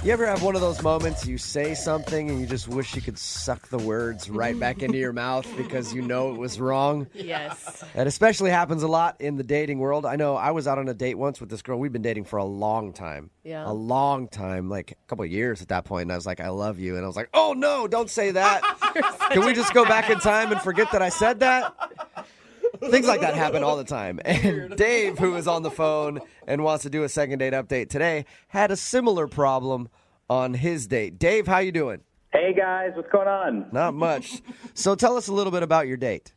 You ever have one of those moments you say something and you just wish you could suck the words right back into your mouth because you know it was wrong? Yes. That especially happens a lot in the dating world. I know I was out on a date once with this girl. We've been dating for a long time. Yeah. A long time, like a couple of years at that point. And I was like, I love you. And I was like, oh, no, don't say that. Can we just go back in time and forget that I said that? Things like that happen all the time. And Dave, who is on the phone and wants to do a second date update today, had a similar problem on his date. Dave, how you doing? Hey, guys. What's going on? Not much. So tell us a little bit about your date.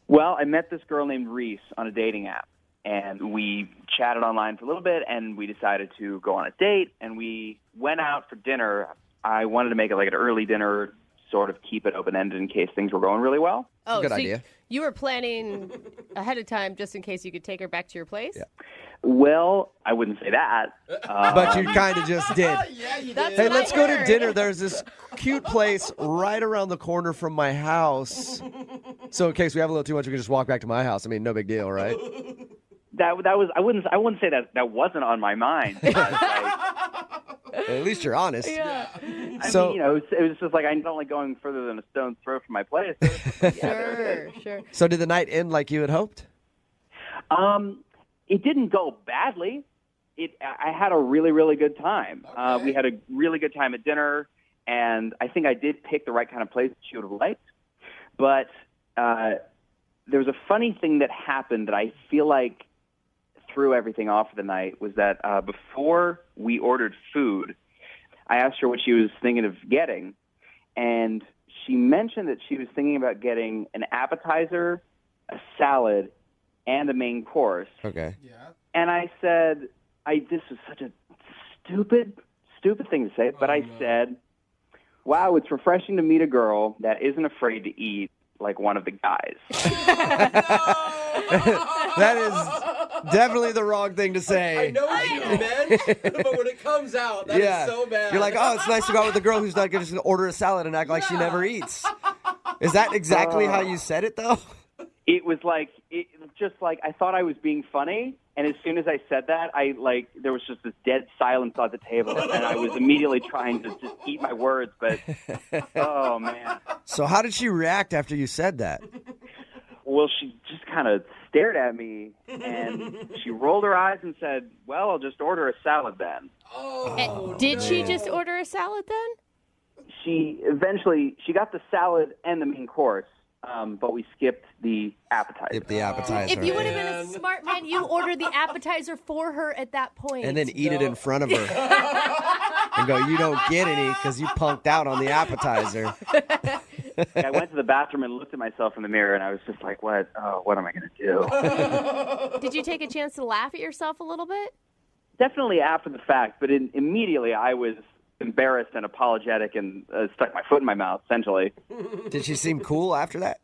Well, I met this girl named Reese on a dating app, and we chatted online for a little bit, and we decided to go on a date, and we went out for dinner. I wanted to make it like an early dinner, sort of keep it open-ended in case things were going really well. Oh, Good so idea. You were planning ahead of time just in case you could take her back to your place? Yeah. Well, I wouldn't say that. But you kind of just did. That's Hey, what let's I go to heard. dinner. There's this cute place right around the corner from my house. So in case we have a little too much, we can just walk back to my house. I mean, no big deal, right? That was I wouldn't say that wasn't on my mind. But, At least you're honest. Yeah. I So- mean, it was just like I don't like going further than a stone's throw from my place. Sure. So did the night end like you had hoped? It didn't go badly. I had a really, really good time. We had a really good time at dinner, and I think I did pick the right kind of place that she would have liked. But there was a funny thing that happened that I feel like threw everything off for the night was that before we ordered food, I asked her what she was thinking of getting, and she mentioned that she was thinking about getting an appetizer, a salad, and a main course. Okay. And I said, this was such a stupid thing to say, but I said, wow, it's refreshing to meet a girl that isn't afraid to eat like one of the guys. That is definitely the wrong thing to say. I know what you meant, but when it comes out, that is so bad. You're like, oh, it's nice to go out with a girl who's not going to order a salad and act like she never eats. Is that exactly how you said it, though? It was just like I thought I was being funny, and as soon as I said that, there was just this dead silence at the table, and I was immediately trying to just eat my words, but oh man. So how did she react after you said that? Well, she just kind of stared at me, and she rolled her eyes and said, well, I'll just order a salad then. Did she just order a salad then? She got the salad and the main course, but we skipped the appetizer. The appetizer. If you would have been a smart man, you ordered the appetizer for her at that point. And then eat it in front of her. And go, you don't get any because you punked out on the appetizer. I went to the bathroom and looked at myself in the mirror, and I was just like, what am I going to do? Did you take a chance to laugh at yourself a little bit? Definitely after the fact, but immediately I was embarrassed and apologetic and stuck my foot in my mouth, essentially. Did she seem cool after that?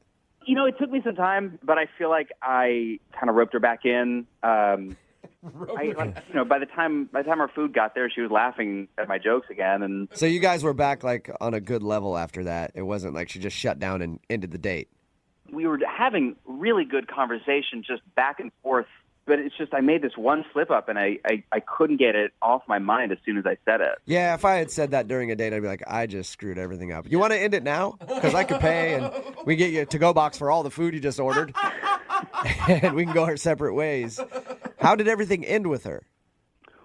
You know, it took me some time, but I feel like I kind of roped her back in. By the time our food got there, she was laughing at my jokes again, and So you guys were back like on a good level after that. It wasn't like she just shut down and ended the date. we were having really good conversation, just back and forth. But it's just I made this one slip up, and I couldn't get it off my mind as soon as I said it. Yeah, if I had said that during a date, I'd be like, I just screwed everything up. You want to end it now? Because I could pay, and we get you a to-go box for all the food you just ordered, and we can go our separate ways. How did everything end with her?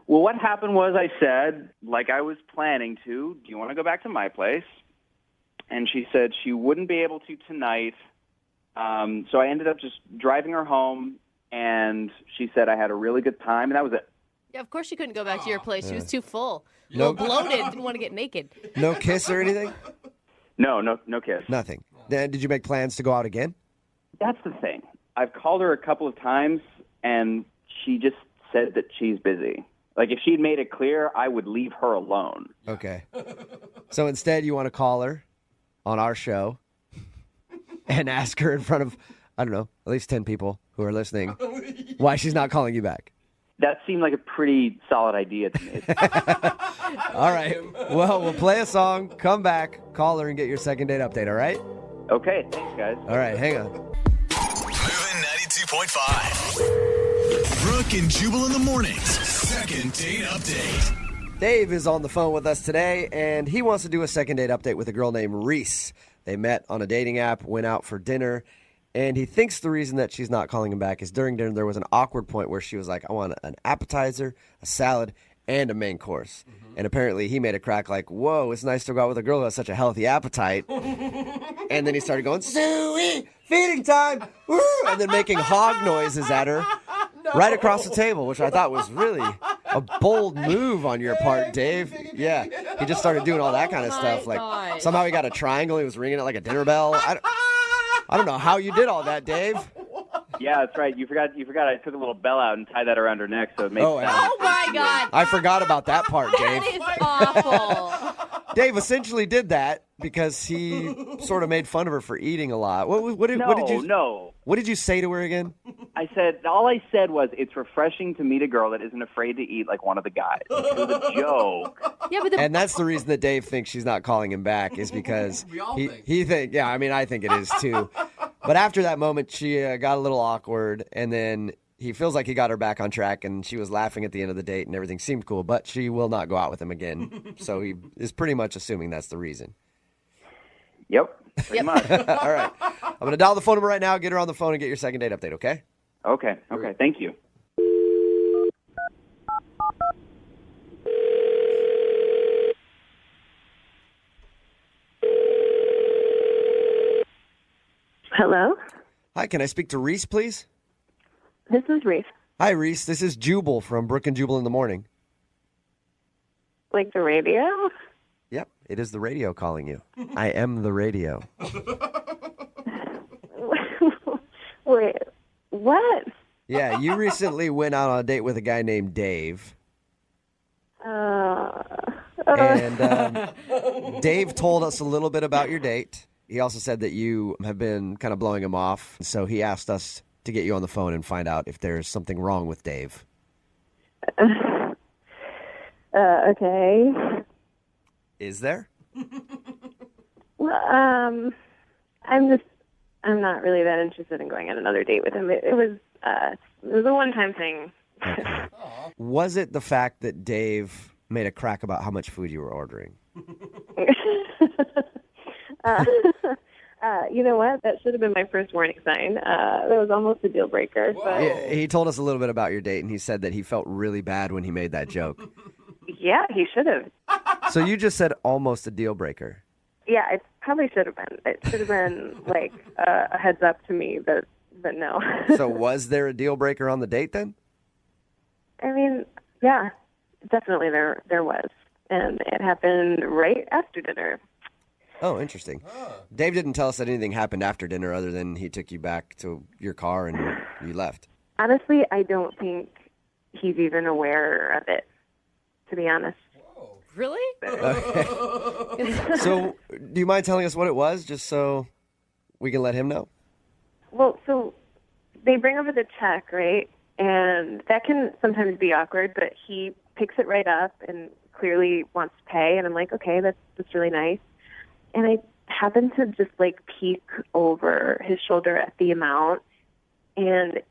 Well, what happened was I said, like I was planning to, do you want to go back to my place? And she said she wouldn't be able to tonight. So I ended up just driving her home, and she said I had a really good time, and that was it. Yeah, of course she couldn't go back to your place. She was too full. No- Bloated, didn't want to get naked. No kiss or anything? No kiss. Nothing. Then did you make plans to go out again? That's the thing. I've called her a couple of times, and she just said that she's busy. Like, if she'd made it clear, I would leave her alone. Okay. So instead, you want to call her on our show and ask her in front of, I don't know, at least 10 people who are listening why she's not calling you back. That seemed like a pretty solid idea to me. All right. Well, we'll play a song, come back, call her, and get your second date update, all right? Okay, thanks, guys. All right, hang on. Moving 92.5. Brooke and Jubal in the mornings. Second date update. Dave is on the phone with us today, and he wants to do a second date update with a girl named Reese. They met on a dating app, went out for dinner, and he thinks the reason that she's not calling him back is during dinner there was an awkward point where she was like, I want an appetizer, a salad, and a main course. And apparently he made a crack like, whoa, it's nice to go out with a girl who has such a healthy appetite. And then he started going, Suey, feeding time, woo! And then making hog noises at her right across the table, which I thought was really a bold move on your part, Dave. Yeah, he just started doing all that kind of stuff. Like somehow he got a triangle. He was ringing it like a dinner bell. I don't know how you did all that, Dave. Yeah, that's right. You forgot. I took a little bell out and tied that around her neck, so it makes sense. Oh my God! I forgot about that part, Dave. That is awful. Dave essentially did that because he sort of made fun of her for eating a lot. What did you say to her again? All I said was, it's refreshing to meet a girl that isn't afraid to eat like one of the guys. It was a joke. Yeah, and that's the reason that Dave thinks she's not calling him back is because he think. Yeah, I mean, I think it is too. But after that moment, she got a little awkward, and then he feels like he got her back on track, and she was laughing at the end of the date, and everything seemed cool, but she will not go out with him again. So he is pretty much assuming that's the reason. Yep, pretty much. All right. I'm going to dial the phone number right now, get her on the phone, and get your second date update, okay? Okay, thank you. Hello? Hi, can I speak to Reese, please? This is Reese. Hi, Reese. This is Jubal from Brooke and Jubal in the morning. Like the radio? Yep, it is the radio calling you. I am the radio. Wait, what? Yeah, you recently went out on a date with a guy named Dave. And Dave told us a little bit about your date. He also said that you have been kind of blowing him off. So he asked us to get you on the phone and find out if there's something wrong with Dave. Okay. Is there? Well, I'm not really that interested in going on another date with him. It was a one-time thing. Okay. Was it the fact that Dave made a crack about how much food you were ordering? You know what? That should have been my first warning sign. That was almost a deal breaker. But Yeah, he told us a little bit about your date, and he said that he felt really bad when he made that joke. yeah, he should have. So you just said almost a deal breaker. Yeah, it probably should have been. It should have been like a heads up to me, but no. So was there a deal breaker on the date then? I mean, yeah, definitely there was. And it happened right after dinner. Oh, interesting. Dave didn't tell us that anything happened after dinner other than he took you back to your car and you left. Honestly, I don't think he's even aware of it, to be honest. Really? So do you mind telling us what it was just so we can let him know? Well, so they bring over the check, right? And that can sometimes be awkward, but he picks it right up and clearly wants to pay. And I'm like, okay, that's really nice. And I happened to just like peek over his shoulder at the amount, and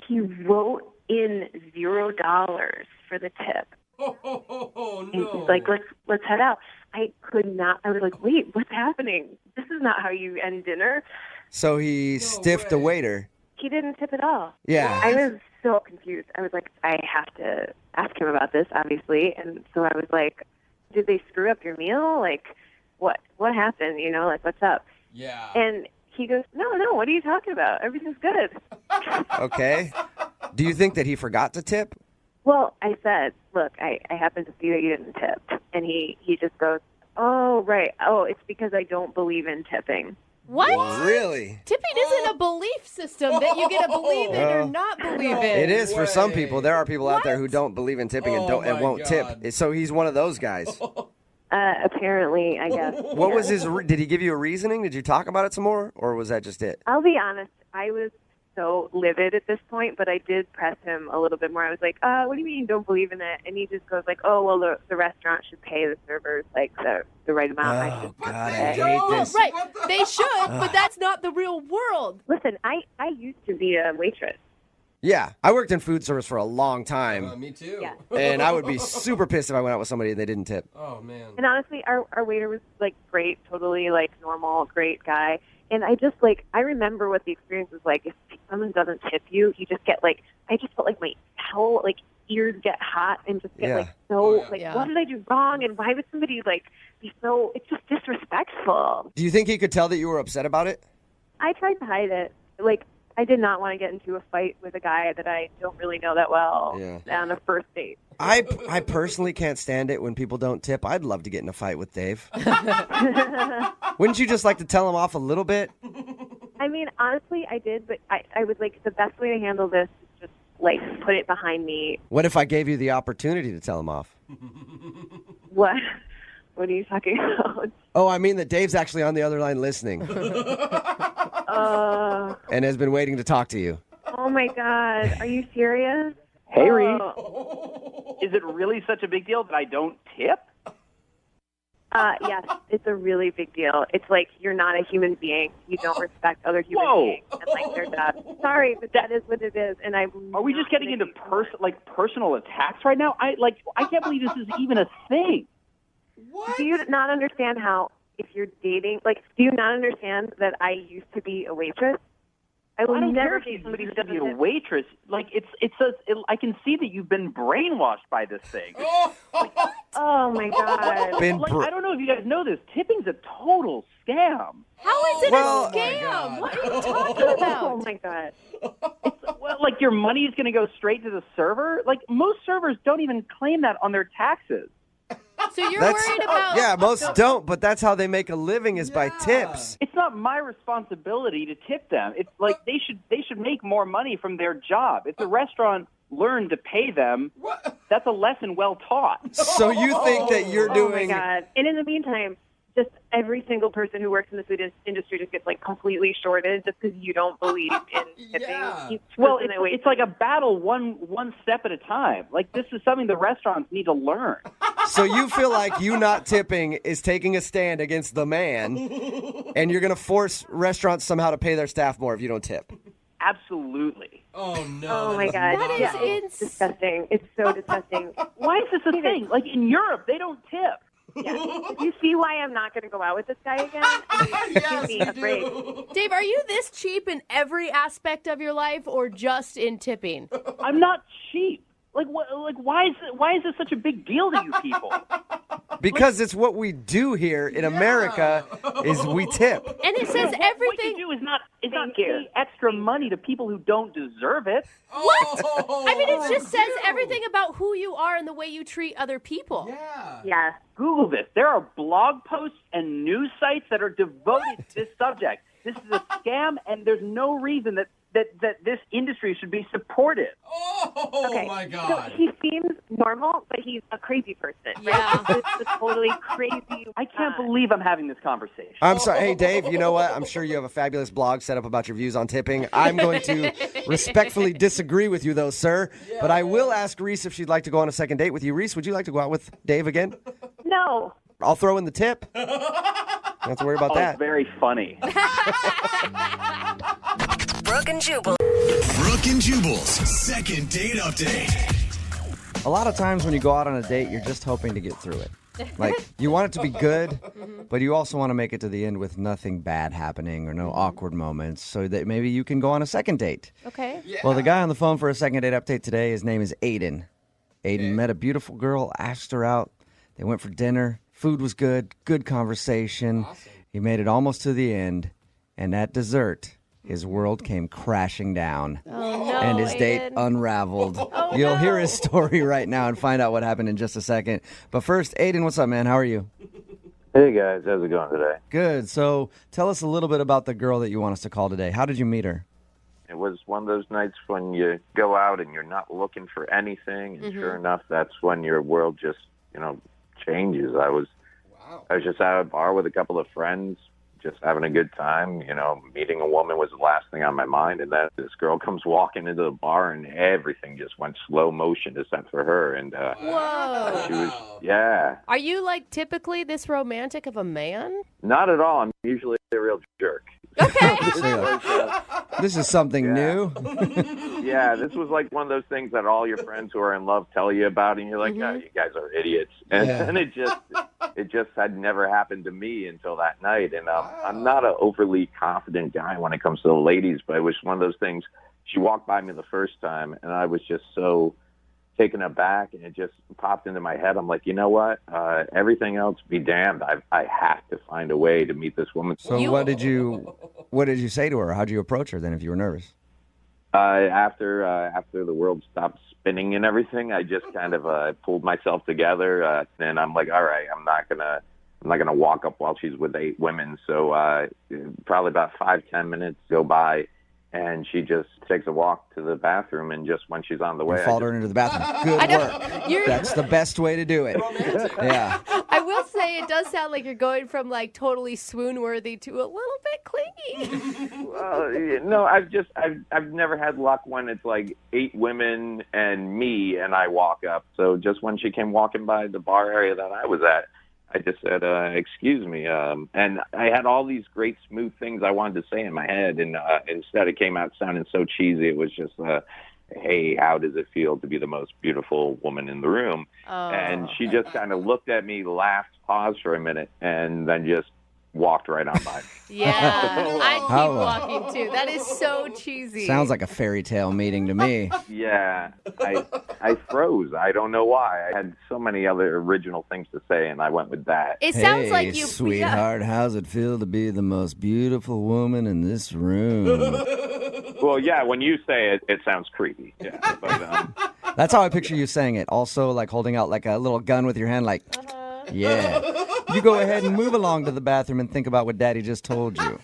he wrote in $0 for the tip. Oh, And he's like, let's head out. I could not. I was like, wait, what's happening? This is not how you end dinner. So he stiffed the waiter. He didn't tip at all. Yeah. I was so confused. I was like, I have to ask him about this, obviously. And so I was like, did they screw up your meal? Like, what happened? You know, like, what's up? Yeah. And he goes, no, what are you talking about? Everything's good. Okay. Do you think that he forgot to tip? Well, I said, look, I happen to see that you didn't tip. And he just goes, oh, right. Oh, it's because I don't believe in tipping. What? Really? Tipping isn't a belief system that you get to believe in or not believe in. It is for some way. people. There are people out there who don't believe in tipping and my won't God. tip. So he's one of those guys. Apparently, I guess. What was his? Did he give you a reasoning? Did you talk about it some more, or was that just it? I'll be honest. I was so livid at this point, but I did press him a little bit more. I was like, what do you mean you don't believe in it? And he just goes like, oh, well, the restaurant should pay the servers like the right amount. I Oh should God, I pay. hate this. Right. They should, but that's not the real world. Listen, I used to be a waitress. Yeah, I worked in food service for a long time, Me too. Yeah. and I would be super pissed if I went out with somebody and they didn't tip. Oh, man. And honestly, our waiter was like great, totally like normal, great guy. And I just like, I remember what the experience was like. If someone doesn't tip you, you just get like, I just felt like my whole like ears get hot and just get like so like, what did I do wrong? And why would somebody like be so? It's just disrespectful. Do you think he could tell that you were upset about it? I tried to hide it. Like, I did not want to get into a fight with a guy that I don't really know that well on a first date. I personally can't stand it when people don't tip. I'd love to get in a fight with Dave. Wouldn't you just like to tell him off a little bit? I mean, honestly, I did, but I was like, the best way to handle this is just like put it behind me. What if I gave you the opportunity to tell him off? What? What are you talking about? Oh, I mean that Dave's actually on the other line listening and has been waiting to talk to you. Oh my God. Are you serious? Hey, Reese. Is it really such a big deal that I don't tip? Yes, it's a really big deal. It's like you're not a human being. You don't respect other human beings and like their jobs. Sorry, but that is what it is. And Are we just getting into personal attacks right now? I can't believe this is even a thing. Do you not understand how if you're dating, like, do you not understand that I used to be a waitress? I will never date somebody who doesn't be a waitress. Like I can see that you've been brainwashed by this thing. Oh my God! I don't know if you guys know this. Tipping's a total scam. How is it a scam? What are you talking about? Oh my God! Like your money is going to go straight to the server. Like most servers don't even claim that on their taxes. So you're worried about... Yeah, most don't, but that's how they make a living is by tips. It's not my responsibility to tip them. It's like they should make more money from their job. If the restaurant learned to pay them, that's a lesson well taught. So you think that you're doing... Oh my God. And in the meantime, just every single person who works in the food industry just gets like completely shorted just because you don't believe in tipping. Well, it's like a battle one step at a time. Like this is something the restaurants need to learn. So you feel like you not tipping is taking a stand against the man, and you're going to force restaurants somehow to pay their staff more if you don't tip. Absolutely. Oh, no. Oh, my God. That is It's disgusting. It's so disgusting. Why is this a thing? Like in Europe, they don't tip. Yeah. Do you see why I'm not going to go out with this guy again? I mean, give me a break. Dave, are you this cheap in every aspect of your life or just in tipping? I'm not cheap. Like why is this such a big deal to you people? Because it's what we do here in America is we tip. And it says What everything... you do is not pay extra money to people who don't deserve it. What? I mean, it just says everything about who you are and the way you treat other people. Yeah. Google this. There are blog posts and news sites that are devoted to this subject. This is a scam, and there's no reason that this industry should be supported. Okay. My God. So he seems normal, but he's a crazy person. Right? Yeah. It's a totally crazy. I can't believe I'm having this conversation. I'm sorry. Hey, Dave, you know what? I'm sure you have a fabulous blog set up about your views on tipping. I'm going to respectfully disagree with you, though, sir. But I will ask Reese if she'd like to go on a second date with you. Reese, would you like to go out with Dave again? No. I'll throw in the tip. Don't have to worry about that. It's very funny. Brooke and Jubal. Brooke and Jubal's second date update. A lot of times when you go out on a date, you're just hoping to get through it. Like, you want it to be good, but you also want to make it to the end with nothing bad happening or no awkward moments so that maybe you can go on a second date. Okay. Well, the guy on the phone for a second date update today, his name is Aiden. Aiden met a beautiful girl, asked her out. They went for dinner. Food was good. Good conversation. Awesome. He made it almost to the end. And at dessert, his world came crashing down. Oh, no, And his date Aiden. unraveled. Oh, You'll no. hear his story right now and find out what happened in just a second. But first, Aiden, what's up, man? How are you? Hey guys, how's it going today? Good. So tell us a little bit about the girl that you want us to call today. How did you meet her? It was one of those nights when you go out and you're not looking for anything, and sure enough, that's when your world just, changes. I was just at a bar with a couple of friends, just having a good time. Meeting a woman was the last thing on my mind, and then this girl comes walking into the bar, and everything just went slow motion except for her. And Whoa. she was, yeah, Are you, typically this romantic of a man? not at all. I'm usually a real jerk. Okay. So you're like, this is something new. Yeah, this was like one of those things that all your friends who are in love tell you about, and you're like, "Oh, you guys are idiots." And, and it just had never happened to me until that night. And I'm not an overly confident guy when it comes to the ladies, but it was one of those things. She walked by me the first time, and I was just so taken aback, and it just popped into my head. I'm like, you know what? Everything else be damned. I have to find a way to meet this woman. So what did you say to her? How'd you approach her then if you were nervous? After the world stopped spinning and everything, I just kind of pulled myself together, and I'm like, all right, I'm not gonna walk up while she's with 8 women. So probably about 5-10 minutes go by, and she just takes a walk to the bathroom, and just when she's on the way, You followed her into the bathroom. Good work. That's the best way to do it. Yeah. I will say it does sound like you're going from like totally swoon worthy to a little bit clingy. Well, no, I've never had luck when it's like 8 women and me, and I walk up. So just when she came walking by the bar area that I was at, I just said, excuse me. And I had all these great smooth things I wanted to say in my head, and instead it came out sounding so cheesy. It was just, hey, how does it feel to be the most beautiful woman in the room? And she just kind of looked at me, laughed, paused for a minute, and then just walked right on by me. Yeah, I'd keep walking too. That is so cheesy. Sounds like a fairy tale meeting to me. Yeah, I froze. I don't know why. I had so many other original things to say, and I went with that. It sounds like you, sweetheart, how's it feel to be the most beautiful woman in this room? Well, yeah, when you say it, it sounds creepy. Yeah, but That's how I picture you saying it. Also, like holding out like a little gun with your hand, like, yeah. You go ahead and move along to the bathroom and think about what Daddy just told you.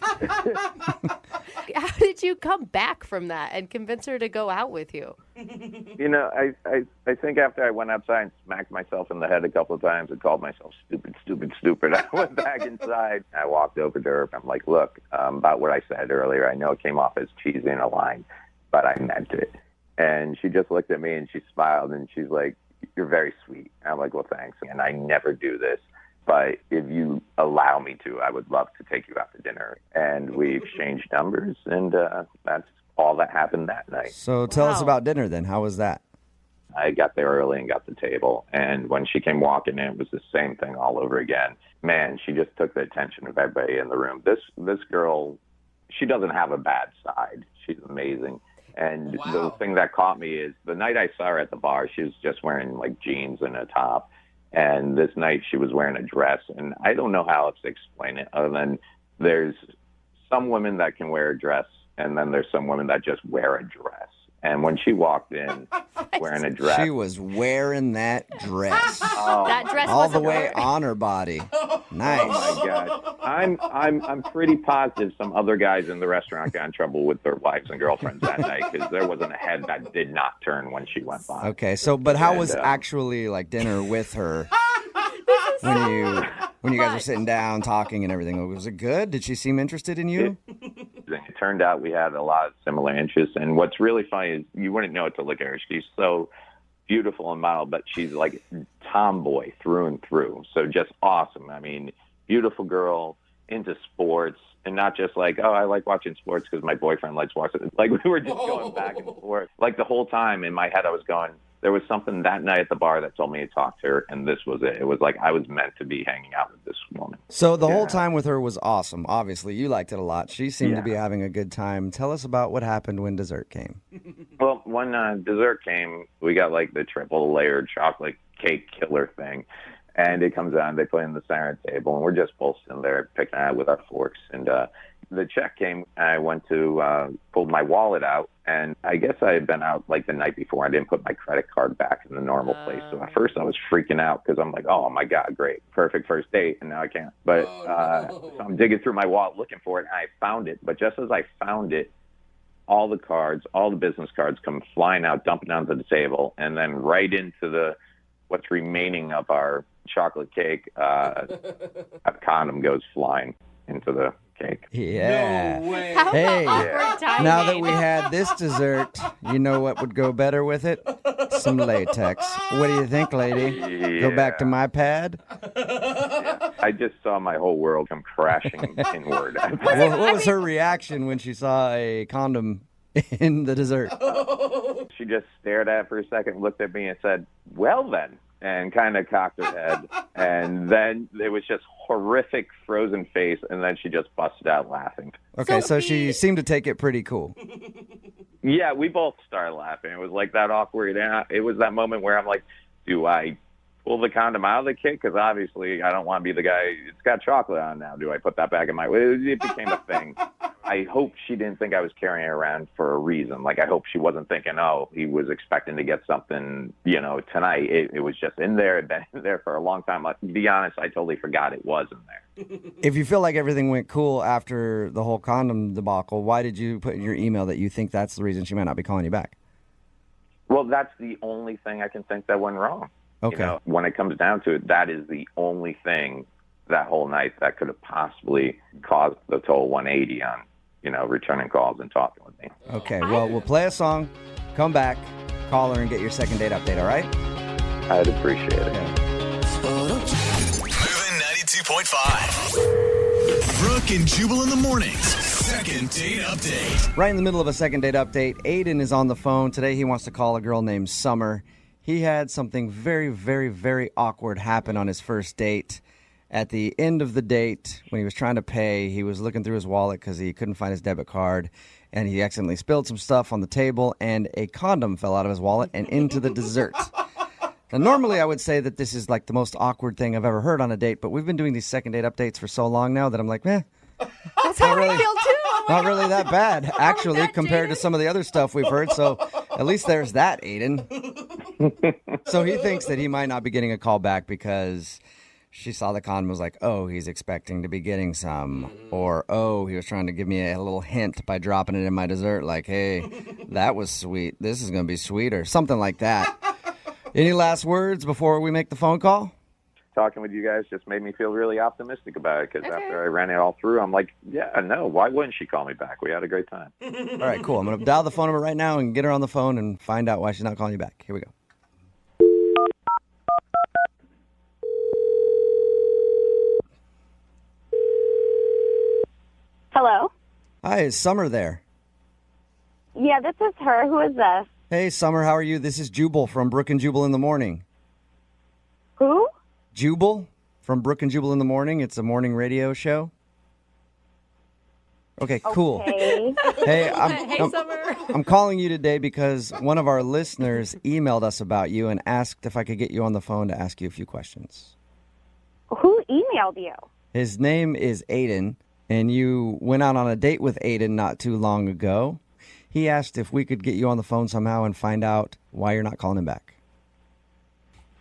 How did you come back from that and convince her to go out with you? You know, I think after I went outside and smacked myself in the head a couple of times and called myself stupid, I went back inside. I walked over to her. I'm like, look, about what I said earlier, I know it came off as cheesy and a line, but I meant it. And she just looked at me and she smiled and she's like, you're very sweet. I'm like, well, thanks. And I never do this, but if you allow me to, I would love to take you out to dinner. And we exchanged numbers, and that's all that happened that night. So tell us about dinner then. How was that? I got there early and got the table, and when she came walking in, it was the same thing all over again. Man, she just took the attention of everybody in the room. This girl, she doesn't have a bad side. She's amazing. And the thing that caught me is the night I saw her at the bar, she was just wearing like jeans and a top. And this night she was wearing a dress. And I don't know how else to explain it other than there's some women that can wear a dress, and then there's some women that just wear a dress. And when she walked in wearing a dress. She was wearing that dress. That dress all the way on her body. Nice. Oh my God. I'm pretty positive some other guys in the restaurant got in trouble with their wives and girlfriends that night, because there wasn't a head that did not turn when she went by. Okay, so but how was actually like dinner with her when you guys were sitting down talking and everything? Was it good? Did she seem interested in you? It turned out we had a lot of similar interests, and what's really funny is you wouldn't know it to look at her. She's so beautiful and mild, but she's like tomboy through and through. So just awesome. I mean, beautiful girl, into sports, and not just like, oh, I like watching sports because my boyfriend likes watching it. Like, we were just going back and forth. Like, the whole time in my head I was going, there was something that night at the bar that told me to talk to her, and this was it. It was like I was meant to be hanging out with this woman. So the whole time with her was awesome. Obviously, you liked it a lot. She seemed to be having a good time. Tell us about what happened when dessert came. Well, when dessert came, we got like the triple layered chocolate cake killer thing. And it comes out, and they put it in the center table, and we're just both sitting there picking at it with our forks. And the check came, and I went to pull my wallet out, and I guess I had been out like the night before. I didn't put my credit card back in the normal place. So at first I was freaking out because I'm like, oh, my God, great, perfect first date, and now I can't. But so I'm digging through my wallet looking for it, and I found it. But just as I found it, all the cards, all the business cards come flying out, dumping onto the table, and then right into what's remaining of our chocolate cake, a condom goes flying into the cake. Yeah. No way. How Hey, awkward timing. now that we had this dessert, you know what would go better with it? Some latex. What do you think, lady? Go back to my pad? I just saw my whole world come crashing inward. What was her reaction when she saw a condom in the dessert? She just stared at it for a second, looked at me, and said, "Well then," and kind of cocked her head. And then it was just horrific frozen face, and then she just busted out laughing. Okay, so she seemed to take it pretty cool. Yeah, we both started laughing. It was like that awkward. It was that moment where I'm like, do I pull the condom out of the kit? Because obviously I don't want to be the guy. It's got chocolate on now. Do I put that back in my... It became a thing. I hope she didn't think I was carrying it around for a reason. Like, I hope she wasn't thinking, oh, he was expecting to get something, tonight. It was just in there. It'd been in there for a long time. To be honest, I totally forgot it was in there. If you feel like everything went cool after the whole condom debacle, why did you put in your email that you think that's the reason she might not be calling you back? Well, that's the only thing I can think that went wrong. Okay. When it comes down to it, that is the only thing that whole night that could have possibly caused the total 180 on, returning calls and talking with me. Okay, well, we'll play a song, come back, call her, and get your second date update, all right? I'd appreciate it. Moving 92.5. Brooke and Jubal in the mornings. Second date update. Right in the middle of a second date update, Aiden is on the phone. Today he wants to call a girl named Summer. He had something very, very, very awkward happen on his first date. At the end of the date, when he was trying to pay, he was looking through his wallet because he couldn't find his debit card, and he accidentally spilled some stuff on the table, and a condom fell out of his wallet and into the dessert. Now, normally I would say that this is like the most awkward thing I've ever heard on a date, but we've been doing these second date updates for so long now that I'm like, That's how I feel too. not really that bad, actually, compared to some of the other stuff we've heard. So at least there's that, Aiden. So he thinks that he might not be getting a call back because she saw the condom and was like, oh, he's expecting to be getting some. Or, oh, he was trying to give me a little hint by dropping it in my dessert. Like, hey, that was sweet. This is going to be sweeter. Something like that. Any last words before we make the phone call? Talking with you guys just made me feel really optimistic about it because after I ran it all through, I'm like, yeah, no, why wouldn't she call me back? We had a great time. All right, cool. I'm going to dial the phone number right now and get her on the phone and find out why she's not calling you back. Here we go. Hello? Hi, is Summer there? Yeah, this is her. Who is this? Hey, Summer, how are you? This is Jubal from Brooke and Jubal in the Morning. Who? Jubal from Brooke and Jubal in the Morning. It's a morning radio show. Okay, cool. Okay. Hey, Hey, Summer. I'm calling you today because one of our listeners emailed us about you and asked if I could get you on the phone to ask you a few questions. Who emailed you? His name is Aiden, and you went out on a date with Aiden not too long ago. He asked if we could get you on the phone somehow and find out why you're not calling him back.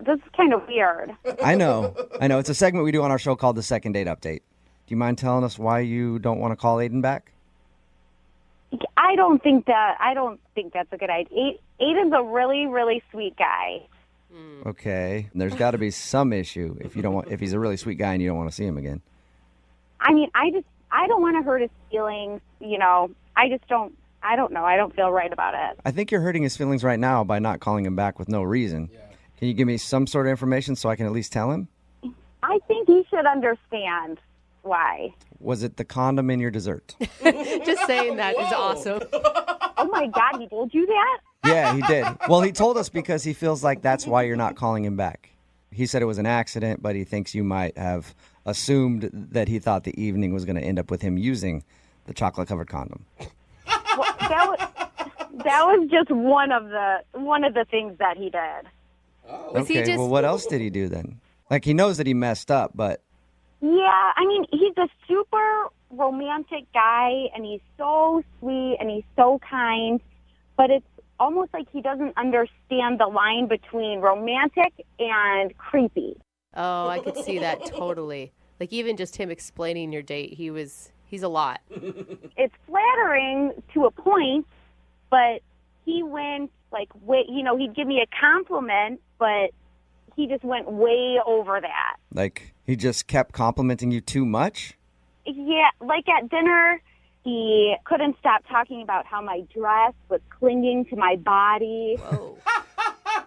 This is kind of weird. I know. It's a segment we do on our show called The Second Date Update. Do you mind telling us why you don't want to call Aiden back? I don't think that's a good idea. Aiden's a really, really sweet guy. Okay. There's got to be some issue if he's a really sweet guy and you don't want to see him again. I mean, I don't want to hurt his feelings, I don't know. I don't feel right about it. I think you're hurting his feelings right now by not calling him back with no reason. Yeah. Can you give me some sort of information so I can at least tell him? I think he should understand why. Was it the condom in your dessert? Just saying that is awesome. Oh, my God, he told you that? Yeah, he did. Well, he told us because he feels like that's why you're not calling him back. He said it was an accident, but he thinks you might have assumed that he thought the evening was going to end up with him using the chocolate-covered condom. Well, that was just one of the things that he did. Okay, well, what else did he do then? Like, he knows that he messed up, but... Yeah, I mean, he's a super romantic guy, and he's so sweet, and he's so kind, but it's almost like he doesn't understand the line between romantic and creepy. Oh, I could see that totally. Like, even just him explaining your date, he's a lot. It's flattering to a point, but he went, he'd give me a compliment, but he just went way over that. Like, he just kept complimenting you too much? Yeah, like at dinner, he couldn't stop talking about how my dress was clinging to my body. Whoa.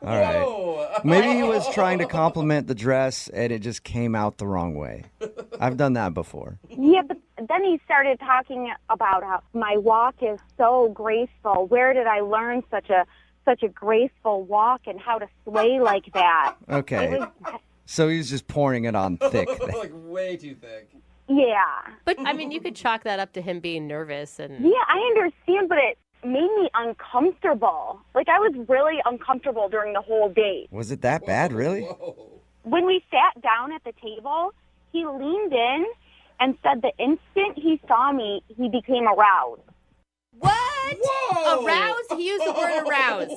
All right. Maybe he was trying to compliment the dress and it just came out the wrong way. I've done that before. Yeah, but then he started talking about how my walk is so graceful. Where did I learn such a graceful walk and how to sway like that? Okay. So he's just pouring it on thick. Like way too thick. Yeah. But, I mean, you could chalk that up to him being nervous. And Yeah, I understand, but it made me uncomfortable. Like, I was really uncomfortable during the whole date. Was it that bad, really? Whoa. When we sat down at the table, he leaned in and said the instant he saw me, he became aroused. What? Whoa. Aroused? He used the word aroused.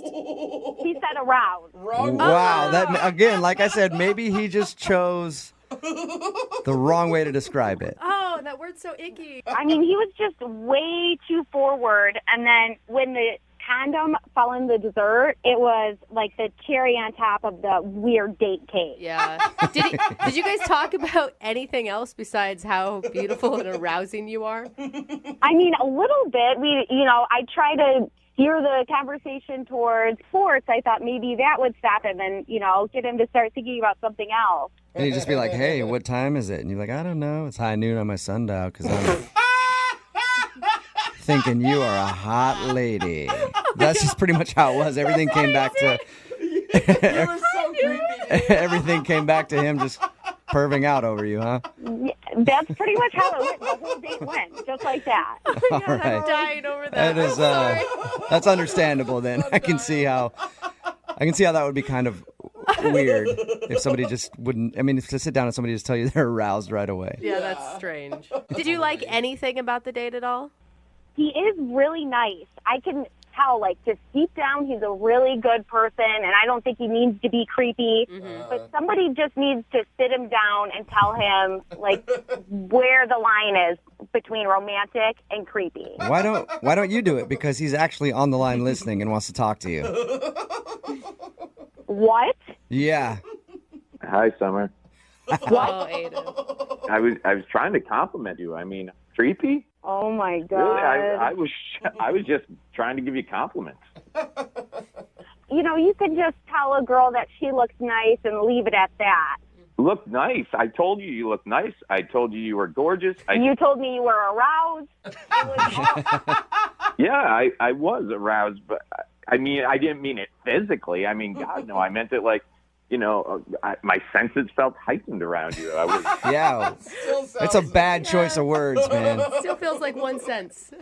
He said aroused. Wrong. Wow. That again, like I said, maybe he just chose the wrong way to describe it. Oh, that word's so icky. I mean, he was just way too forward. And then when the condom fell in the dessert, it was like the cherry on top of the weird date cake. Yeah. Did you guys talk about anything else besides how beautiful and arousing you are? I mean, a little bit. I try to steer the conversation towards sports. I thought maybe that would stop him and, get him to start thinking about something else. And he'd just be like, hey, what time is it? And you're like, I don't know. It's high noon on my sundial because I'm thinking you are a hot lady. That's just pretty much how it was. Everything came back to You were so creepy. everything came back to him just perving out over you, huh? Yeah, that's pretty much how it went. The whole date went, just like that. Oh my God, All right. I'm dying over that. That is Sorry. that's understandable then. I can see how that would be kind of weird if somebody just wouldn't. I mean, to sit down and somebody just tell you they're aroused right away. Yeah, that's strange. Did you like anything about the date at all? He is really nice. I can tell, just deep down, he's a really good person, and I don't think he needs to be creepy. But somebody just needs to sit him down and tell him, where the line is between romantic and creepy. Why don't you do it? Because he's actually on the line listening and wants to talk to you. What? Yeah. Hi, Summer. Oh, Aiden. I was trying to compliment you. I mean, creepy? Oh, my God. Really? I was just trying to give you compliments. You could just tell a girl that she looks nice and leave it at that. Look nice. I told you look nice. I told you were gorgeous. You told me you were aroused. Yeah, I was aroused, but I mean, I didn't mean it physically. I mean, God, no, I meant it my senses felt heightened around you. I was. Yeah. It's a bad choice of words, man. Still feels like 1 sense.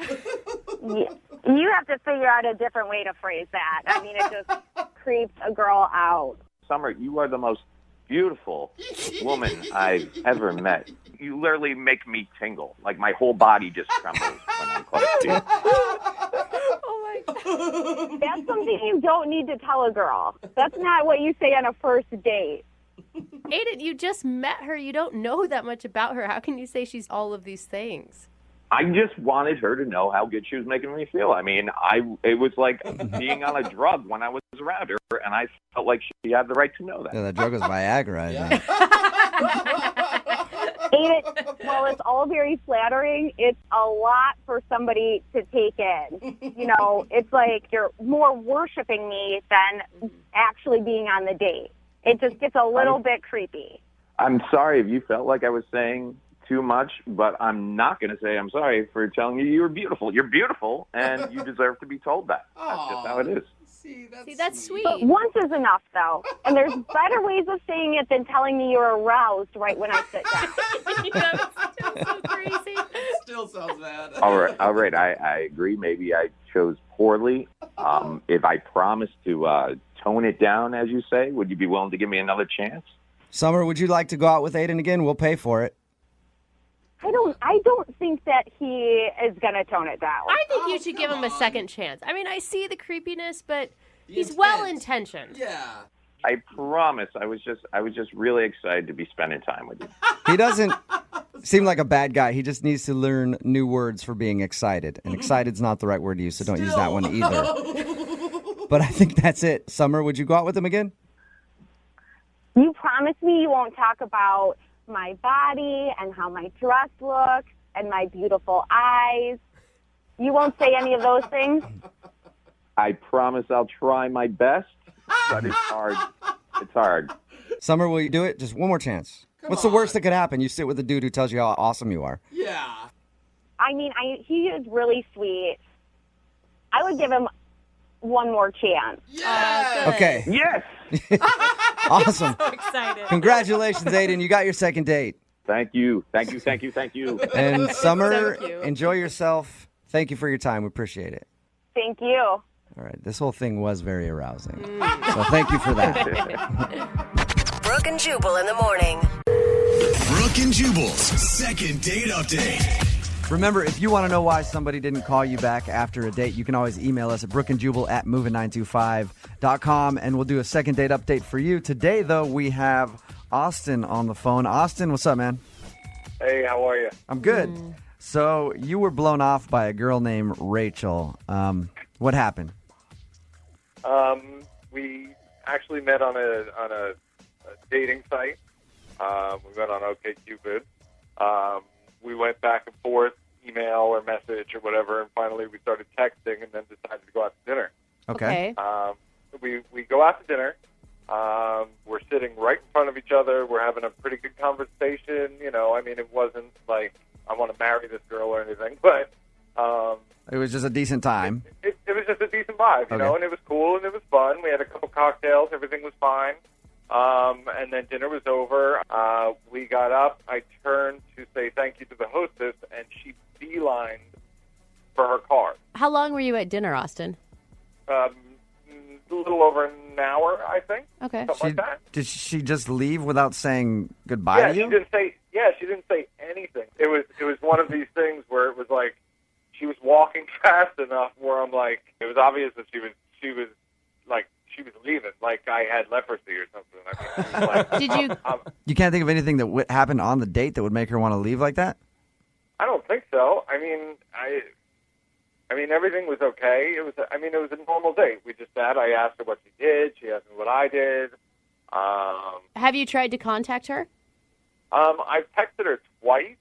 Yeah. You have to figure out a different way to phrase that. I mean, it just creeps a girl out. Summer, you are the most beautiful woman I've ever met. You literally make me tingle. Like my whole body just trembles when I'm close to you. Oh my God. That's something you don't need to tell a girl. That's not what you say on a first date. Aiden, you just met her. You don't know that much about her. How can you say she's all of these things? I just wanted her to know how good she was making me feel. I mean, it was like being on a drug when I was around her, and I felt like she had the right to know that. Yeah, that drug was Viagra. Yeah. Well, it's all very flattering. It's a lot for somebody to take in. It's like you're more worshiping me than actually being on the date. It just gets a little bit creepy. I'm sorry if you felt like I was saying too much, but I'm not going to say I'm sorry for telling you you're beautiful. You're beautiful, and you deserve to be told that. That's just how it is. See, that's sweet. But once is enough, though. And there's better ways of saying it than telling me you're aroused right when I sit down. Yeah, it's still so crazy. Still sounds bad. All right. I agree. Maybe I chose poorly. If I promise to tone it down, as you say, would you be willing to give me another chance? Summer, would you like to go out with Aiden again? We'll pay for it. I don't think that he is going to tone it down. I think you should give him a second chance. I mean, I see the creepiness, but he's intent. well-intentioned. Yeah. I promise. I was just really excited to be spending time with you. He doesn't seem like a bad guy. He just needs to learn new words for being excited. And excited's not the right word to use, so don't use that one either. But I think that's it. Summer, would you go out with him again? You promise me you won't talk about my body and how my dress looks and my beautiful eyes. You won't say any of those things? I promise I'll try my best. but it's hard. It's hard. Summer, will you do it? Just one more chance. What's the worst that could happen? You sit with a dude who tells you how awesome you are. Yeah. I mean, he is really sweet. I would give him one more chance. Yeah. Okay. Yes. Awesome. So excited. Congratulations, Aiden. You got your second date. Thank you. Thank you. Thank you. Thank you. And Summer, So cute. enjoy yourself. Thank you for your time. We appreciate it. Thank you. All right. This whole thing was very arousing. So thank you for that. Brooke and Jubal in the morning. Brooke and Jubal's second date update. Remember, if you want to know why somebody didn't call you back after a date, you can always email us at brookeandjubal@moving925.com, and we'll do a second date update for you. Today, though, we have Austin on the phone. Austin, what's up, man? Hey, how are you? I'm good. So you were blown off by a girl named Rachel. What happened? We actually met on a dating site. We met on OkCupid. We went back and forth, email or message or whatever, and finally we started texting and then decided to go out to dinner. Okay. We go out to dinner. We're sitting right in front of each other. We're having a pretty good conversation. You know, I mean, it wasn't like I want to marry this girl or anything, but It was just a decent time. it was just a decent vibe, you know, and it was cool and it was fun. We had a couple cocktails. Everything was fine. And then dinner was over. We got up. I turned to say thank you to the hostess, and she beelined for her car. How long were you at dinner, Austin? A little over an hour, I think. Okay. Something like that. Did she just leave without saying goodbye Yeah, to you? she didn't say. Yeah, she didn't say anything. It was one of these things where it was like she was walking fast enough where I'm like, it was obvious that she was leaving, like I had leprosy or something. I mean, she was like, Did you? You can't think of anything that happened on the date that would make her want to leave like that? I don't think so. I mean, everything was okay. It was a normal date. We just sat. I asked her what she did. She asked me what I did. Have you tried to contact her? I've texted her twice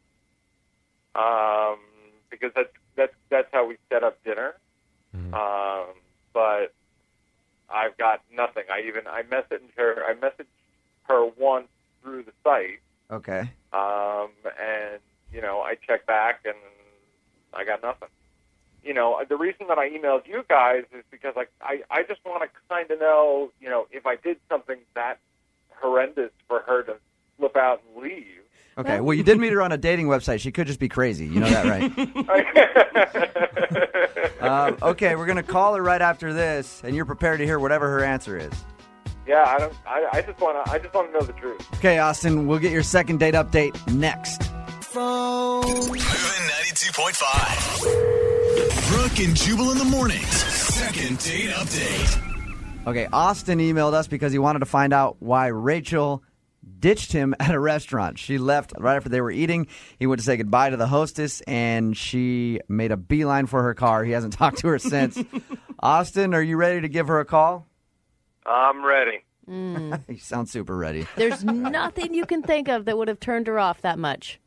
because that's how we set up dinner. But I've got nothing. I messaged her once through the site. Okay. And I checked back and I got nothing. The reason that I emailed you guys is because I just want to kind of know, if I did something that horrendous for her to flip out and leave. Okay. Well, you did meet her on a dating website. She could just be crazy. You know that, right? Okay, we're gonna call her right after this, and you're prepared to hear whatever her answer is. Yeah, I just want to know the truth. Okay, Austin, we'll get your second date update next. Moving 92.5. Brooke and Jubal in the mornings. Second date update. Okay, Austin emailed us because he wanted to find out why Rachel ditched him at a restaurant. She left right after they were eating. He went to say goodbye to the hostess, and she made a beeline for her car. He hasn't talked to her since. Austin, are you ready to give her a call? I'm ready. You sound super ready. There's nothing you can think of that would have turned her off that much.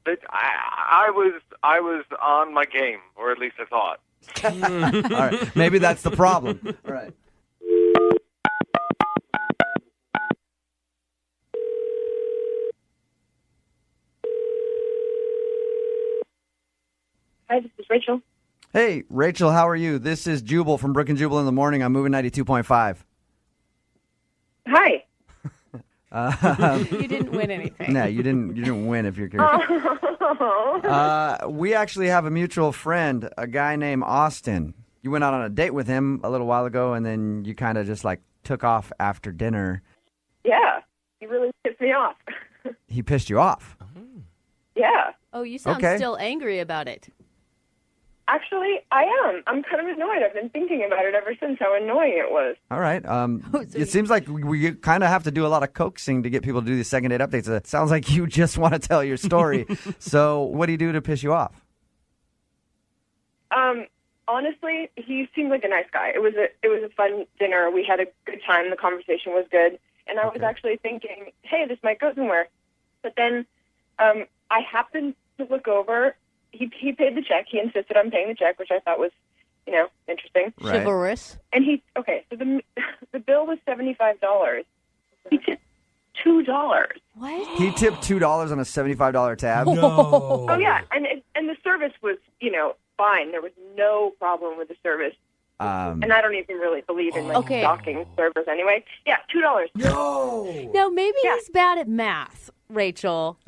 I was on my game, or at least I thought. All right, maybe that's the problem. All right. Hi, this is Rachel. Hey, Rachel, how are you? This is Jubal from Brooke and Jubal in the morning. I'm moving 92.5. Hi. You didn't win anything. No, you didn't win if you're curious. We actually have a mutual friend, a guy named Austin. You went out on a date with him a little while ago, and then you kind of just took off after dinner. Yeah, he really pissed me off. He pissed you off. Yeah. Oh, you sound Okay. still angry about it. Actually, I am. I'm kind of annoyed. I've been thinking about it ever since, how annoying it was. All right. It seems like we kind of have to do a lot of coaxing to get people to do these second date updates. It sounds like you just want to tell your story. So what do you do to piss you off? Honestly, he seemed like a nice guy. It was a fun dinner. We had a good time. The conversation was good. And I was actually thinking, hey, this might go somewhere. But then I happened to look over. He paid the check. He insisted on paying the check, which I thought was interesting. Right. Chivalrous. And so the bill was $75. He tipped $2. What? He tipped $2 on a $75 tab. No. Oh yeah, and the service was fine. There was no problem with the service. And I don't even really believe in stocking servers anyway. Yeah, $2. No. Now, maybe he's bad at math, Rachel.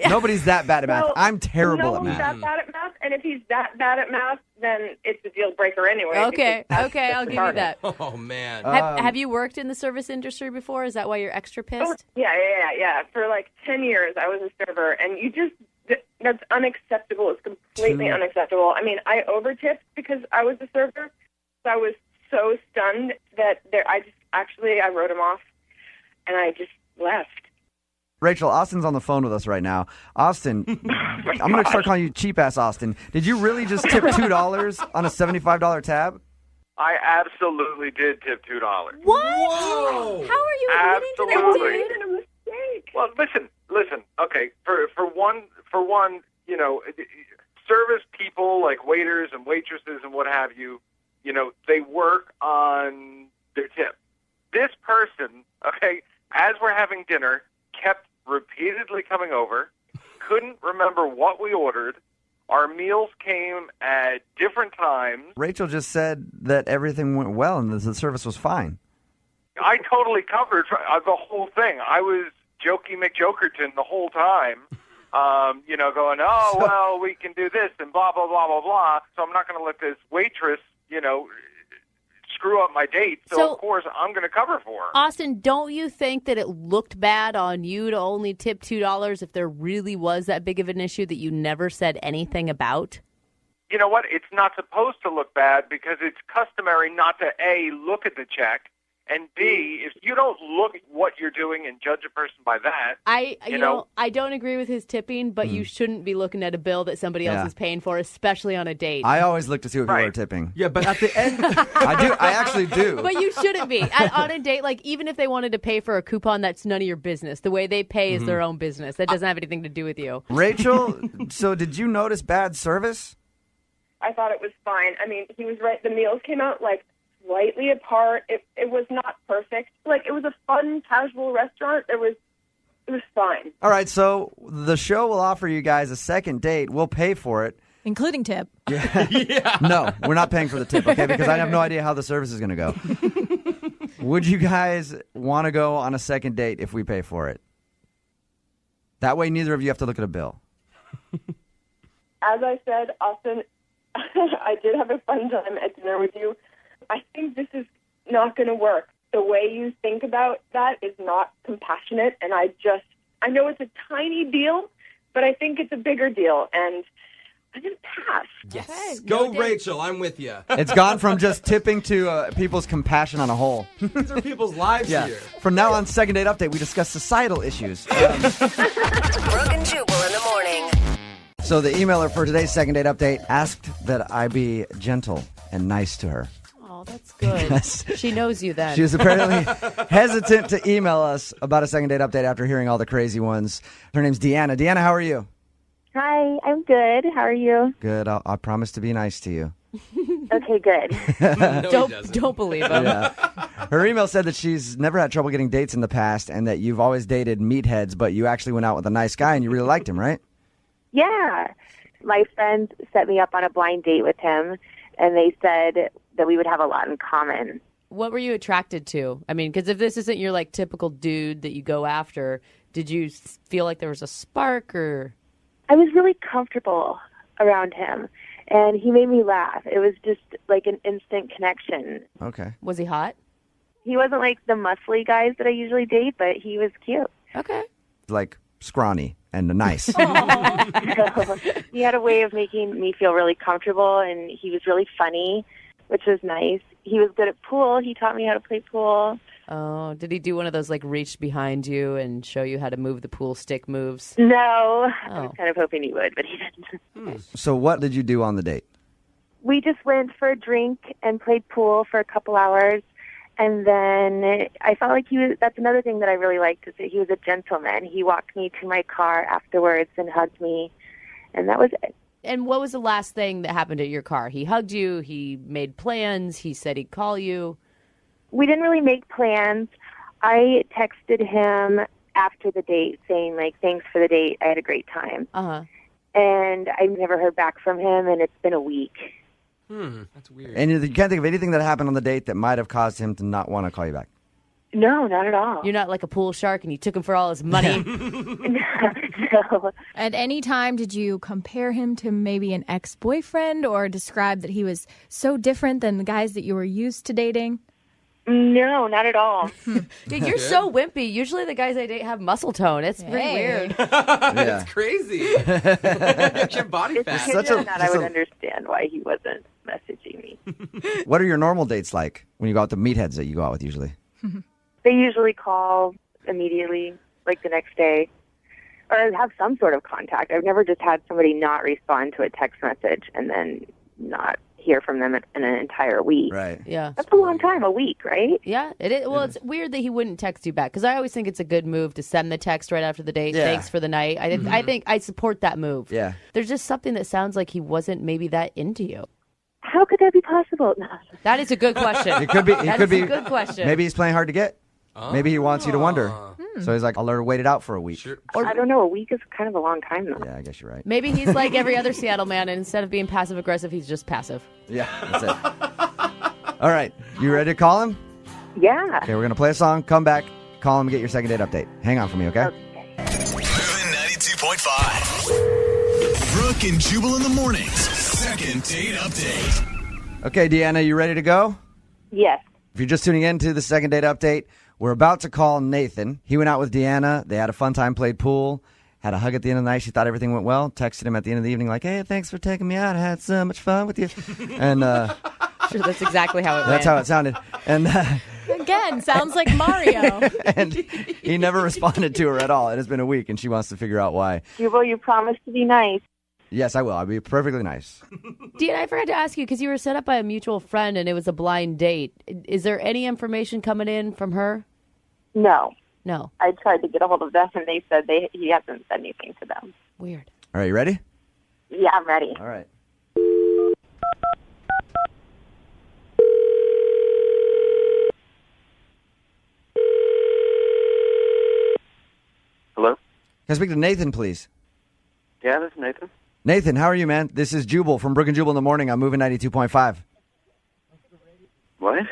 Nobody's that bad at math. Well, I'm terrible at no one's math. that bad at math, and if he's that bad at math, then it's a deal breaker anyway. Okay, because I'll give you that. Oh, man. Have you worked in the service industry before? Is that why you're extra pissed? Yeah. For like 10 years, I was a server, and that's unacceptable. It's completely unacceptable. I mean, I over-tipped because I was a server. So I was so stunned that I wrote him off, and I just left. Rachel, Austin's on the phone with us right now. Austin, I'm going to start calling you cheap-ass Austin. Did you really just tip $2 on a $75 tab? I absolutely did tip $2. What? Whoa. How are you admitting to that, Absolutely. dude? I made a mistake. Well, listen. Okay, for one, service people like waiters and waitresses and what have you, they work on their tip. This person, as we're having dinner, kept repeatedly coming over, couldn't remember what we ordered. Our meals came at different times. Rachel just said that everything went well and the service was fine. I totally covered the whole thing. I was Jokey McJokerton the whole time, going, well, we can do this and blah, blah, blah, blah, blah. So I'm not going to let this waitress, screw up my date. So, of course, I'm going to cover for her. Austin, don't you think that it looked bad on you to only tip $2 if there really was that big of an issue that you never said anything about? You know what? It's not supposed to look bad because it's customary not to, A, look at the check, and B, if you don't look at what you're doing and judge a person by that, I don't agree with his tipping, but you shouldn't be looking at a bill that somebody else is paying for, especially on a date. I always look to see what people are tipping. Yeah, but at the end... I actually do. But you shouldn't be. On a date, even if they wanted to pay for a coupon, that's none of your business. The way they pay is their own business. That doesn't have anything to do with you. Rachel, so did you notice bad service? I thought it was fine. I mean, he was right. The meals came out slightly apart. It was not perfect. It was a fun, casual restaurant. It was fine. All right, so the show will offer you guys a second date. We'll pay for it. Including tip. Yeah. No, we're not paying for the tip, okay? Because I have no idea how the service is going to go. Would you guys want to go on a second date if we pay for it? That way neither of you have to look at a bill. As I said, Austin, I did have a fun time at dinner with you. I think this is not going to work. The way you think about that is not compassionate, and I know it's a tiny deal, but I think it's a bigger deal, and I'm going to pass. Yes. Okay, Go, Rachel. I'm with you. It's gone from just tipping to people's compassion on a whole. These are people's lives here. From now on, Second Date Update, we discuss societal issues. Brooke and Jubal in the morning. So the emailer for today's Second Date Update asked that I be gentle and nice to her. Oh, that's good. She knows you then. She was apparently hesitant to email us about a Second Date Update after hearing all the crazy ones. Her name's Deanna. Deanna, how are you? Hi, I'm good. How are you? Good. I promise to be nice to you. Okay, good. No, don't believe him. Yeah. Her email said that she's never had trouble getting dates in the past and that you've always dated meatheads, but you actually went out with a nice guy and you really liked him, right? Yeah. My friends set me up on a blind date with him, and they said that we would have a lot in common. What were you attracted to? I mean, because if this isn't your typical dude that you go after, did you feel like there was a spark or? I was really comfortable around him, and he made me laugh. It was just an instant connection. Okay. Was he hot? He wasn't like the muscly guys that I usually date, but he was cute. Okay. Scrawny and nice. So, he had a way of making me feel really comfortable, and he was really funny, which was nice. He was good at pool. He taught me how to play pool. Oh, did he do one of those reach behind you and show you how to move the pool stick moves? No. I was kind of hoping he would, but he didn't. So what did you do on the date? We just went for a drink and played pool for a couple hours. And then I felt like that's another thing that I really liked, is that he was a gentleman. He walked me to my car afterwards and hugged me. And that was it. And what was the last thing that happened at your car? He hugged you. He made plans. He said he'd call you. We didn't really make plans. I texted him after the date saying, like, thanks for the date. I had a great time. Uh-huh. And I've never heard back from him, and it's been a week. That's weird. And you can't think of anything that happened on the date that might have caused him to not want to call you back? No, not at all. You're not like a pool shark and you took him for all his money. No. At any time, did you compare him to maybe an ex-boyfriend or describe that he was so different than the guys that you were used to dating? No, not at all. Dude, you're so wimpy. Usually the guys I date have muscle tone. It's pretty weird. It's crazy. Your body fat. Such a, I would understand why he wasn't messaging me. What are your normal dates like when you go out to meatheads that you go out with usually? They usually call immediately, like the next day, or have some sort of contact. I've never just had somebody not respond to a text message and then not hear from them in an entire week. Right. Yeah. That's a long time, a week, right? Yeah, it is. Well, it's weird that he wouldn't text you back because I always think it's a good move to send the text right after the date. Yeah. Thanks for the night. I think I support that move. Yeah. There's just something that sounds like he wasn't maybe that into you. How could that be possible? No. That is a good question. It could be. That It could is be. a good question. Maybe he's playing hard to get. Maybe he wants you to wonder. So he's like, I'll let her wait it out for a week. Sure. I don't know. A week is kind of a long time, though. Yeah, I guess you're right. Maybe he's like every other Seattle man, and instead of being passive aggressive, he's just passive. Yeah, that's it. All right, you ready to call him? Yeah. Okay, we're gonna play a song. Come back, call him, and get your second date update. Hang on for me, okay? Moving 92.5. Brooke and Jubal in the mornings. Second date update. Okay, Deanna, you ready to go? Yes. If you're just tuning in to the second date update, we're about to call Nathan. He went out with Deanna. They had a fun time, played pool, had a hug at the end of the night. She thought everything went well. Texted him at the end of the evening like, hey, thanks for taking me out. I had so much fun with you. And Sure, that's exactly how it that's went. how it sounded. And Again, sounds like Mario. and he never responded to her at all. It has been a week, and she wants to figure out why. Jubal, you promised to be nice. Yes, I will. I'll be perfectly nice. Dean, I forgot to ask you because you were set up by a mutual friend and it was a blind date. Is there any information coming in from her? No. No. I tried to get a hold of them, and they said he hasn't said anything to them. Weird. All right, you ready? Yeah, I'm ready. All right. Hello? Can I speak to Nathan, please? Yeah, this is Nathan. Nathan, how are you, man? This is Jubal from Brooke and Jubal in the morning. I'm moving 92.5. What?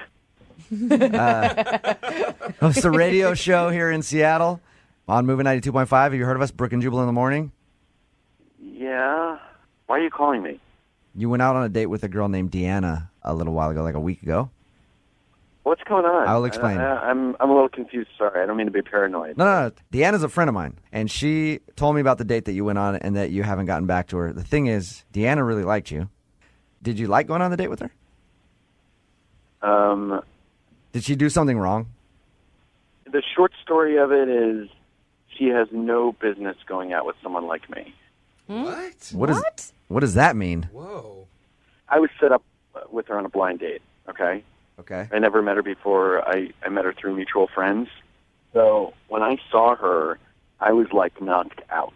Host a radio show here in Seattle on Moving 92.5. Have you heard of us, Brooke and Jubal in the morning? Yeah. Why are you calling me? You went out on a date with a girl named Deanna a little while ago, like a week ago. What's going on? I'll explain. I'm a little confused. Sorry, I don't mean to be paranoid. No. Deanna's a friend of mine, and she told me about the date that you went on and that you haven't gotten back to her. The thing is, Deanna really liked you. Did you like going on the date with her? Did she do something wrong? The short story of it is she has no business going out with someone like me. What? What does that mean? Whoa. I was set up with her on a blind date, okay? Okay. I never met her before. I met her through mutual friends. So when I saw her, I was like knocked out.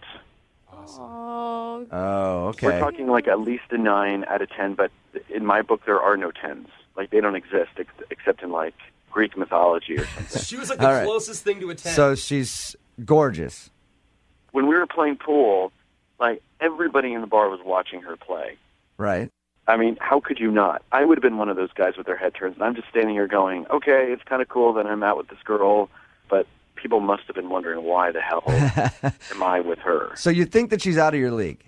Oh. Oh, okay. We're talking like at least a 9 out of 10, but in my book there are no 10s. Like they don't exist except in like Greek mythology or something. She was like the closest thing to a 10. So she's gorgeous. When we were playing pool, like everybody in the bar was watching her play. Right. I mean, how could you not? I would have been one of those guys with their head turns, and I'm just standing here going, okay, it's kind of cool that I'm out with this girl, but people must have been wondering why the hell am I with her? So you think that she's out of your league?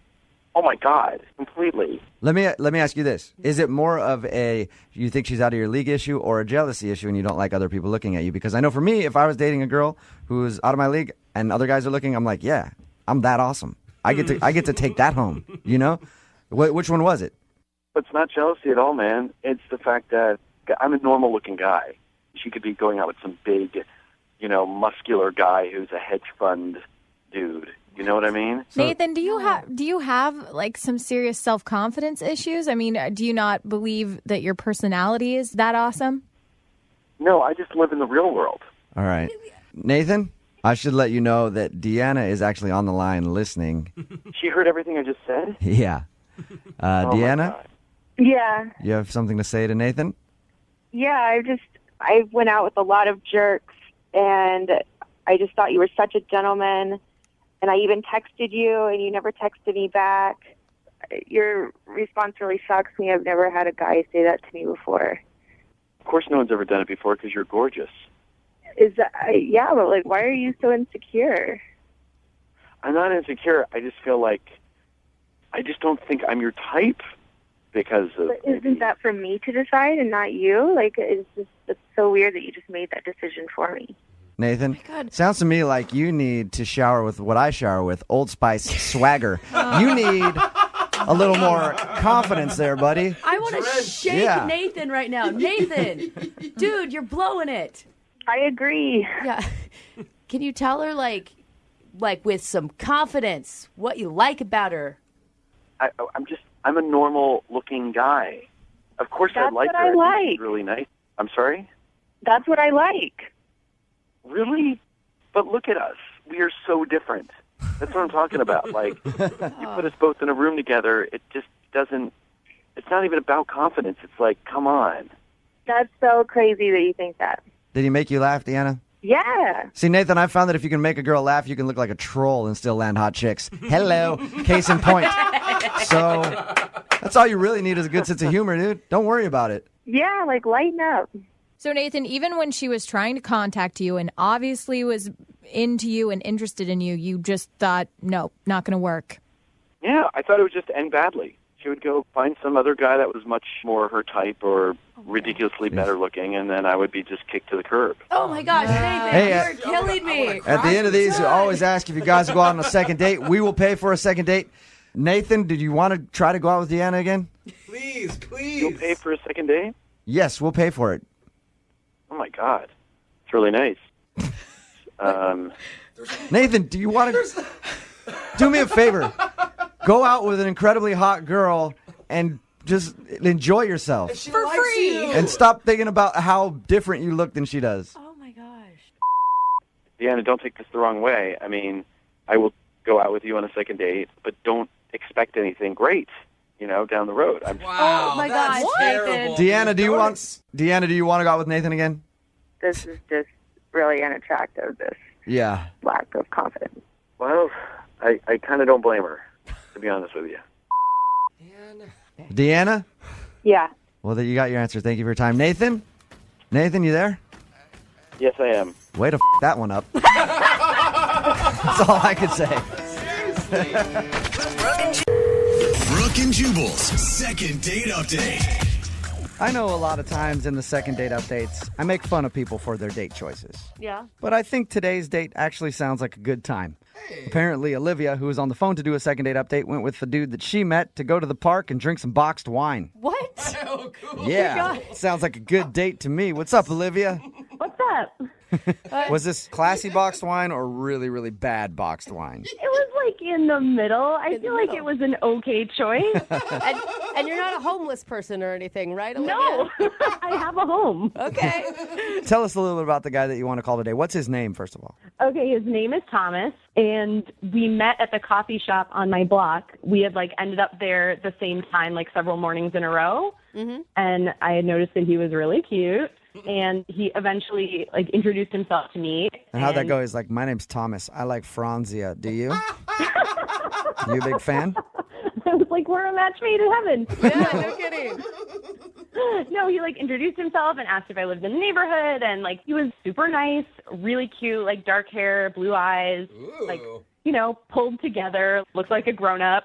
Oh, my God, completely. Let me ask you this. Is it more of a you think she's out of your league issue or a jealousy issue and you don't like other people looking at you? Because I know for me, if I was dating a girl who's out of my league and other guys are looking, I'm like, yeah, I'm that awesome. I get to take that home, you know? Which one was it? It's not jealousy at all, man. It's the fact that I'm a normal-looking guy. She could be going out with some big, muscular guy who's a hedge fund dude. You know what I mean? Nathan, do you have like some serious self-confidence issues? I mean, do you not believe that your personality is that awesome? No, I just live in the real world. All right. Nathan, I should let you know that Deanna is actually on the line listening. She heard everything I just said? Yeah. Deanna, Yeah. you have something to say to Nathan? Yeah, I went out with a lot of jerks, and I just thought you were such a gentleman. And I even texted you, and you never texted me back. Your response really shocks me. I've never had a guy say that to me before. Of course no one's ever done it before because you're gorgeous. Yeah, but like, why are you so insecure? I'm not insecure. I just feel like I just don't think I'm your type because of... But isn't that for me to decide and not you? Like, it's so weird that you just made that decision for me. Nathan, sounds to me like you need to shower with what I shower with, Old Spice swagger. You need a little more confidence there, buddy. I want to shake Nathan right now. Nathan, dude, you're blowing it. I agree. Yeah. Can you tell her, like with some confidence, what you like about her? I'm a normal-looking guy. Of course I like her. That's what I like. She's really nice. I'm sorry? That's what I like. Really? But look at us. We are so different. That's what I'm talking about. Like, you put us both in a room together, it just doesn't... It's not even about confidence. It's like, come on. That's so crazy that you think that. Did he make you laugh, Deanna? Yeah. See, Nathan, I found that if you can make a girl laugh, you can look like a troll and still land hot chicks. Hello. Case in point. So that's all you really need is a good sense of humor, dude. Don't worry about it. Yeah, like, lighten up. So, Nathan, even when she was trying to contact you and obviously was into you and interested in you, you just thought, no, not going to work. Yeah, I thought it would just end badly. She would go find some other guy that was much more her type or ridiculously better looking, and then I would be just kicked to the curb. Oh, my gosh, Nathan, Hey, you're killing me. At the end of these, you always ask if you guys will go out on a second date. We will pay for a second date. Nathan, did you want to try to go out with Deanna again? Please. You'll pay for a second date? Yes, we'll pay for it. Oh, my God. It's really nice. Nathan, do you want to... Do me a favor. Go out with an incredibly hot girl and just enjoy yourself. For free. And stop thinking about how different you look than she does. Oh, my gosh. Deanna, don't take this the wrong way. I mean, I will go out with you on a second date, but don't expect anything great, down the road. Wow, oh, my gosh, Nathan. Deanna, do you want to go out with Nathan again? This is just really unattractive, this Yeah. lack of confidence. Well, I kind of don't blame her, to be honest with you. Deanna? Yeah. Well, there you got your answer. Thank you for your time. Nathan, you there? Yes, I am. Way to that one up. That's all I could say. Brooke and Jubal's second date update. I know a lot of times in the second date updates, I make fun of people for their date choices. Yeah. But I think today's date actually sounds like a good time. Apparently, Olivia, who was on the phone to do a second date update, went with the dude that she met to go to the park and drink some boxed wine. What? Oh, cool. Yeah, sounds like a good date to me. What's up, Olivia? What's up? Was this classy boxed wine or really, really bad boxed wine? It was like in the middle. I feel like it was an okay choice. and you're not a homeless person or anything, right, Olivia? No, I have a home. Okay. Tell us a little bit about the guy that you want to call today. What's his name, first of all? Okay, his name is Thomas, and we met at the coffee shop on my block. We had ended up there at the same time, several mornings in a row. Mm-hmm. And I had noticed that he was really cute. And he eventually introduced himself to me. And how'd that go? He's like, my name's Thomas. I like Franzia. Do you? You a big fan? I was like, we're a match made in heaven. Yeah, no kidding. No, he introduced himself and asked if I lived in the neighborhood, and he was super nice, really cute, dark hair, blue eyes, pulled together, looked like a grown up.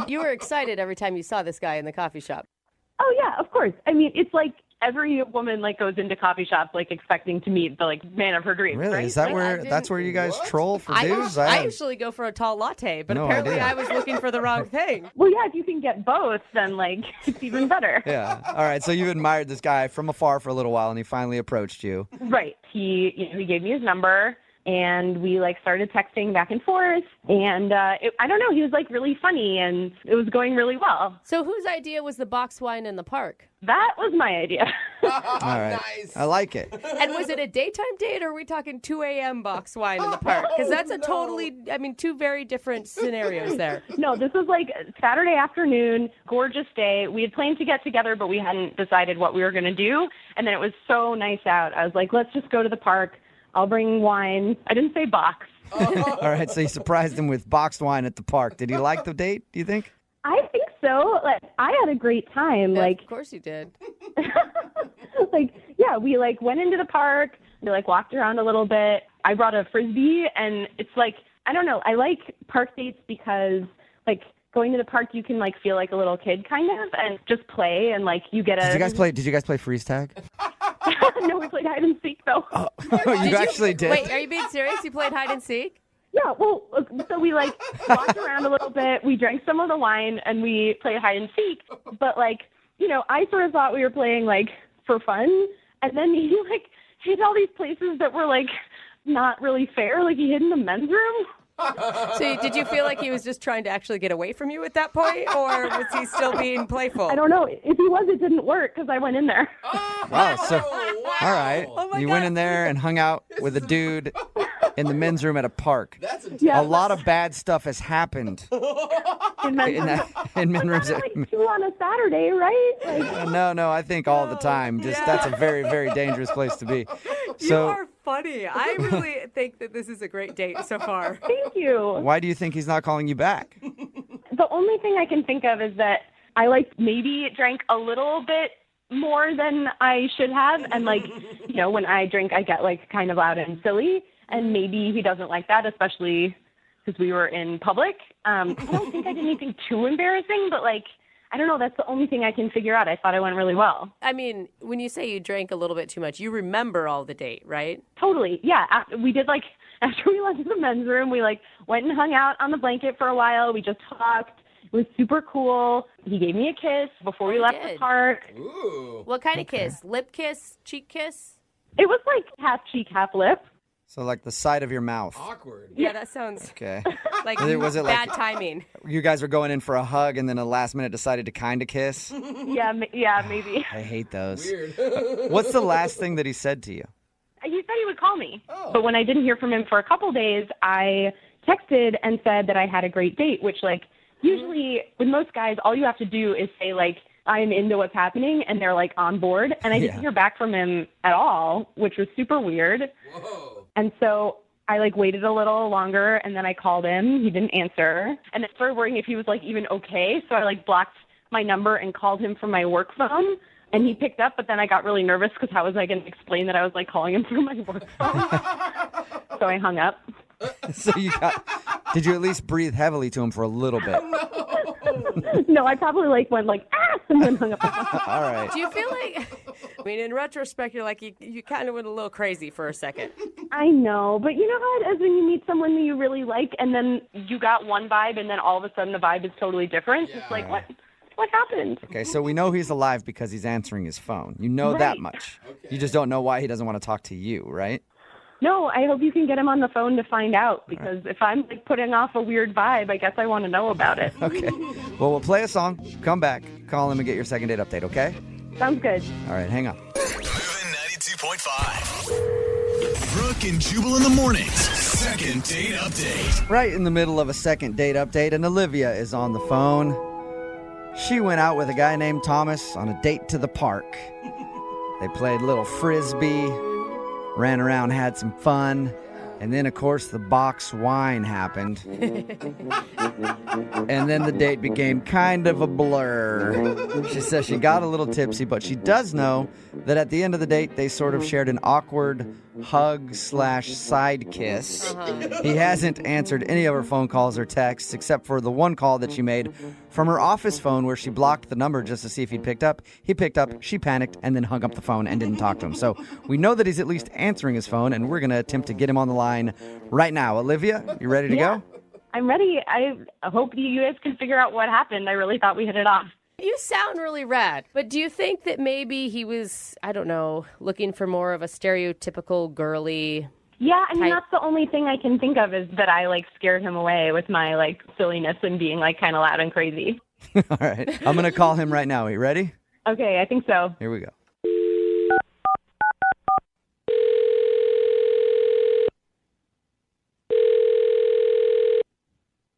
You were excited every time you saw this guy in the coffee shop. Oh yeah, of course. I mean, it's every woman goes into coffee shops expecting to meet the man of her dreams. Really? Right? Is that that's where you guys troll for dudes? I usually go for a tall latte, but No apparently idea. I was looking for the wrong thing. Well, yeah, if you can get both, then it's even better. Yeah. All right. So you admired this guy from afar for a little while, and he finally approached you. Right. He gave me his number, and we started texting back and forth. And I don't know, he was really funny, and it was going really well. So whose idea was the box wine in the park? That was my idea. All right. I like it. And was it a daytime date, or are we talking 2 a.m. box wine in the park? Because that's a totally, two very different scenarios there. No, this was like Saturday afternoon, gorgeous day. We had planned to get together, but we hadn't decided what we were going to do. And then it was so nice out. I was like, let's just go to the park. I'll bring wine. I didn't say box. All right, so you surprised him with boxed wine at the park. Did he like the date, do you think? I think so. Like, I had a great time. Yeah, like, of course you did. We went into the park. We walked around a little bit. I brought a Frisbee, and it's I don't know. I like park dates because going to the park, you can feel like a little kid kind of, and just play, and you get a. Did you guys play freeze tag? No, we played hide and seek though. You actually did? Wait, are you being serious? You played hide and seek? Yeah, well, so we walked around a little bit. We drank some of the wine, and we played hide and seek. But I sort of thought we were playing for fun, and then he hid all these places that were not really fair. He hid in the men's room. So did you feel like he was just trying to actually get away from you at that point, or was he still being playful? I don't know. If he was, it didn't work because I went in there. Wow. So, all right. You went in there and hung out with a dude in the men's room at a park. That's a lot of bad stuff has happened in men's rooms. Two on a Saturday, right? No. I think all the time. That's a very, very dangerous place to be. You are funny. I really think that this is a great date so far. Thank you. Why do you think he's not calling you back? The only thing I can think of is that I maybe drank a little bit more than I should have. And when I drink, I get kind of loud and silly. And maybe he doesn't like that, especially because we were in public. I don't think I did anything too embarrassing, but I don't know. That's the only thing I can figure out. I thought it went really well. I mean, when you say you drank a little bit too much, you remember all the date, right? Totally. Yeah. We did after we left the men's room, we went and hung out on the blanket for a while. We just talked. It was super cool. He gave me a kiss before we left the park. Ooh. What kind of kiss? Lip kiss? Cheek kiss? It was half cheek, half lip. So the side of your mouth. Awkward. Yeah, that sounds Okay. was it bad timing. You guys were going in for a hug and then last minute decided to kind of kiss? Yeah, maybe. I hate those. Weird. What's the last thing that he said to you? He said he would call me. But when I didn't hear from him for a couple days, I texted and said that I had a great date, which usually with most guys, all you have to do is say I'm into what's happening, and they're on board. And I didn't hear back from him at all, which was super weird. Whoa. And so I waited a little longer, and then I called him. He didn't answer. And I started worrying if he was even okay. So I blocked my number and called him from my work phone. And he picked up, but then I got really nervous because how was I going to explain that I was calling him through my work phone? So I hung up. So did you at least breathe heavily to him for a little bit? No, I probably went and then hung up. All right. Do you feel in retrospect, you're you kind of went a little crazy for a second. I know, but you know how it is when you meet someone that you really like, and then you got one vibe, and then all of a sudden the vibe is totally different. Yeah. It's what happened? Okay, so we know he's alive because he's answering his phone. You know that much. Okay. You just don't know why he doesn't want to talk to you, right? No, I hope you can get him on the phone to find out, because if I'm putting off a weird vibe, I guess I want to know about it. Okay. Well, we'll play a song, come back, call him, and get your second date update, okay? Sounds good. All right, hang on. Moving 92.5. Brooke and Jubal in the mornings. Second date update. Right in the middle of a second date update, and Olivia is on the phone. She went out with a guy named Thomas on a date to the park. They played little frisbee, ran around, had some fun, and then, of course, the box wine happened. And then the date became kind of a blur. She says she got a little tipsy, but she does know that at the end of the date, they sort of shared an awkward hug/side kiss. He hasn't answered any of her phone calls or texts except for the one call that she made from her office phone where she blocked the number just to see if he'd picked up. He picked up, she panicked, and then hung up the phone and didn't talk to him. So we know that he's at least answering his phone, and we're going to attempt to get him on the line right now. Olivia, you ready to go? I'm ready. I hope you guys can figure out what happened. I really thought we hit it off. You sound really rad, but do you think that maybe he was, I don't know, looking for more of a stereotypical girly? Yeah, I mean, type? that's the only thing I can think of is that I scared him away with my silliness and being kind of loud and crazy. All right. I'm going to call him right now. Are you ready? Okay, I think so. Here we go.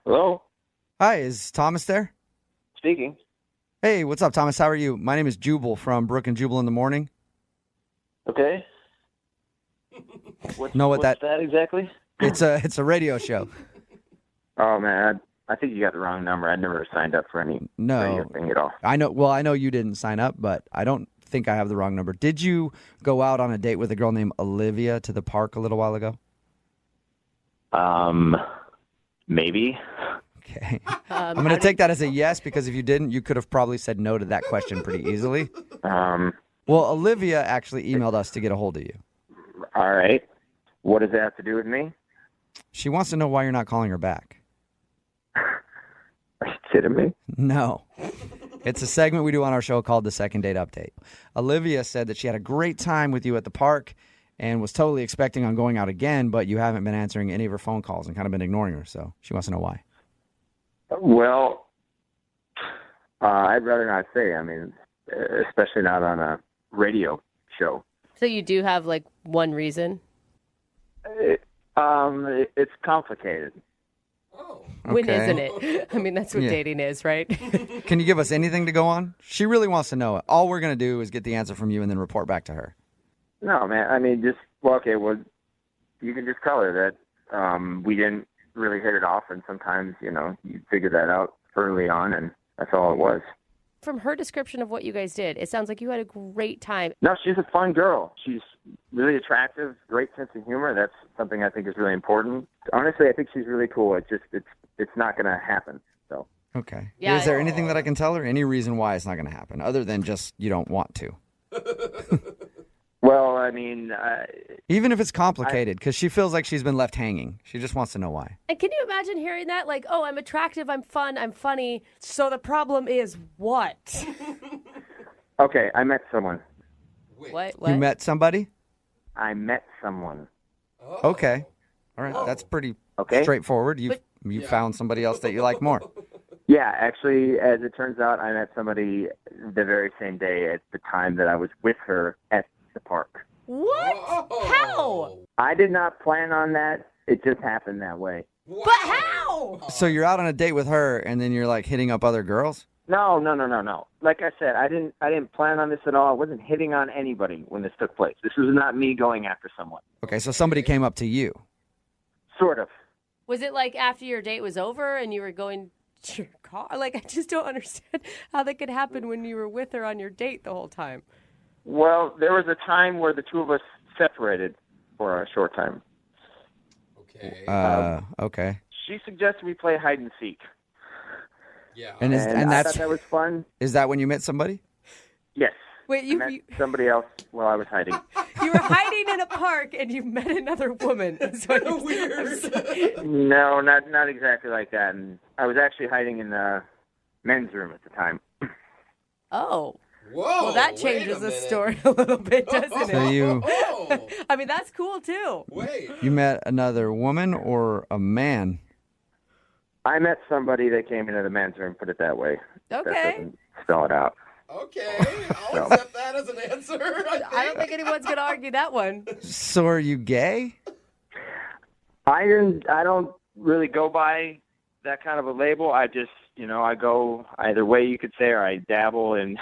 Hello? Hi, is Thomas there? Speaking. Hey, what's up, Thomas? How are you? My name is Jubal from Brooke and Jubal in the morning. Okay. What's that exactly? It's a radio show. Oh, man, I think you got the wrong number. I never signed up for any radio thing at all. I know. Well, I know you didn't sign up, but I don't think I have the wrong number. Did you go out on a date with a girl named Olivia to the park a little while ago? Maybe. Okay. I'm going to take that as a yes, because if you didn't, you could have probably said no to that question pretty easily. Well, Olivia actually emailed us to get a hold of you. All right. What does that have to do with me? She wants to know why you're not calling her back. Are you kidding me? No. It's a segment we do on our show called The Second Date Update. Olivia said that she had a great time with you at the park and was totally expecting on going out again, but you haven't been answering any of her phone calls and kind of been ignoring her, so she wants to know why. Well, I'd rather not say. I mean, especially not on a radio show. So you do have like one reason? It's complicated. When Okay. isn't it? I mean, that's what Yeah. dating is, right? Can you give us anything to go on? She really wants to know it. All we're going to do is get the answer from you and then report back to her. No, man. I mean, well, you can just tell her that we didn't really hit it off, and sometimes, you figure that out early on, and that's all it was. From her description of what you guys did, it sounds like you had a great time. No, she's a fun girl. She's really attractive, great sense of humor. That's something I think is really important. Honestly, I think she's really cool. It's not going to happen. So. Okay. Yeah, Is there anything that I can tell her? Any reason why it's not going to happen, other than just you don't want to? Well, I mean... Even if it's complicated, because she feels like she's been left hanging. She just wants to know why. And can you imagine hearing that? Like, oh, I'm attractive, I'm fun, I'm funny. So the problem is what? Okay, I met someone. What? You met somebody? I met someone. Okay. All right. That's pretty straightforward. You found somebody else that you like more. Yeah, actually, as it turns out, I met somebody the very same day at the time that I was with her at the park. What? How? I did not plan on that. It just happened that way. But how? So you're out on a date with her, and then you're like hitting up other girls? No. Like I said, I didn't plan on this at all. I wasn't hitting on anybody when this took place. This was not me going after someone. Okay, so somebody came up to you. Sort of. Was it like after your date was over and you were going to your car? Like, I just don't understand how that could happen when you were with her on your date the whole time. Well, there was a time where the two of us separated for a short time. Okay. She suggested we play hide and seek. Yeah. And I thought that was fun. Is that when you met somebody? Yes. Wait, I met somebody else while I was hiding. You were hiding in a park and you met another woman. That's what weird. No, not exactly like that. And I was actually hiding in the men's room at the time. Oh. Whoa. Well, that changes the story a little bit, doesn't it? So you I mean, that's cool too. Wait. you met another woman or a man? I met somebody that came into the men's room, put it that way. That Okay. doesn't spell it out. Okay. I'll accept that as an answer. I don't think anyone's going to argue that one. So are you gay? I don't really go by that kind of a label. I just, I go either way you could say, or I dabble in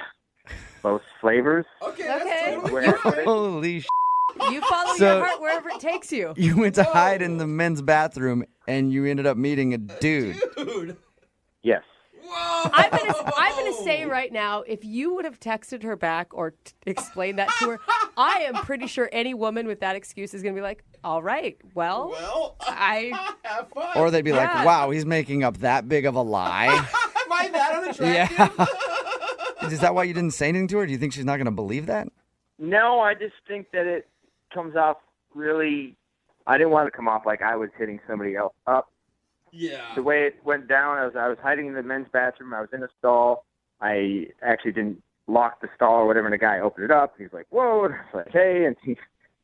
both flavors. Okay. Holy sh**. You follow So- your heart wherever it takes you. You went to hide in the men's bathroom and you ended up meeting a dude. Yes. I'm gonna say right now, if you would have texted her back or explained that to her, I am pretty sure any woman with that excuse is gonna be like, "All right, well, I have fun." Or they'd be Yeah. like, wow, he's making up that big of a lie. Am I that unattractive? Yeah. Is that why you didn't say anything to her? Do you think she's not going to believe that? No, I just think that it comes off really... I didn't want to come off like I was hitting somebody else up. Yeah. The way it went down, I was hiding in the men's bathroom. I was in a stall. I actually didn't lock the stall or whatever, and the guy opened it up. He's like, whoa. And I was like, hey.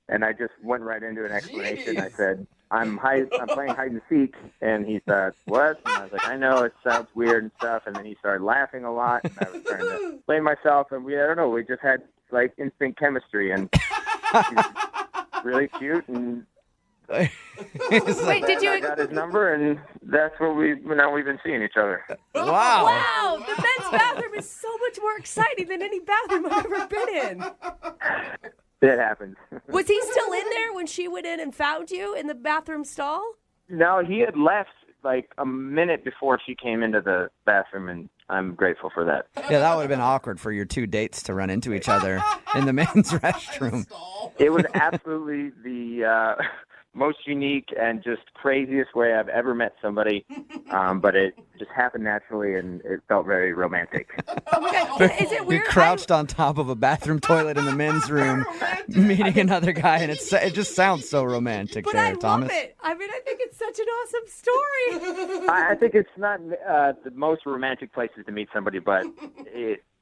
And I just went right into an explanation. I said, I'm playing hide and seek. And he said, what? And I was like, I know, it sounds weird and stuff. And then he started laughing a lot. And I was trying to explain myself. And I don't know, we just had like instant chemistry. And she's really cute. And Wait, did I you? got his number, and that's what we've been seeing each other. Wow. Wow, the men's bathroom is so much more exciting than any bathroom I've ever been in. It happens. Was he still in there when she went in and found you in the bathroom stall? No, he had left like a minute before she came into the bathroom, and I'm grateful for that. Yeah, that would have been awkward for your two dates to run into each other in the men's restroom. It was absolutely the most unique and just craziest way I've ever met somebody, but it just happened naturally, and it felt very romantic. Oh my God, is it You weird? crouched on top of a bathroom toilet in the men's room, meeting another guy, and it just sounds so romantic But there, I love Thomas. it. I mean, I think it's such an awesome story. I think it's not the most romantic places to meet somebody, but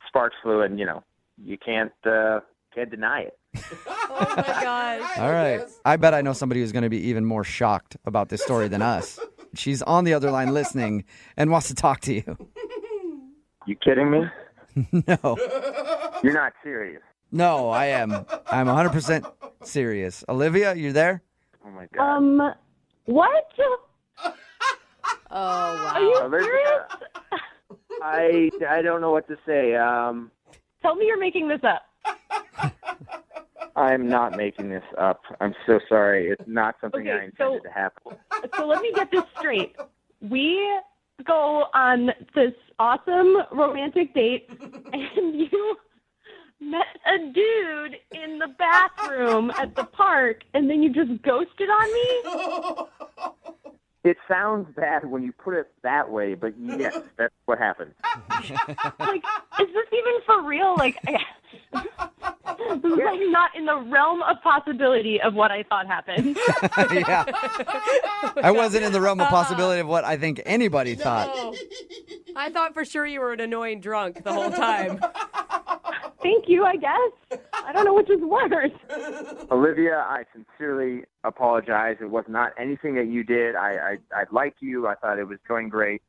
sparks flew, and you can't deny it. Oh my gosh. All right. I bet I know somebody who's going to be even more shocked about this story than us. She's on the other line listening and wants to talk to you. You kidding me? No. You're not serious. No, I am. I'm 100% serious. Olivia, you there? Oh my God. What? Oh wow. Are you Olivia, serious? I don't know what to say. Tell me you're making this up. I'm not making this up. I'm so sorry. It's not something Okay, I intended to happen. So let me get this straight. We go on this awesome romantic date, and you met a dude in the bathroom at the park, and then you just ghosted on me? It sounds bad when you put it that way, but yes, that's what happened. Like, is this even for real? Like, this is like not in the realm of possibility of what I thought happened. Yeah. I wasn't in the realm of possibility of what I think anybody thought. No. I thought for sure you were an annoying drunk the whole time. Thank you, I guess. I don't know which is worse. Olivia, I sincerely apologize. It was not anything that you did. I like you. I thought it was going great.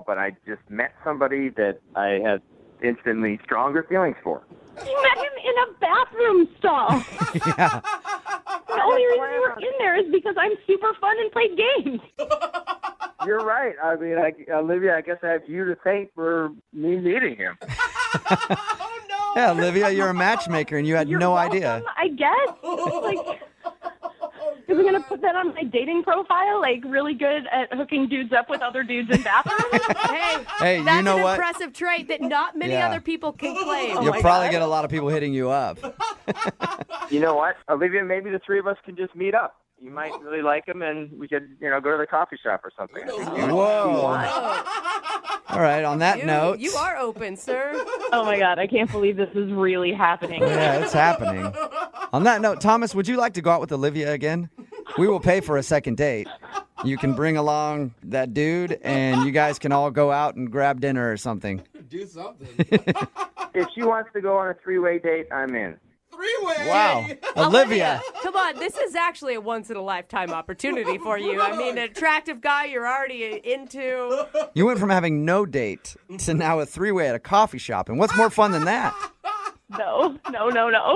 But I just met somebody that I had instantly stronger feelings for. You met him in a bathroom stall. Yeah. The only reason you were in there is because I'm super fun and played games. You're right. I mean, Olivia, I guess I have you to thank for me meeting him. Yeah, Olivia, you're a matchmaker, and you had You're no welcome, idea. I guess. Like, are we going to put that on my dating profile? Like, really good at hooking dudes up with other dudes in bathrooms? Hey, that's you know an what? impressive trait that not many Yeah. other people can claim. You'll probably get a lot of people hitting you up. You know what, Olivia? Maybe the three of us can just meet up. You might really like him, and we could, go to the coffee shop or something. Whoa. All right, on that note. You are open, sir. Oh, my God. I can't believe this is really happening. Yeah, it's happening. On that note, Thomas, would you like to go out with Olivia again? We will pay for a second date. You can bring along that dude, and you guys can all go out and grab dinner or something. Do something. If she wants to go on a three-way date, I'm in. Three-way. Wow. Olivia. Come on, this is actually a once-in-a-lifetime opportunity for you. I mean, an attractive guy you're already into. You went from having no date to now a three-way at a coffee shop. And what's more fun than that? No.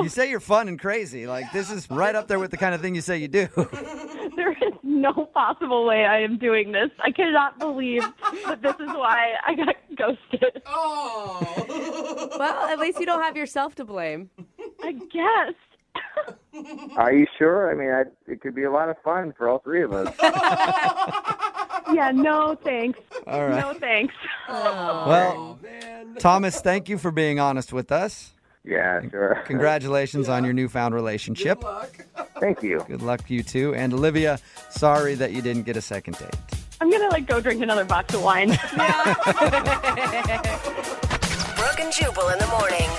You say you're fun and crazy. Like, this is right up there with the kind of thing you say you do. There is no possible way I am doing this. I cannot believe that this is why I got ghosted. Oh. Well, at least you don't have yourself to blame. I guess. Are you sure? I mean, it could be a lot of fun for all three of us. Yeah, no thanks. All right. No thanks. Well, Thomas, thank you for being honest with us. Yeah, sure. Congratulations on your newfound relationship. Good luck. Thank you. Good luck to you, too. And Olivia, sorry that you didn't get a second date. I'm going to, go drink another box of wine. Brooke and Jubal in the morning.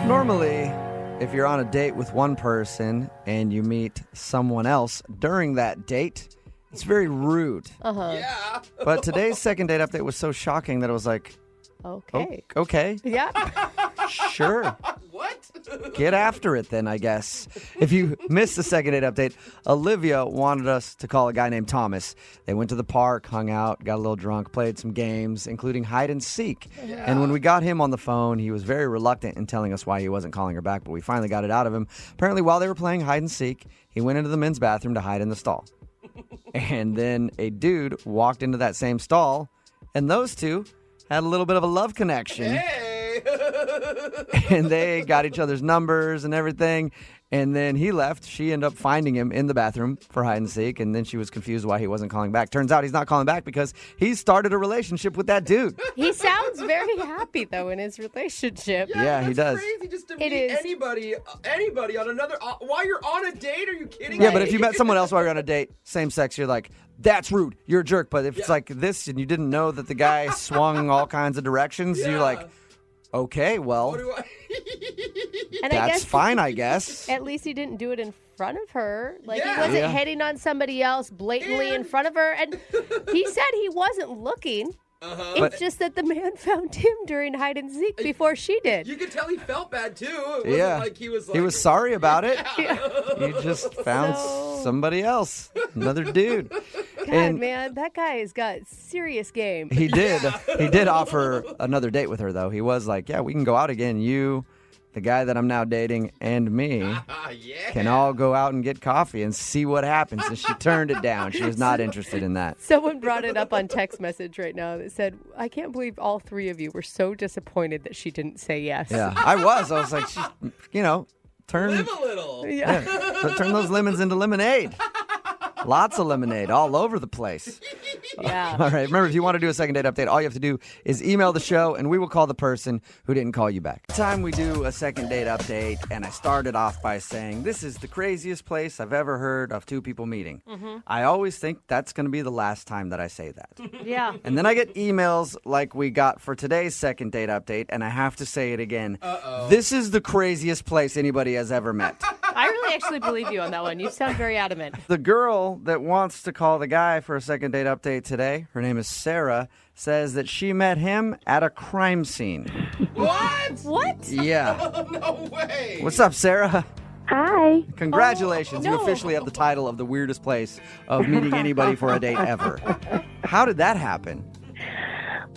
Normally, if you're on a date with one person and you meet someone else during that date, it's very rude. Uh-huh. Yeah. But today's second date update was so shocking that it was like, Okay. okay, Yeah. sure. What? Get after it then, I guess. If you missed the second date update, Olivia wanted us to call a guy named Thomas. They went to the park, hung out, got a little drunk, played some games, including hide and seek. Yeah. And when we got him on the phone, he was very reluctant in telling us why he wasn't calling her back, but we finally got it out of him. Apparently, while they were playing hide and seek, he went into the men's bathroom to hide in the stall. And then a dude walked into that same stall, and those two had a little bit of a love connection. Hey! And they got each other's numbers and everything. And then he left. She ended up finding him in the bathroom for hide and seek. And then she was confused why he wasn't calling back. Turns out he's not calling back because he started a relationship with that dude. He sounds very happy, though, in his relationship. Yeah, he does. Crazy just to It meet is. anybody on another. While you're on a date, are you kidding Yeah, me? but if you met someone else while you're on a date, same sex, you're like, that's rude. You're a jerk. But if it's like this and you didn't know that the guy swung all kinds of directions, you're like, okay, well, And that's I guess fine, I guess. At least he didn't do it in front of her. Like, he Yeah. wasn't Yeah. hitting on somebody else blatantly in front of her. And he said he wasn't looking. It's But- just that the man found him during hide and seek before she did. You could tell he felt bad too. It wasn't Yeah. like he was like, He was sorry about it. Yeah. You just found somebody else, another dude. God, And man, that guy has got serious game. he did. He did offer another date with her, though. He was like, yeah, we can go out again. You, the guy that I'm now dating, and me can all go out and get coffee and see what happens. And she turned it down. She was not interested in that. Someone brought it up on text message right now that said, I can't believe all three of you were so disappointed that she didn't say yes. Yeah, I was. I was like, turn, live a little. Yeah. turn those lemons into lemonade. Lots of lemonade all over the place. Yeah. All right. Remember, if you want to do a second date update, all you have to do is email the show, and we will call the person who didn't call you back. Time we do a second date update, and I started off by saying, this is the craziest place I've ever heard of two people meeting. Mm-hmm. I always think that's going to be the last time that I say that. Yeah. And then I get emails like we got for today's second date update, and I have to say it again. This is the craziest place anybody has ever met. I really actually believe you on that one. You sound very adamant. The girl that wants to call the guy for a second date update today, her name is Sarah, says that she met him at a crime scene. What? What? Yeah. No way. What's up, Sarah? Hi. Congratulations. You no. officially have the title of the weirdest place of meeting anybody for a date ever. How did that happen?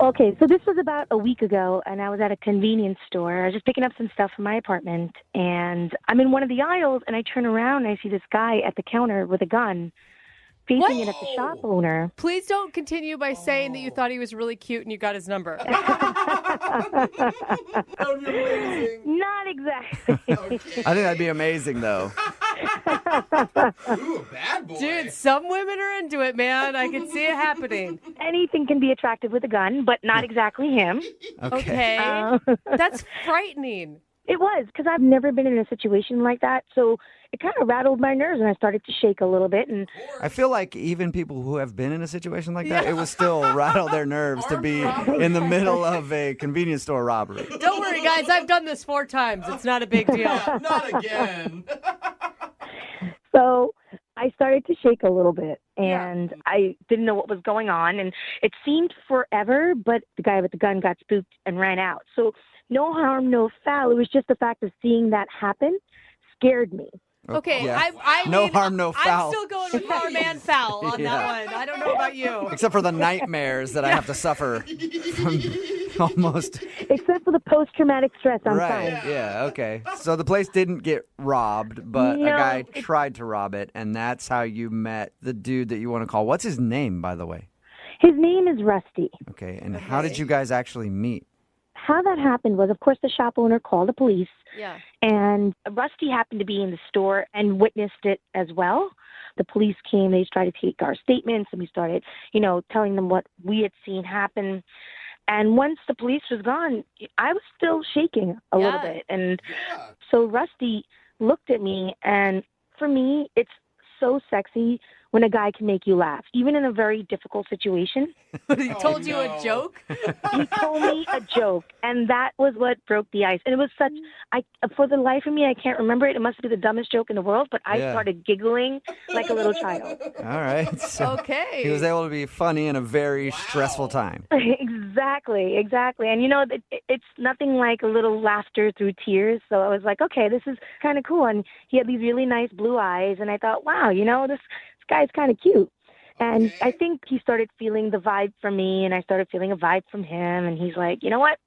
Okay, so this was about a week ago, and I was at a convenience store. I was just picking up some stuff from my apartment, and I'm in one of the aisles, and I turn around, and I see this guy at the counter with a gun facing it at the shop owner. Please don't continue by saying that you thought he was really cute and you got his number. That would be amazing. Not exactly. I think that'd be amazing, though. Ooh, bad boy. Dude, some women are into it, man. I can see it happening. Anything can be attractive with a gun, but not exactly him. Okay. That's frightening. It was, because I've never been in a situation like that, so it kind of rattled my nerves, and I started to shake a little bit. And I feel like even people who have been in a situation like that, it would still rattle their nerves to be in the middle of a convenience store robbery. Don't worry, guys. I've done this 4 times. It's not a big deal. Not again. so I started to shake a little bit, and I didn't know what was going on, and it seemed forever, but the guy with the gun got spooked and ran out. So no harm, no foul. It was just the fact of seeing that happen scared me. Okay, Yeah. I No mean, harm, no foul. I'm still going with farm and foul on that one. I don't know about you. Except for the nightmares that I have to suffer from almost. Except for the post-traumatic stress, I'm Right, fine. yeah, okay. So the place didn't get robbed, but a No, guy tried to rob it, and that's how you met the dude that you want to call. What's his name, by the way? His name is Rusty. Okay, and how did you guys actually meet? How that happened was, of course, the shop owner called the police, Yeah. and Rusty happened to be in the store and witnessed it as well. The police came, they started to take our statements, and we started, telling them what we had seen happen. And once the police was gone, I was still shaking a little bit. And so Rusty looked at me, and for me, it's so sexy when a guy can make you laugh, even in a very difficult situation. He told you a joke? He told me a joke, and that was what broke the ice. And it was such, for the life of me, I can't remember it. It must be the dumbest joke in the world, but I started giggling like a little child. All right. So Okay. he was able to be funny in a very stressful time. Exactly. And, it's nothing like a little laughter through tears. So I was like, okay, this is kind of cool. And he had these really nice blue eyes, and I thought, wow, this guy's kind of cute. And I think he started feeling the vibe from me, and I started feeling a vibe from him. And he's like, you know what?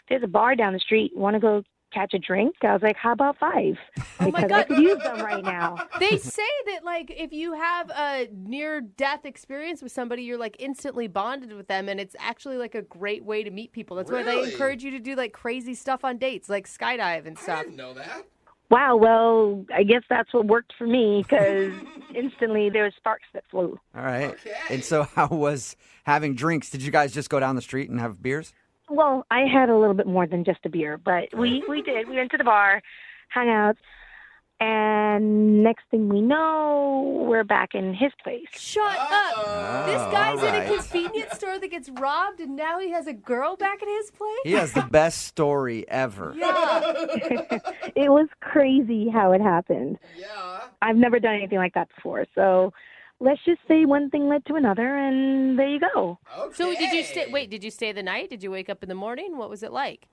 There's a bar down the street. Want to go catch a drink? I was like, how about 5? Oh my Because I God. could use them right now. They say that, like, if you have a near-death experience with somebody, you're, like, instantly bonded with them, and it's actually, like, a great way to meet people. That's why they Really? encourage you to do, like, crazy stuff on dates, like skydive and I stuff. didn't know that. Wow, well, I guess that's what worked for me because instantly there was sparks that flew. All right. And so how was having drinks? Did you guys just go down the street and have beers? Well, I had a little bit more than just a beer, but we did. We went to the bar, hung out, and next thing we know, we're back in his place. Shut up. This guy's all in a right. convenience store that gets robbed, and now he has a girl back at his place? He has the best story ever. Yeah. It was crazy how it happened. Yeah. I've never done anything like that before, so let's just say one thing led to another, and there you go. Okay. So did you stay? Wait, did you stay the night? Did you wake up in the morning? What was it like?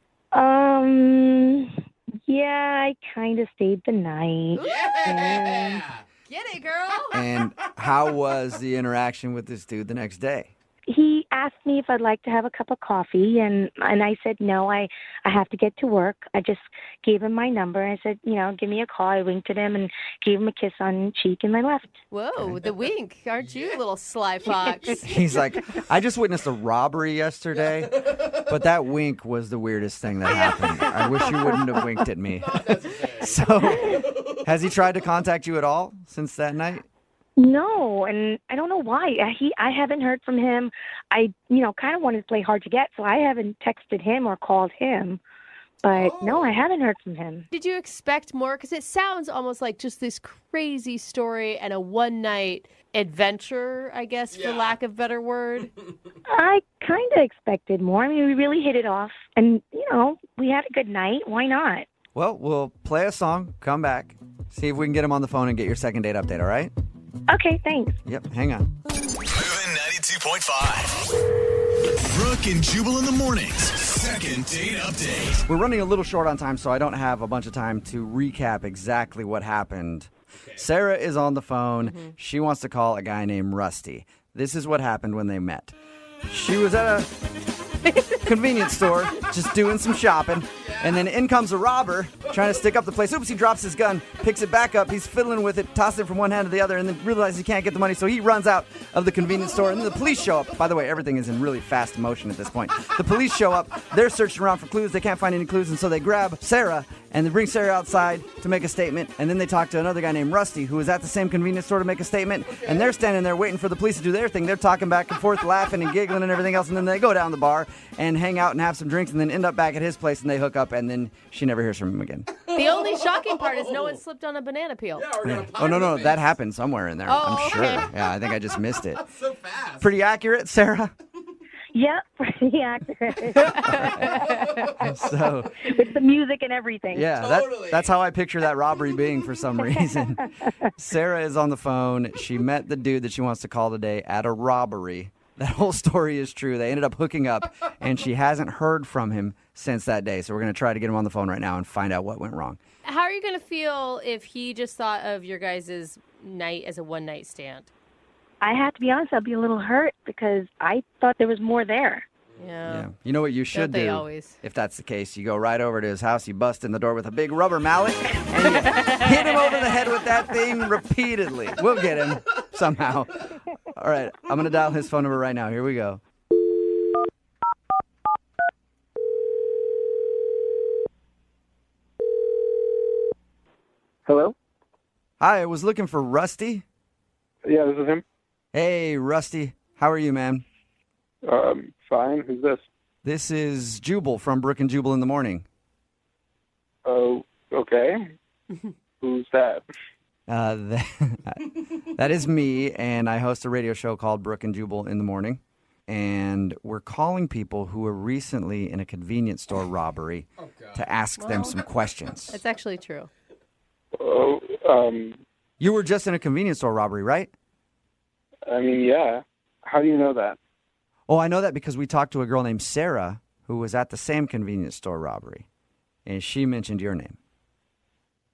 Yeah, I kind of stayed the night. Yeah. Get it, girl. And how was the interaction with this dude the next day? He asked me if I'd like to have a cup of coffee, and I said no, I have to get to work. I just gave him my number. I said, give me a call. I winked at him and gave him a kiss on the cheek, and I left. Whoa, the wink. Aren't you, little sly fox? He's like, I just witnessed a robbery yesterday, but that wink was the weirdest thing that happened. I wish you wouldn't have winked at me. So, has he tried to contact you at all since that night? No, and I don't know why. I haven't heard from him. I, kind of wanted to play hard to get, so I haven't texted him or called him. But no, I haven't heard from him. Did you expect more? Because it sounds almost like just this crazy story and a one-night adventure, I guess, for lack of a better word. I kind of expected more. I mean, we really hit it off. And, we had a good night. Why not? Well, we'll play a song, come back, see if we can get him on the phone and get your second date update, all right? Okay, thanks. Yep, hang on. Moving 92.5. Brooke and Jubal in the mornings. Second date update. We're running a little short on time, so I don't have a bunch of time to recap exactly what happened. Okay. Sarah is on the phone. Mm-hmm. She wants to call a guy named Rusty. This is what happened when they met. She was at a convenience store just doing some shopping, and then in comes a robber trying to stick up the place. Oops, he drops his gun, picks it back up, he's fiddling with it, tosses it from one hand to the other, and then realizes he can't get the money, so he runs out of the convenience store, and then the police show up. By the way, everything is in really fast motion at this point. The police show up, they're searching around for clues, they can't find any clues, and so they grab Sarah, and they bring Sarah outside to make a statement, and then they talk to another guy named Rusty, who was at the same convenience store to make a statement, and they're standing there waiting for the police to do their thing. They're talking back and forth, laughing and giggling and everything else, and then they go down the bar and hang out and have some drinks, and then end up back at his place, and they hook up, and then she never hears from him again. The only shocking part is no one slipped on a banana peel. Yeah. Oh, no, that happened somewhere in there, I'm sure. Okay. Yeah, I think I just missed it. That's so fast. Pretty accurate, Sarah? Yep, pretty accurate. So, with the music and everything. yeah, Totally. that's how I picture that robbery being for some reason. Sarah is on the phone. She met the dude that she wants to call today at a robbery. That whole story is true. They ended up hooking up, and she hasn't heard from him since that day. So we're going to try to get him on the phone right now and find out what went wrong. How are you going to feel if he just thought of your guys' night as a one-night stand? I have to be honest, I'll be a little hurt because I thought there was more there. Yeah. You know what you should Don't they do? always? If that's the case, you go right over to his house, you bust in the door with a big rubber mallet, and you hit him over the head with that thing repeatedly. We'll get him somehow. All right, I'm going to dial his phone number right now. Here we go. Hello? Hi, I was looking for Rusty. Yeah, this is him. Hey, Rusty. How are you, man? Fine. Who's this? This is Jubal from Brooke and Jubal in the morning. Oh, okay. Who's that? That is me, and I host a radio show called Brooke and Jubal in the morning. And we're calling people who were recently in a convenience store robbery to ask them some questions. It's actually true. Oh, You were just in a convenience store robbery, right? I mean, yeah. How do you know that? Oh, I know that because we talked to a girl named Sarah who was at the same convenience store robbery, and she mentioned your name.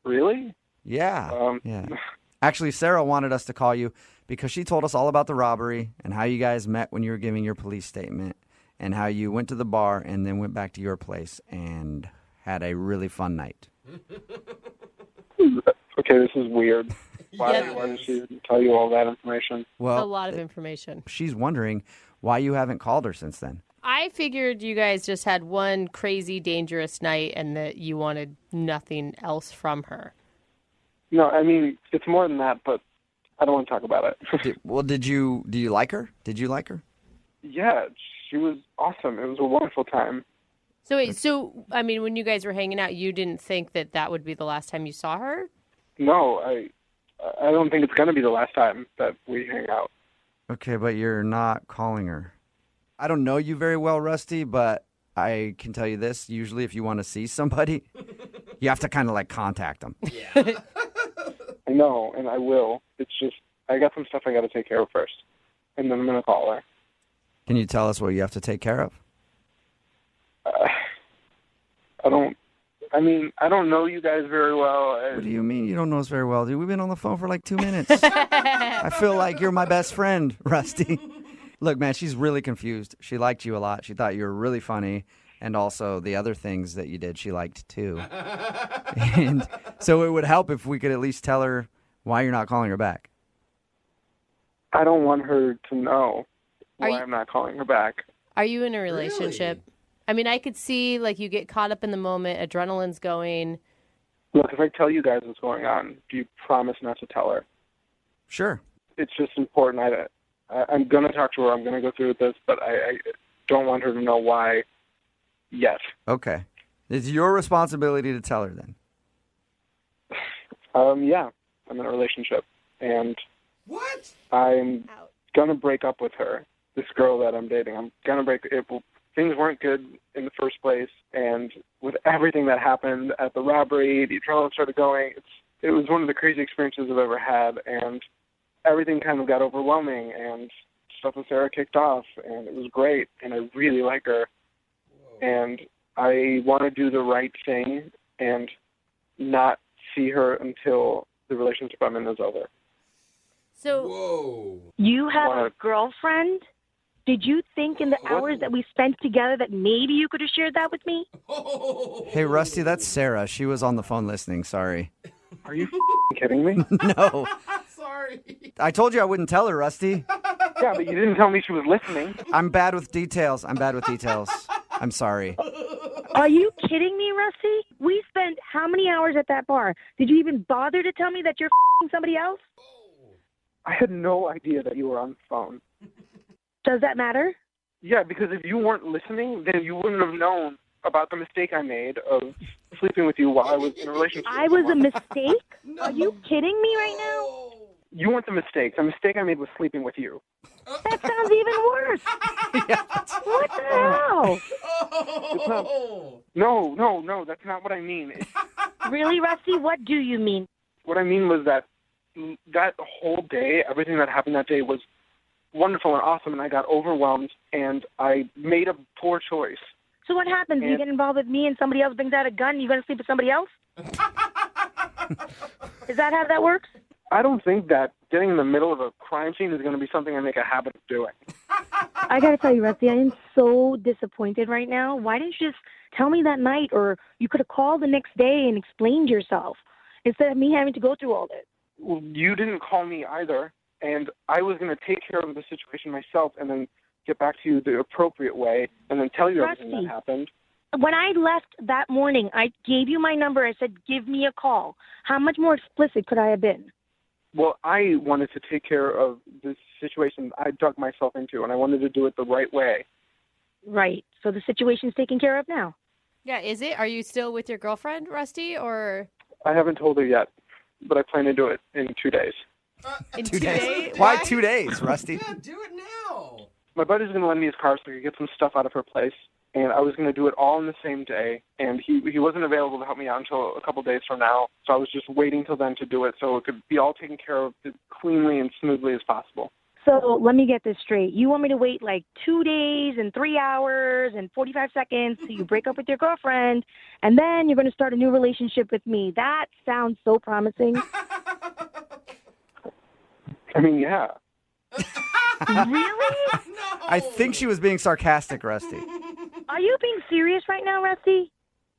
Really? Yeah. Yeah. Actually, Sarah wanted us to call you because she told us all about the robbery and how you guys met when you were giving your police statement and how you went to the bar and then went back to your place and had a really fun night. Okay, this is weird. Why did she tell you all that information? Well, a lot of information. She's wondering why you haven't called her since then. I figured you guys just had one crazy, dangerous night and that you wanted nothing else from her. No, I mean, it's more than that, but I don't want to talk about it. Do you like her? Did you like her? Yeah, she was awesome. It was a wonderful time. So wait, I mean, when you guys were hanging out, you didn't think that would be the last time you saw her? No, I don't think it's going to be the last time that we hang out. Okay, but you're not calling her. I don't know you very well, Rusty, but I can tell you this. Usually if you want to see somebody, you have to kind of like contact them. Yeah. I know, and I will. It's just, I got some stuff I got to take care of first, and then I'm going to call her. Can you tell us what you have to take care of? I don't know you guys very well. What do you mean you don't know us very well, dude? We've been on the phone for like 2 minutes. I feel like you're my best friend, Rusty. Look, man, she's really confused. She liked you a lot. She thought you were really funny. And also the other things that you did, she liked too. And so it would help if we could at least tell her why you're not calling her back. I don't want her to know why I'm not calling her back. Are you in a relationship? Really? I mean, I could see, like, you get caught up in the moment, adrenaline's going. Look, if I tell you guys what's going on, do you promise not to tell her? Sure. It's just important. I'm going to talk to her. I'm going to go through with this, but I don't want her to know why yet. Okay. It's your responsibility to tell her then. Yeah. I'm in a relationship. And what? I'm going to break up with her, this girl that I'm dating. I'm going to break it. Things weren't good in the first place, and with everything that happened at the robbery, the adrenaline started going. It was one of the crazy experiences I've ever had, and everything kind of got overwhelming, and stuff with Sarah kicked off, and it was great, and I really like her. Whoa. And I want to do the right thing and not see her until the relationship I'm in is over. So, you have a girlfriend? Did you think in the hours that we spent together that maybe you could have shared that with me? Hey, Rusty, that's Sarah. She was on the phone listening. Sorry. Are you kidding me? No. Sorry. I told you I wouldn't tell her, Rusty. Yeah, but you didn't tell me she was listening. I'm bad with details. I'm sorry. Are you kidding me, Rusty? We spent how many hours at that bar? Did you even bother to tell me that you're somebody else? I had no idea that you were on the phone. Does that matter? Yeah, because if you weren't listening, then you wouldn't have known about the mistake I made of sleeping with you while I was in a relationship. I was a mistake? No. Are you kidding me right now? You weren't the mistake. The mistake I made was sleeping with you. That sounds even worse. What the hell? No, that's not what I mean. Really, Rusty? What do you mean? What I mean was that whole day, everything that happened that day was wonderful and awesome, and I got overwhelmed, and I made a poor choice. So what happens? You get involved with me and somebody else brings out a gun, and you're going to sleep with somebody else? Is that how that works? I don't think that getting in the middle of a crime scene is going to be something I make a habit of doing. I got to tell you, Rusty, I am so disappointed right now. Why didn't you just tell me that night, or you could have called the next day and explained yourself instead of me having to go through all this? Well, you didn't call me either. And I was going to take care of the situation myself and then get back to you the appropriate way and then tell you everything that happened. When I left that morning, I gave you my number. I said, give me a call. How much more explicit could I have been? Well, I wanted to take care of the situation I dug myself into, and I wanted to do it the right way. Right. So the situation's taken care of now. Yeah, is it? Are you still with your girlfriend, Rusty, or? I haven't told her yet, but I plan to do it in 2 days. In 2 days? Why 2 days, Rusty? Yeah, do it now. My buddy's going to lend me his car so I could get some stuff out of her place, and I was going to do it all in the same day, and he wasn't available to help me out until a couple days from now, so I was just waiting till then to do it so it could be all taken care of as cleanly and smoothly as possible. So let me get this straight. You want me to wait like 2 days and 3 hours and 45 seconds till you break up with your girlfriend, and then you're going to start a new relationship with me. That sounds so promising. I mean, yeah. Really? I think she was being sarcastic, Rusty. Are you being serious right now, Rusty?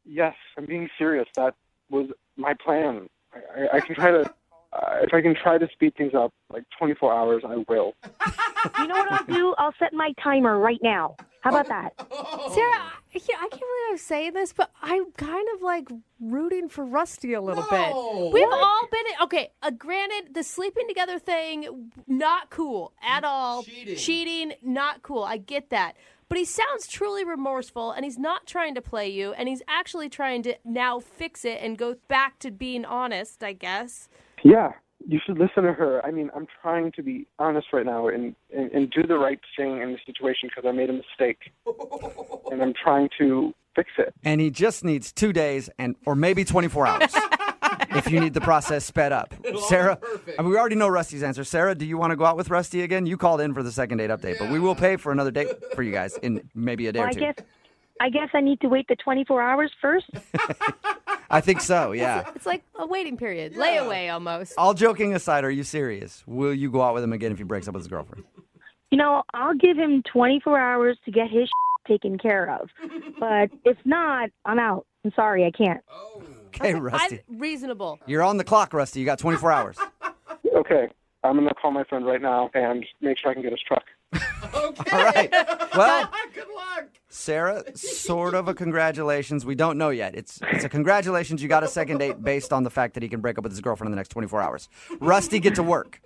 Yes, I'm being serious. That was my plan. I can try to, if I can try to speed things up, like 24 hours, I will. You know what I'll do? I'll set my timer right now. How about that? Sarah, I can't believe I'm saying this, but I'm kind of like rooting for Rusty a little bit. We've all been okay. Granted, the sleeping together thing, not cool at all. Cheating, not cool. I get that. But he sounds truly remorseful, and he's not trying to play you, and he's actually trying to now fix it and go back to being honest, I guess. Yeah, you should listen to her. I mean, I'm trying to be honest right now and do the right thing in the situation because I made a mistake. And I'm trying to fix it. And he just needs 2 days or maybe 24 hours if you need the process sped up. Sarah, I mean, we already know Rusty's answer. Sarah, do you want to go out with Rusty again? You called in for the second date update, but we will pay for another date for you guys in maybe a day or two. I guess I need to wait the 24 hours first. I think so, yeah. It's like a waiting period, layaway almost. All joking aside, are you serious? Will you go out with him again if he breaks up with his girlfriend? You know, I'll give him 24 hours to get his taken care of. But if not, I'm out. I'm sorry, I can't. Okay, Rusty. Reasonable. You're on the clock, Rusty. You got 24 hours. Okay, I'm going to call my friend right now and make sure I can get his truck. All right. Well, good luck. Sarah, sort of a congratulations. We don't know yet. It's a congratulations. You got a second date based on the fact that he can break up with his girlfriend in the next 24 hours. Rusty, get to work.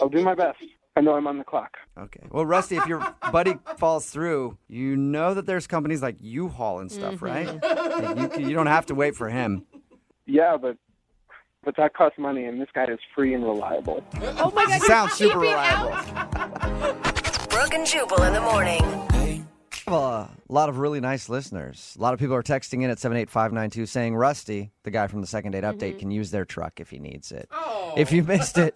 I'll do my best. I know I'm on the clock. Okay. Well, Rusty, if your buddy falls through, you know that there's companies like U-Haul and stuff, right? You don't have to wait for him. Yeah, but that costs money, and this guy is free and reliable. Oh, my God. Sounds super reliable. Brooke and Jubal in the morning. A lot of really nice listeners. A lot of people are texting in at 78592 saying Rusty, the guy from the second date update, can use their truck if he needs it. If you missed it,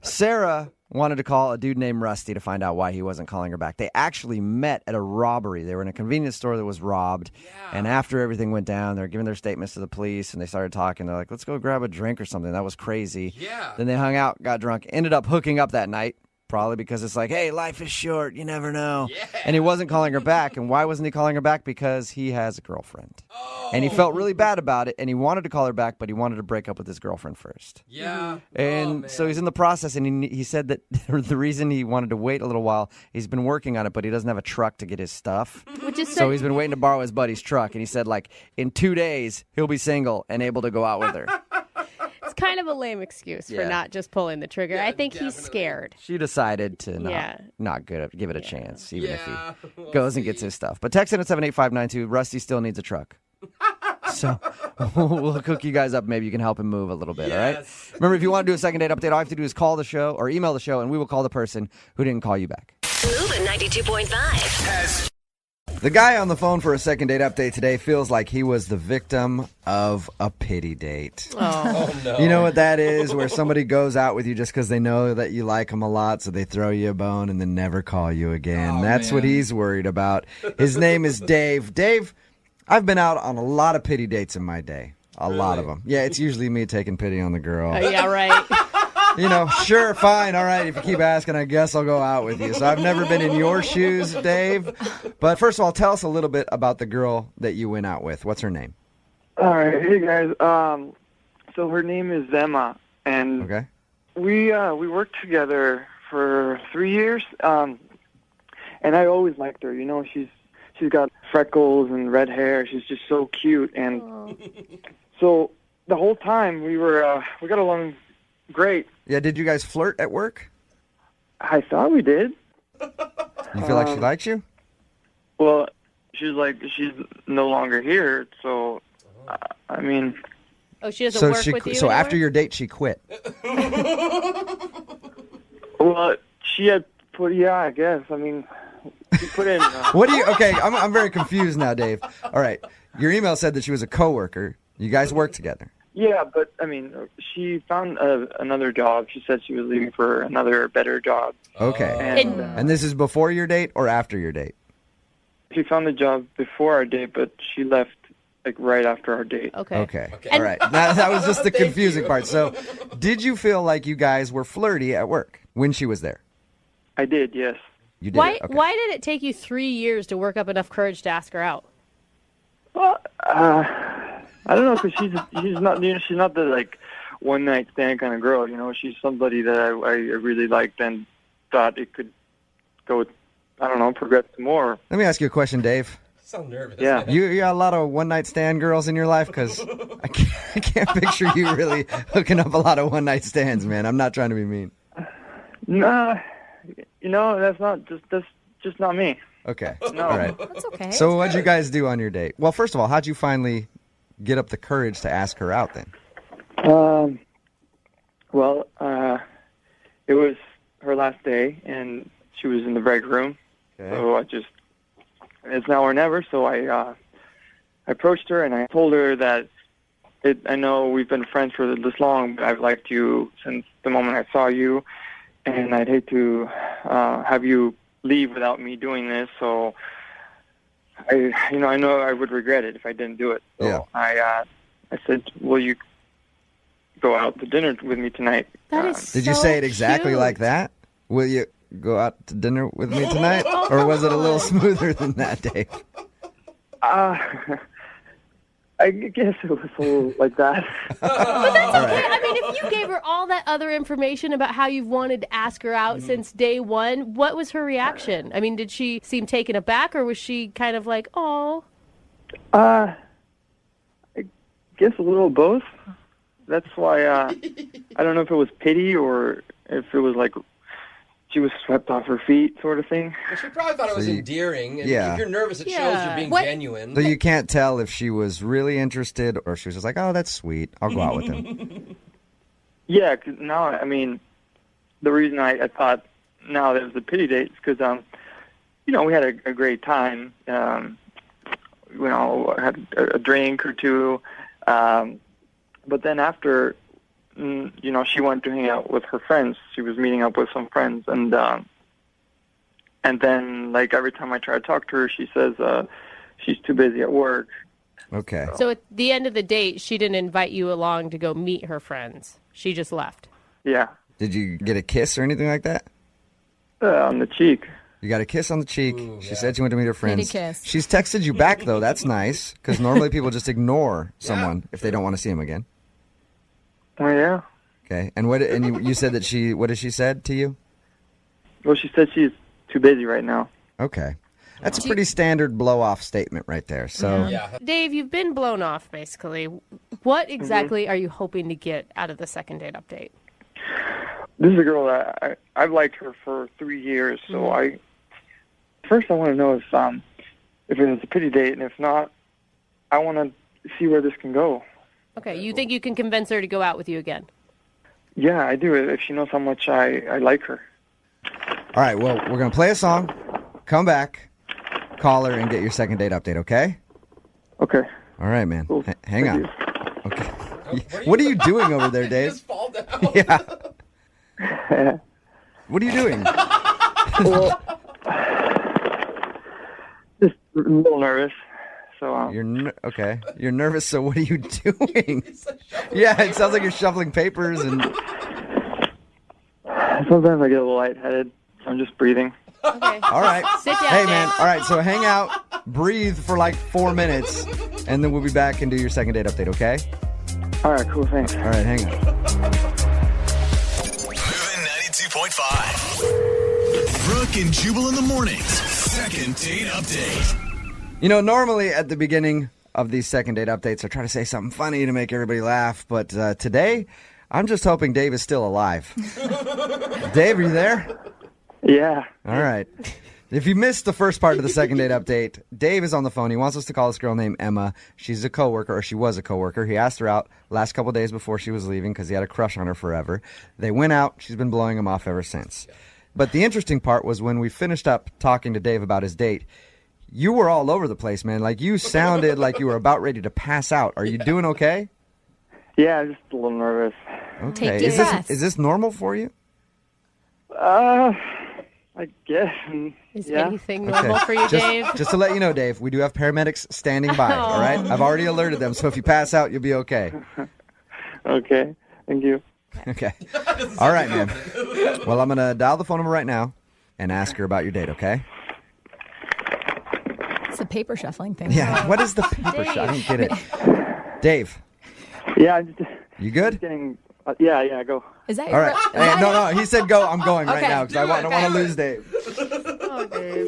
Sarah wanted to call a dude named Rusty to find out why he wasn't calling her back. They actually met at a robbery. They were in a convenience store that was robbed. And after everything went down, they're giving their statements to the police, and they started talking. They're like, let's go grab a drink or something. That was crazy. Then they hung out, got drunk, ended up hooking up that night. Probably because it's like, hey, life is short. You never know. And he wasn't calling her back. And why wasn't he calling her back? Because he has a girlfriend. And he felt really bad about it. And he wanted to call her back, but he wanted to break up with his girlfriend first. And so he's in the process. And he said that the reason he wanted to wait a little while, he's been working on it, but he doesn't have a truck to get his stuff. So he's been waiting to borrow his buddy's truck. And he said, like, in 2 days, he'll be single and able to go out with her. It's kind of a lame excuse for not just pulling the trigger. I think he's scared. She decided to not give it a chance, even if he goes and gets his stuff. But text in at 78592. Rusty still needs a truck. So we'll cook you guys up. Maybe you can help him move a little bit, all right? Remember, if you want to do a second date update, all you have to do is call the show or email the show, and we will call the person who didn't call you back. Move at 92.5. The guy on the phone for a second date update today feels like he was the victim of a pity date. Oh no. You know what that is? Where somebody goes out with you just because they know that you like them a lot, so they throw you a bone and then never call you again. That's what he's worried about. His name is Dave. Dave, I've been out on a lot of pity dates in my day. A lot of them. Yeah, it's usually me taking pity on the girl. Yeah, right. You know, sure, fine, all right, if you keep asking, I guess I'll go out with you. So I've never been in your shoes, Dave. But first of all, tell us a little bit about the girl that you went out with. What's her name? All right, hey guys. So her name is Emma, and we worked together for 3 years. And I always liked her. You know, she's got freckles and red hair. She's just so cute, and so the whole time we got along great. Yeah, did you guys flirt at work? I thought we did. You feel like she likes you? Well, she's no longer here, so I mean. Oh, she doesn't work with you So anymore? after your date, she quit. Well, she had put. Yeah, I guess. I mean, she put in. What do you? Okay, I'm very confused now, Dave. All right, your email said that she was a coworker. You guys worked together. Yeah, but I mean, she found another job. She said she was leaving for another better job. Okay. And this is before your date or after your date? She found a job before our date, but she left like right after our date. Okay. All right. That was just the confusing part. So, did you feel like you guys were flirty at work when she was there? I did, yes. You did. Why Okay. did it take you 3 years to work up enough courage to ask her out? Well, I don't know, because she's not, she's not the like one night stand kind of girl. She's somebody that I really liked and thought it could go. I don't know, progress to more. Let me ask you a question, Dave. So nervous. Yeah. You got a lot of one-night stand girls in your life? Because I can't picture you really hooking up a lot of one-night stands, man. I'm not trying to be mean. Nah, that's just not me. Okay. No. All right. That's okay. So what'd you guys do on your date? Well, first of all, how'd you finally get up the courage to ask her out then? Well, it was her last day, and she was in the break room. Okay. So it's now or never. So I approached her and I told her that I know we've been friends for this long, but I've liked you since the moment I saw you, and I'd hate to have you leave without me doing this. So I know I would regret it if I didn't do it. So yeah. I said, will you go out to dinner with me tonight? That is Did you say it exactly cute. like that? Will you go out to dinner with me tonight? Or was it a little smoother than that, Dave? I guess it was a little like that. But that's okay. I mean, if you gave her all that other information about how you've wanted to ask her out since day one, what was her reaction? I mean, did she seem taken aback, or was she kind of like, oh? I guess a little of both. That's why I don't know if it was pity or if it was like she was swept off her feet sort of thing. Well, she probably thought it was endearing. And yeah. if you're nervous, it shows you're being genuine. So you can't tell if she was really interested or she was just like, oh, that's sweet. I'll go out with him. Yeah, 'cause now, I mean, the reason I thought now that it was a pity date is because, we had a great time. Had a drink or two. But then after, she went to hang out with her friends. She was meeting up with some friends. And then, like, every time I try to talk to her, she says she's too busy at work. Okay. So at the end of the date, she didn't invite you along to go meet her friends. She just left. Yeah. Did you get a kiss or anything like that? On the cheek. You got a kiss on the cheek. She said she went to meet her friends. kiss. She's texted you back, though. That's nice, because normally people just ignore someone if they don't want to see him again. Oh, yeah. Okay. And you said that what did she said to you? Well, she said she's too busy right now. Okay. That's a pretty standard blow-off statement right there. So, Dave, you've been blown off, basically. What exactly are you hoping to get out of the second date update? This is a girl that I've liked her for 3 years, so first I want to know if it was a pity date, and if not, I want to see where this can go. Okay, you think you can convince her to go out with you again? Yeah, I do, if she knows how much I like her. all right, well, we're going to play a song, come back, call her, and get your second date update, okay? Okay. All right, man. Cool. Hang Thank on. Okay. What are you doing over there, Dave? Just fall down. Yeah. What are you doing? Well, just a little nervous. So okay. You're nervous. So what are you doing? Yeah, it sounds like you're shuffling papers and. Sometimes I get a little lightheaded. I'm just breathing. Okay. All right. Sit down. Hey, man. All right. So hang out, breathe for like 4 minutes, and then we'll be back and do your second date update. Okay? All right. Cool. Thanks. All right. Hang on. Moving 92.5. Brooke and Jubal in the mornings. Second date update. Normally at the beginning of these second date updates, I try to say something funny to make everybody laugh. But today, I'm just hoping Dave is still alive. Dave, are you there? Yeah. All right. If you missed the first part of the second date update, Dave is on the phone. He wants us to call this girl named Emma. She's a coworker, or she was a coworker. He asked her out last couple of days before she was leaving because he had a crush on her forever. They went out. She's been blowing him off ever since. But the interesting part was when we finished up talking to Dave about his date, you were all over the place, man. Like, you sounded like you were about ready to pass out. Are you doing okay? Yeah, I'm just a little nervous. Okay. Take deep Is this normal for you? I guess. Is yeah. anything normal for you, Dave? Just to let you know, Dave, we do have paramedics standing by, all right? I've already alerted them, so if you pass out, you'll be okay. Okay. Thank you. Okay. All right, man. Well, I'm going to dial the phone number right now and ask her about your date, okay? It's a paper shuffling thing. Yeah. What is the paper shot? I don't get it. Dave. Yeah, I'm just. You good? Getting, yeah, go. Is that All right. Hey, no, he said go. I'm going right Okay. now because I don't want to lose Dave. Oh, Dave.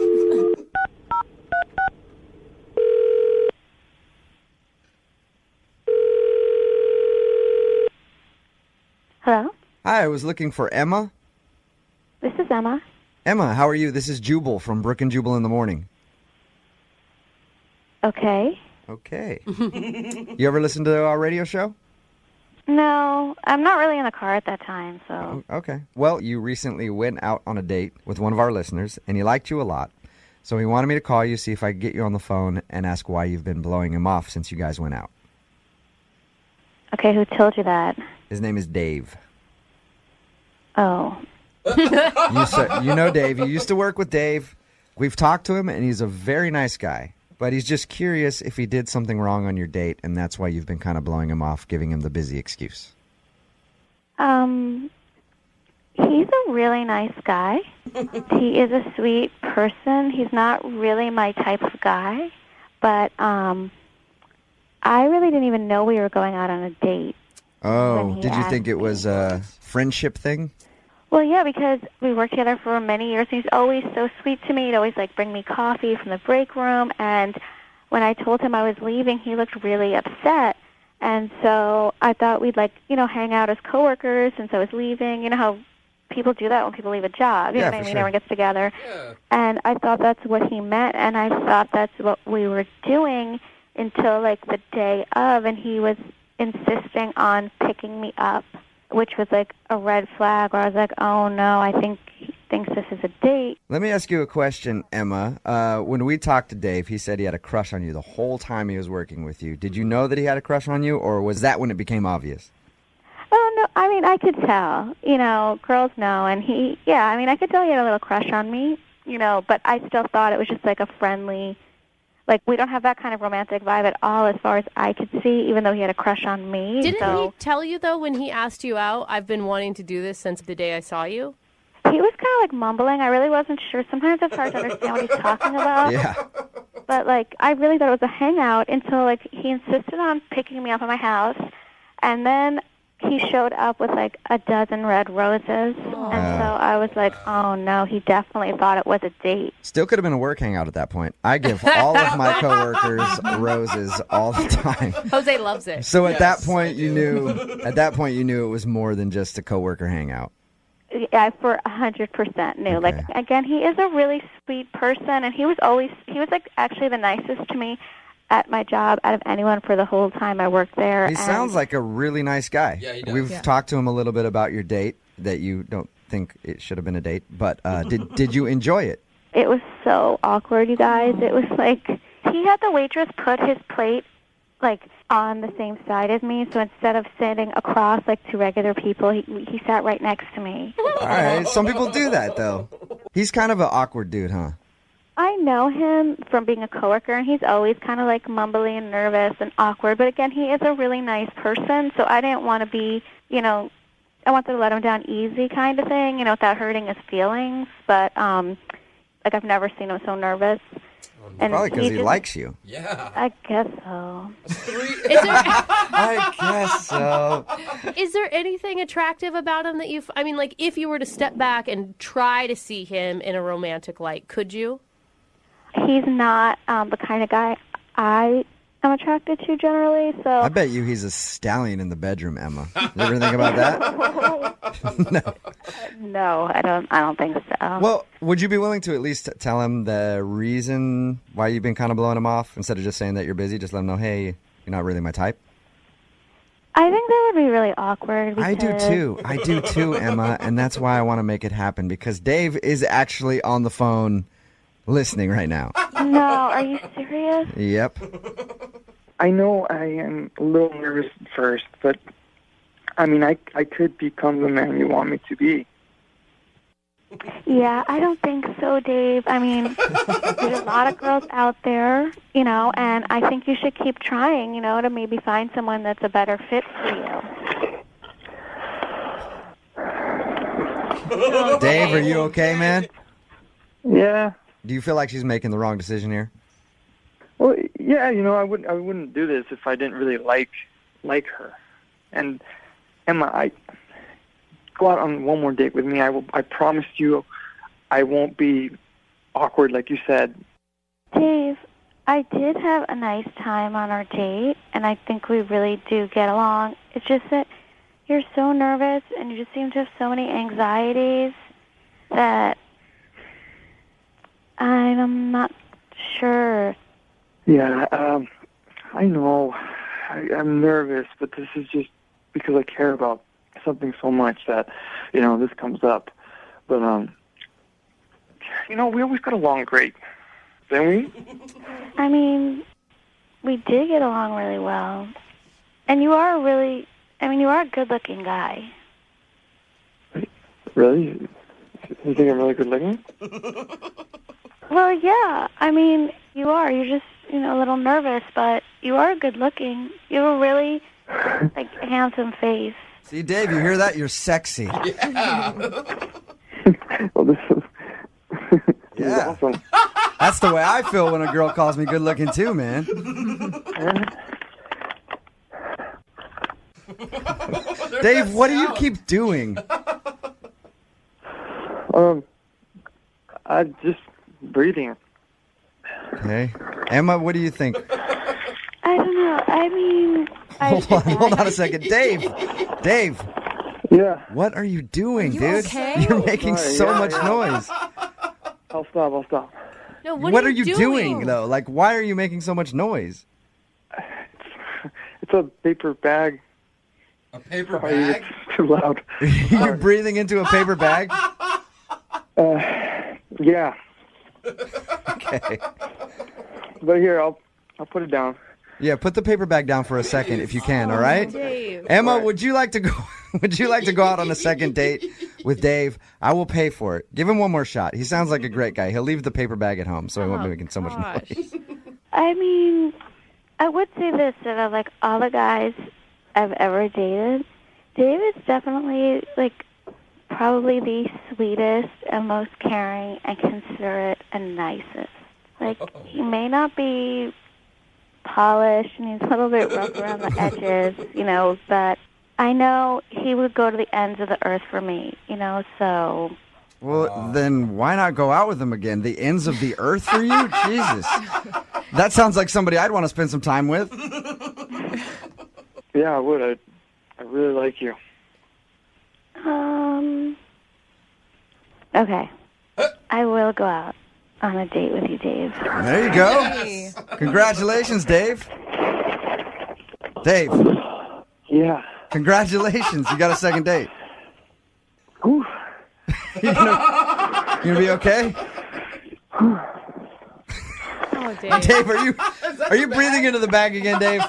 Hello? Hi, I was looking for Emma. This is Emma. Emma, how are you? This is Jubal from Brooke and Jubal in the morning. Okay. Okay. You ever listen to our radio show? No, I'm not really in the car at that time, so. Okay. Well, you recently went out on a date with one of our listeners, and he liked you a lot. So he wanted me to call you, see if I could get you on the phone, and ask why you've been blowing him off since you guys went out. Okay, who told you that? His name is Dave. Oh. You know Dave. You used to work with Dave. We've talked to him, and he's a very nice guy. But he's just curious if he did something wrong on your date, and that's why you've been kind of blowing him off, giving him the busy excuse. He's a really nice guy. He is a sweet person. He's not really my type of guy. But I really didn't even know we were going out on a date. Oh, did you think it was a friendship thing? Well, yeah, because we worked together for many years. He's always so sweet to me. He'd always, bring me coffee from the break room. And when I told him I was leaving, he looked really upset. And so I thought we'd, hang out as coworkers since I was leaving. You know how people do that when people leave a job. You know what I mean? sure. Everyone gets together. Yeah. And I thought that's what he meant, and I thought that's what we were doing until, the day of, and he was insisting on picking me up, which was a red flag where I was like, oh no, I think he thinks this is a date. Let me ask you a question, Emma. When we talked to Dave, he said he had a crush on you the whole time he was working with you. Did you know that he had a crush on you, or was that when it became obvious? Oh, no, I could tell. Girls know, and I could tell he had a little crush on me, but I still thought it was just a friendly, we don't have that kind of romantic vibe at all as far as I could see, even though he had a crush on me. Didn't he tell you, though, when he asked you out, I've been wanting to do this since the day I saw you? He was kind of mumbling. I really wasn't sure. Sometimes it's hard to understand what he's talking about. Yeah. But, I really thought it was a hangout until, he insisted on picking me up at my house. And then he showed up with, a dozen red roses. And so I was like, oh, no, he definitely thought it was a date. Still could have been a work hangout at that point. I give all of my coworkers roses all the time. Jose loves it. So at that point, you knew it was more than just a coworker hangout. Yeah, for 100% knew. Okay. Again, he is a really sweet person, and he was actually the nicest to me at my job out of anyone for the whole time I worked there. He sounds like a really nice guy. Yeah, he does. We've talked to him a little bit about your date, that you don't think it should have been a date, but did you enjoy it? It was so awkward, you guys. It was he had the waitress put his plate on the same side as me, so instead of sitting across two regular people, he sat right next to me. All right, some people do that, though. He's kind of an awkward dude, huh? I know him from being a coworker, and he's always kind of mumbly and nervous and awkward. But again, he is a really nice person, so I didn't want to be, I wanted to let him down easy kind of thing, without hurting his feelings. But I've never seen him so nervous. And probably because he likes you. Yeah. I guess so. I guess so. Is there anything attractive about him that if you were to step back and try to see him in a romantic light, could you? He's not the kind of guy I am attracted to generally. So I bet you he's a stallion in the bedroom, Emma. You ever think about that? No. No, I don't think so. Well, would you be willing to at least tell him the reason why you've been kind of blowing him off instead of just saying that you're busy? Just let him know, hey, you're not really my type. I think that would be really awkward. I do too, Emma, and that's why I want to make it happen, because Dave is actually on the phone listening right now. No, are you serious? Yep. I know I am a little nervous at first, but I could become the man you want me to be. Yeah, I don't think so, Dave. There's a lot of girls out there, and I think you should keep trying, to maybe find someone that's a better fit for you. Dave, are you okay, man? Yeah. Do you feel like she's making the wrong decision here? Well, Yeah, I wouldn't do this if I didn't really like her. And Emma, go out on one more date with me. I promise you, I won't be awkward like you said. Dave, I did have a nice time on our date, and I think we really do get along. It's just that you're so nervous, and you just seem to have so many anxieties that I'm not sure. Yeah, I know. I'm nervous, but this is just because I care about something so much that, this comes up. But, we always got along great, didn't we? I mean, we did get along really well. And you are a good-looking guy. Really? You think I'm really good looking? Well, yeah. I mean, you are. You're just, a little nervous, but you are good looking. You have a really, handsome face. See, Dave, you hear that? You're sexy. Yeah. Well, this is awesome. That's the way I feel when a girl calls me good looking too, man. Dave, what do you keep doing? I'm just breathing. Okay. Emma, what do you think? I don't know. I mean... Hold on a second. Dave! Yeah? What are you doing, you dude? okay? You're making so much noise. I'll stop. No, What are you doing, though? Why are you making so much noise? It's a paper bag. A paper Sorry, bag? It's too loud. You're breathing into a paper bag? Yeah. Okay. But here, I'll put it down. Yeah, put the paper bag down for a second if you can, all right? Dave. Emma, would you like to go out on a second date with Dave? I will pay for it. Give him one more shot. He sounds like a great guy. He'll leave the paper bag at home so he won't be making so much noise. I mean, I would say this, that of, all the guys I've ever dated, Dave is definitely, probably the sweetest and most caring and considerate and nicest. He may not be polished and he's a little bit rough around the edges, but I know he would go to the ends of the earth for me, so... Well, then why not go out with him again? The ends of the earth for you? Jesus. That sounds like somebody I'd want to spend some time with. Yeah, I would. I really like you. Okay. I will go out on a date with you, Dave. There you go. Congratulations, Dave. Dave. Yeah. Congratulations. You got a second date. Ooh. You gonna be okay? Oh, Dave. Dave, are you breathing into the bag again, Dave?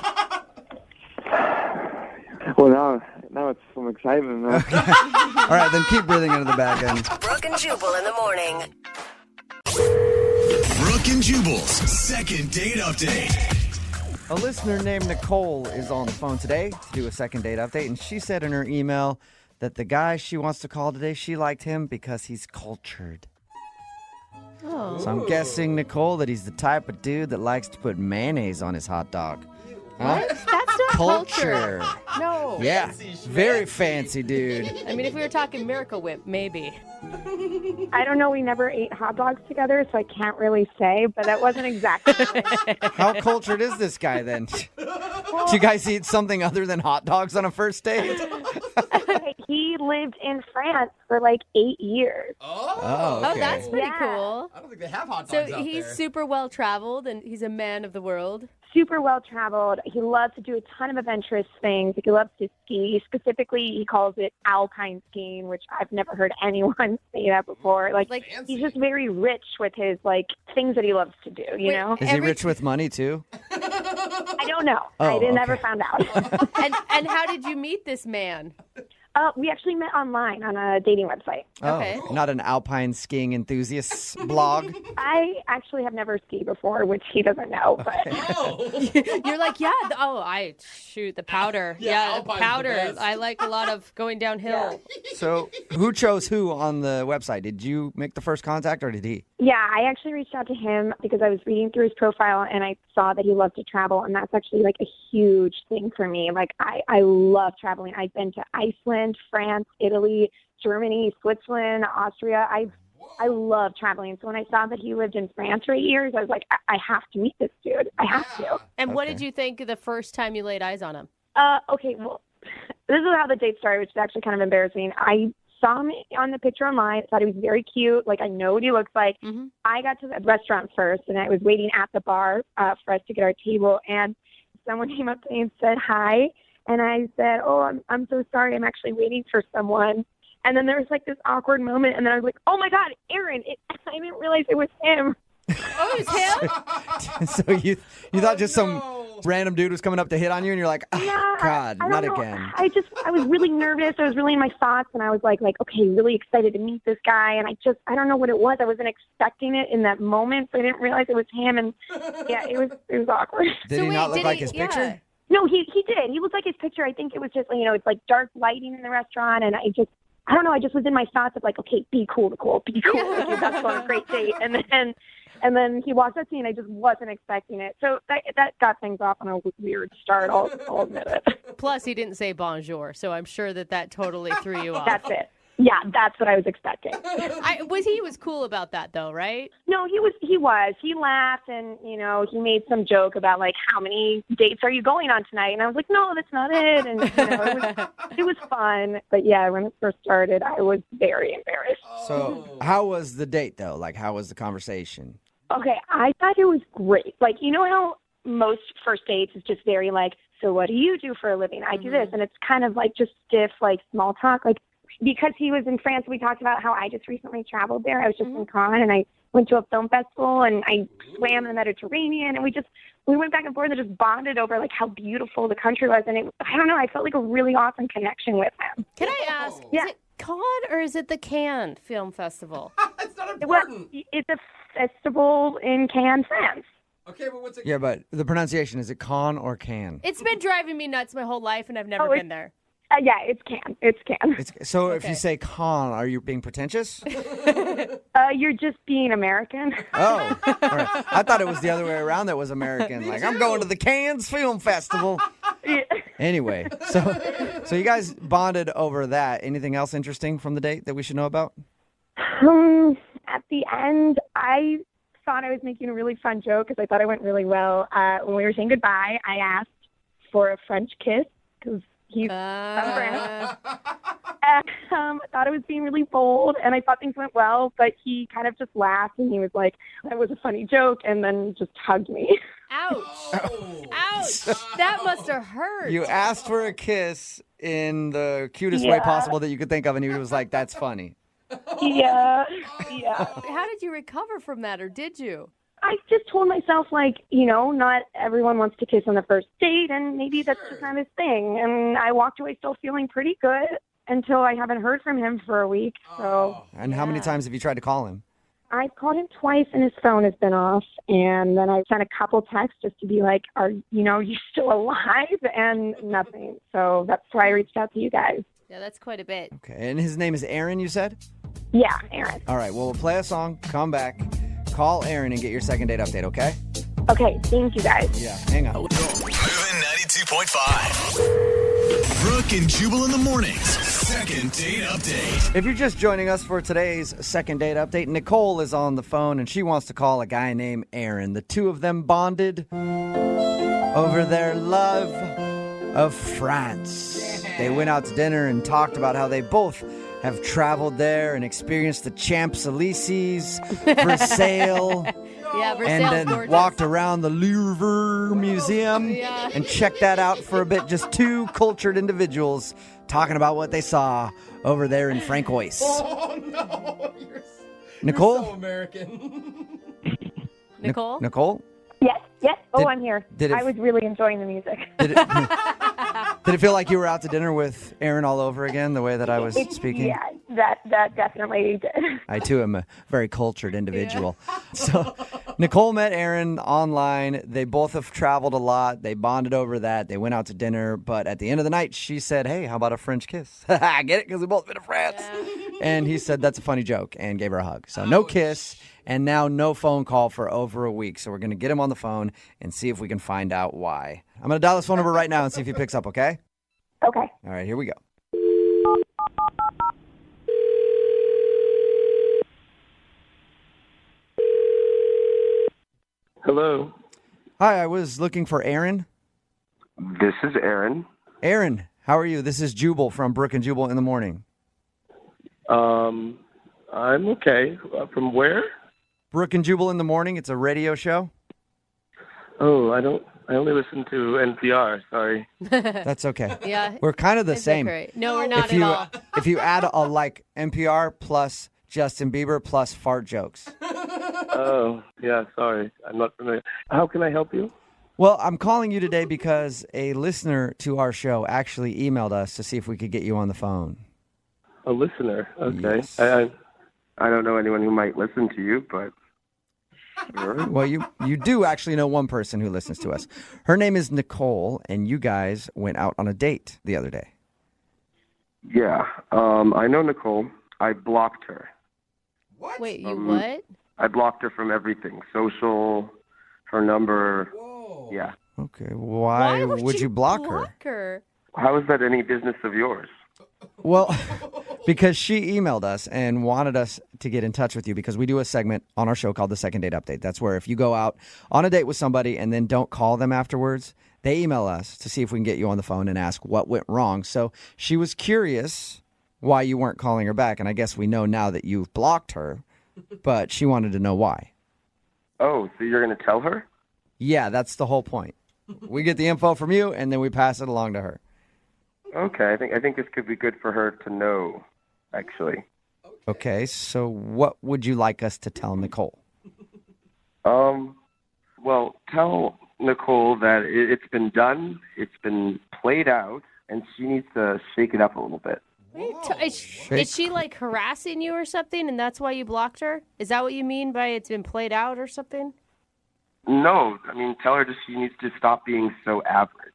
Well, now it's some excitement, man. All right, then keep breathing into the bag then. Brooke and Jubal in the morning. Brooke and Jubal's second date update. A listener named Nicole is on the phone today to do a second date update, and she said in her email that the guy she wants to call today, she liked him because he's cultured. Oh. So I'm guessing, Nicole, that he's the type of dude that likes to put mayonnaise on his hot dog. Huh? What? That's not Culture. No. Yeah, very fancy dude. I mean, if we were talking Miracle Whip, maybe. I don't know. We never ate hot dogs together, so I can't really say, but that wasn't exactly. How cultured is this guy then? Do you guys eat something other than hot dogs on a first date? He lived in France for 8 years. Oh, okay. Oh, that's pretty cool. I don't think they have hot So dogs out he's there. super well traveled and he's a man of the world. Super well traveled. He loves to do a ton of adventurous things. He loves to ski. Specifically, he calls it alpine skiing, which I've never heard anyone say that before. He's just very rich with his things that he loves to do. You know? Is he rich with money too? I don't know. Oh, I never found out. And how did you meet this man? We actually met online on a dating website. Okay. Not an alpine skiing enthusiast blog. I actually have never skied before, which he doesn't know. But You're like, yeah. I shoot the powder. Yeah, Alpine's powder. the best. I like a lot of going downhill. So who chose who on the website? Did you make the first contact or did he? yeah, I actually reached out to him because I was reading through his profile and I saw that he loved to travel, and that's actually like a huge thing for me. Like I love traveling. I've been to Iceland, France, Italy, Germany, Switzerland, Austria. I love traveling. So when I saw that he lived in France for 8 years, I was like, I have to meet this dude. I have to. And what did you think the first time you laid eyes on him? Okay, well, this is how the date started, which is actually kind of embarrassing. I saw him on the picture online, thought he was very cute. Like, I know what he looks like. Mm-hmm. I got to the restaurant first, and I was waiting at the bar for us to get our table, and someone came up to me and said hi. And I said, oh, I'm so sorry. I'm actually waiting for someone. And then there was like this awkward moment. And then I was like, oh, my God, Aaron. I didn't realize it was him. Oh, it was him? So you thought just some random dude was coming up to hit on you, and you're like, oh, Yeah, God, I not don't know. again. I was really nervous. I was really in my thoughts. And I was like, okay, really excited to meet this guy. And I don't know what it was. I wasn't expecting it in that moment. So I didn't realize it was him. And yeah, it was awkward. Did he not look like his picture? No, he did. He looked like his picture. I think it was just, it's like dark lighting in the restaurant. And I don't know. I just was in my thoughts of like, okay, be cool, Nicole, be cool. Like, you're about to go on a great date. And then he walked up to me and I just wasn't expecting it. So that got things off on a weird start. I'll admit it. Plus, he didn't say bonjour, so I'm sure that totally threw you off. That's it. Yeah, that's what I was expecting. He was cool about that, though, right? No, he was. He laughed and, he made some joke about, like, how many dates are you going on tonight? And I was like, no, that's not it. And, it was fun. But, yeah, when it first started, I was very embarrassed. So how was the date, though? Like, how was the conversation? Okay, I thought it was great. Like, you know how most first dates is just very, like, so what do you do for a living? I do this. And it's kind of, like, just stiff, like, small talk. Like, because he was in France, we talked about how I just recently traveled there. I was just in Cannes, and I went to a film festival, and I swam in the Mediterranean, and we went back and forth and just bonded over, like, how beautiful the country was. And I don't know, I felt like a really awesome connection with him. Can I ask, is it Cannes or is it the Cannes Film Festival? It's not important. Well, it's a festival in Cannes, France. Okay, but what's it? Yeah, but the pronunciation, is it Con or Can? It's been driving me nuts my whole life, and I've never been there. Yeah, it's Cannes. It's Cannes. So if you say Con, are you being pretentious? You're just being American. Oh, all right. I thought it was the other way around that was American. Like, I'm going to the Cannes Film Festival. Anyway, so you guys bonded over that. Anything else interesting from the date that we should know about? At the end, I thought I was making a really fun joke because I thought it went really well. When we were saying goodbye, I asked for a French kiss because he's from France. I thought I was being really bold, and I thought things went well, but he kind of just laughed, and he was like, that was a funny joke, and then just hugged me. Ouch. Ouch. That must have hurt. You asked for a kiss in the cutest way possible that you could think of, and he was like, that's funny. Yeah. How did you recover from that, or did you? I just told myself, like, not everyone wants to kiss on the first date, and maybe that's just not his thing. And I walked away still feeling pretty good until I haven't heard from him for a week. So. And how many times have you tried to call him? I've called him twice, and his phone has been off. And then I sent a couple texts just to be like, are you still alive? And nothing. So that's why I reached out to you guys. Yeah, that's quite a bit. Okay, and his name is Aaron, you said? Yeah, Aaron. All right, well, we'll play a song, come back, call Aaron, and get your second date update, okay? Okay, thank you guys. Yeah, hang on. Moving 92.5. Brooke and Jubal in the mornings. Second date update. If you're just joining us for today's second date update, Nicole is on the phone, and she wants to call a guy named Aaron. The two of them bonded over their love of France. They went out to dinner and talked about how they both have traveled there and experienced the Champs-Élysées, Versailles, Versailles, and then gorgeous. walked around the Louvre Museum and checked that out for a bit. Just two cultured individuals talking about what they saw over there in Francois. Oh, no. Nicole? You're so American. Nicole? Nicole? Yes, yes. Oh, Did- I'm here. did it- I was really enjoying the music. Did it feel like you were out to dinner with Aaron all over again, the way that I was speaking? Yeah, that definitely did. I, too, am a very cultured individual. So Nicole met Aaron online. They both have traveled a lot. They bonded over that. They went out to dinner. But at the end of the night, she said, hey, how about a French kiss? I get it, because we've both been to France. And he said, that's a funny joke, and gave her a hug. So no kiss, and now no phone call for over a week. So we're going to get him on the phone and see if we can find out why. I'm going to dial this phone number right now and see if he picks up, okay? Okay. All right, here we go. Hello. Hi, I was looking for Aaron. This is Aaron. Aaron, how are you? This is Jubal from Brooke and Jubal in the morning. I'm okay. From where? Brooke and Jubal in the morning. It's a radio show. Oh, I only listen to NPR. Sorry. That's okay. Yeah. We're kind of the It's same. okay. No, we're not if you, at all. If you add NPR plus Justin Bieber plus fart jokes. Oh, yeah. Sorry, I'm not familiar. How can I help you? Well, I'm calling you today because a listener to our show actually emailed us to see if we could get you on the phone. A listener. Okay. Yes. I don't know anyone who might listen to you, but sure. Well, you do actually know one person who listens to us. Her name is Nicole, and you guys went out on a date the other day. Yeah. I know Nicole. I blocked her. What? Wait, you what? I blocked her from everything. Social, her number. Whoa. Yeah. Okay. Why would you block her? How is that any business of yours? Well, because she emailed us and wanted us to get in touch with you because we do a segment on our show called the Second Date Update. That's where if you go out on a date with somebody and then don't call them afterwards, they email us to see if we can get you on the phone and ask what went wrong. So she was curious why you weren't calling her back, and I guess we know now that you've blocked her, but she wanted to know why. Oh, so you're going to tell her? Yeah, that's the whole point. We get the info from you, and then we pass it along to her. Okay, I think this could be good for her to know, actually. Okay, so what would you like us to tell Nicole? Well, tell Nicole that it's been done, it's been played out, and she needs to shake it up a little bit. Is she like harassing you or something, and that's why you blocked her? Is that what you mean by it's been played out or something? No, I mean, tell her that she needs to stop being so average.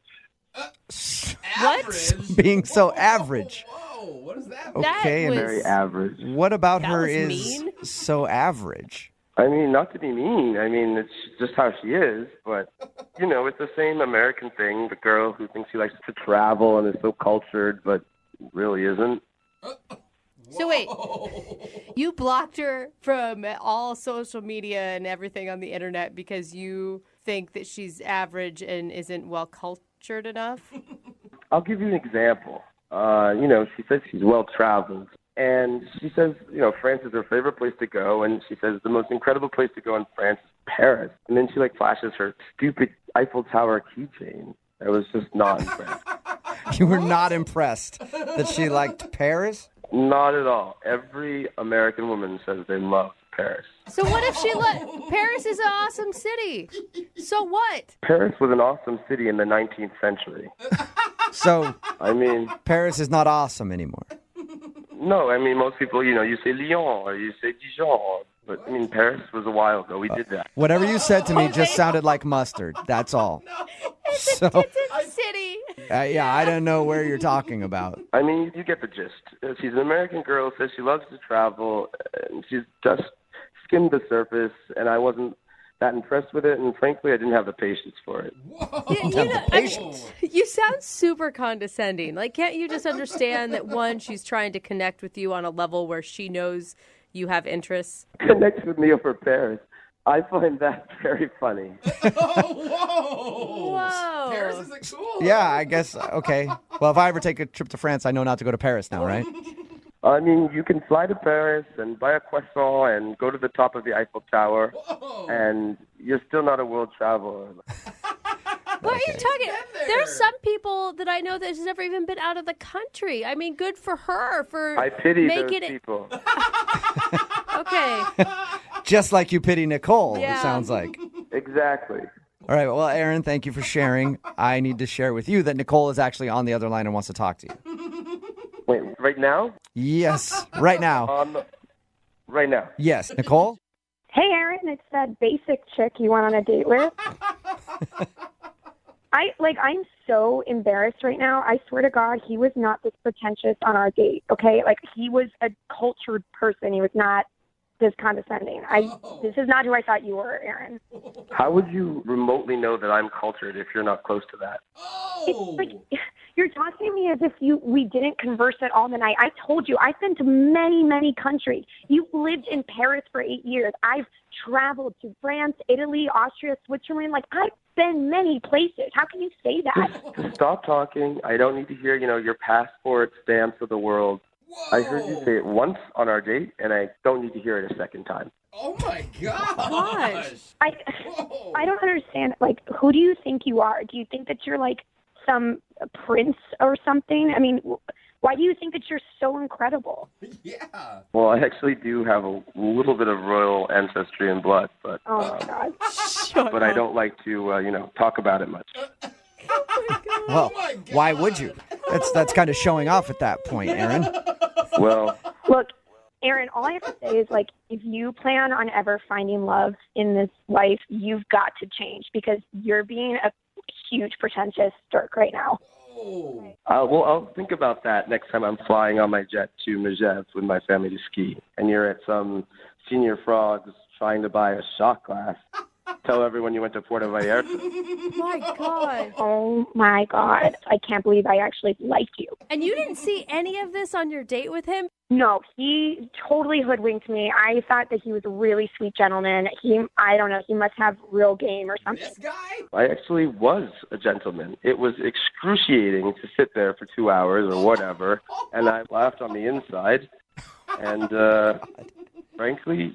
What? Being so average. Whoa, what is that? Okay, and Very average. what about That her was is mean. so average? I mean, not to be mean. I mean, it's just how she is. But, you know, it's the same American thing. The girl who thinks she likes to travel and is so cultured, but really isn't. So wait, you blocked her from all social media and everything on the internet because you think that she's average and isn't well cultured enough? I'll give you an example. You know, she says she's well-traveled. And she says, you know, France is her favorite place to go. And she says the most incredible place to go in France is Paris. And then she, like, flashes her stupid Eiffel Tower keychain. I was just not impressed. You were not impressed that she liked Paris? Not at all. Every American woman says they love Paris. So what if Paris is an awesome city? So what? Paris was an awesome city in the 19th century. So, I mean, Paris is not awesome anymore. no, I mean, most people, you know, you say Lyon or you say Dijon. But, I mean, Paris was a while ago. We did that. Whatever you said to me just sounded like mustard. That's all. It's a city. Yeah, I don't know where you're talking about. I mean, you get the gist. She's an American girl, says she loves to travel, and she's just skimmed the surface, and I wasn't that impressed with it, and frankly, I didn't have the patience for it. You sound super condescending. Like, can't you just understand that, one, she's trying to connect with you on a level where she knows you have interests? Connects with me over Paris. I find that very funny. Whoa. Paris isn't cool. Yeah, I guess. Okay. Well, if I ever take a trip to France, I know not to go to Paris now, right? I mean, you can fly to Paris and buy a croissant and go to the top of the Eiffel Tower, and you're still not a world traveler. What are you talking? There's some people that I know that has never even been out of the country. I mean, good for her for I pity those making it. people. Okay. Just like you pity Nicole, Yeah. it sounds like. Exactly. All right. Well, Aaron, thank you for sharing. I need to share with you that Nicole is actually on the other line and wants to talk to you. Wait, right now? Yes, right now. Right now. Yes, Nicole? Hey, Aaron, it's that basic chick you went on a date with. I'm so embarrassed right now. I swear to God, he was not this pretentious on our date, okay? Like, he was a cultured person. He was not this condescending. This is not who I thought you were, Aaron. How would you remotely know that I'm cultured if you're not close to that? It's like, you're talking to me as if we didn't converse at all the night. I told you, I've been to many, many countries. You've lived in Paris for 8 years. I've traveled to France, Italy, Austria, Switzerland. Like, I've been many places. How can you say that? Just stop talking. I don't need to hear, your passport stamps of the world. I heard you say it once on our date, and I don't need to hear it a second time. Oh, my gosh. I don't understand. Like, who do you think you are? Do you think that you're, like, some prince or something? I mean, why do you think that you're so incredible? Yeah. Well, I actually do have a little bit of royal ancestry and blood, but Oh, my God. but I don't like to, talk about it much. Well, why would you? That's kind of showing off at that point, Aaron. Well, Look, Aaron, all I have to say is, like, if you plan on ever finding love in this life, you've got to change because you're being a huge pretentious jerk right now. I'll think about that next time I'm flying on my jet to Megève with my family to ski, and you're at some senior frogs trying to buy a shot glass. Tell everyone you went to Puerto Vallarta. My God. Oh, my God. I can't believe I actually liked you. And you didn't see any of this on your date with him? No, he totally hoodwinked me. I thought that he was a really sweet gentleman. I don't know, he must have real game or something. This guy? I actually was a gentleman. It was excruciating to sit there for 2 hours or whatever, and I laughed on the inside. And frankly,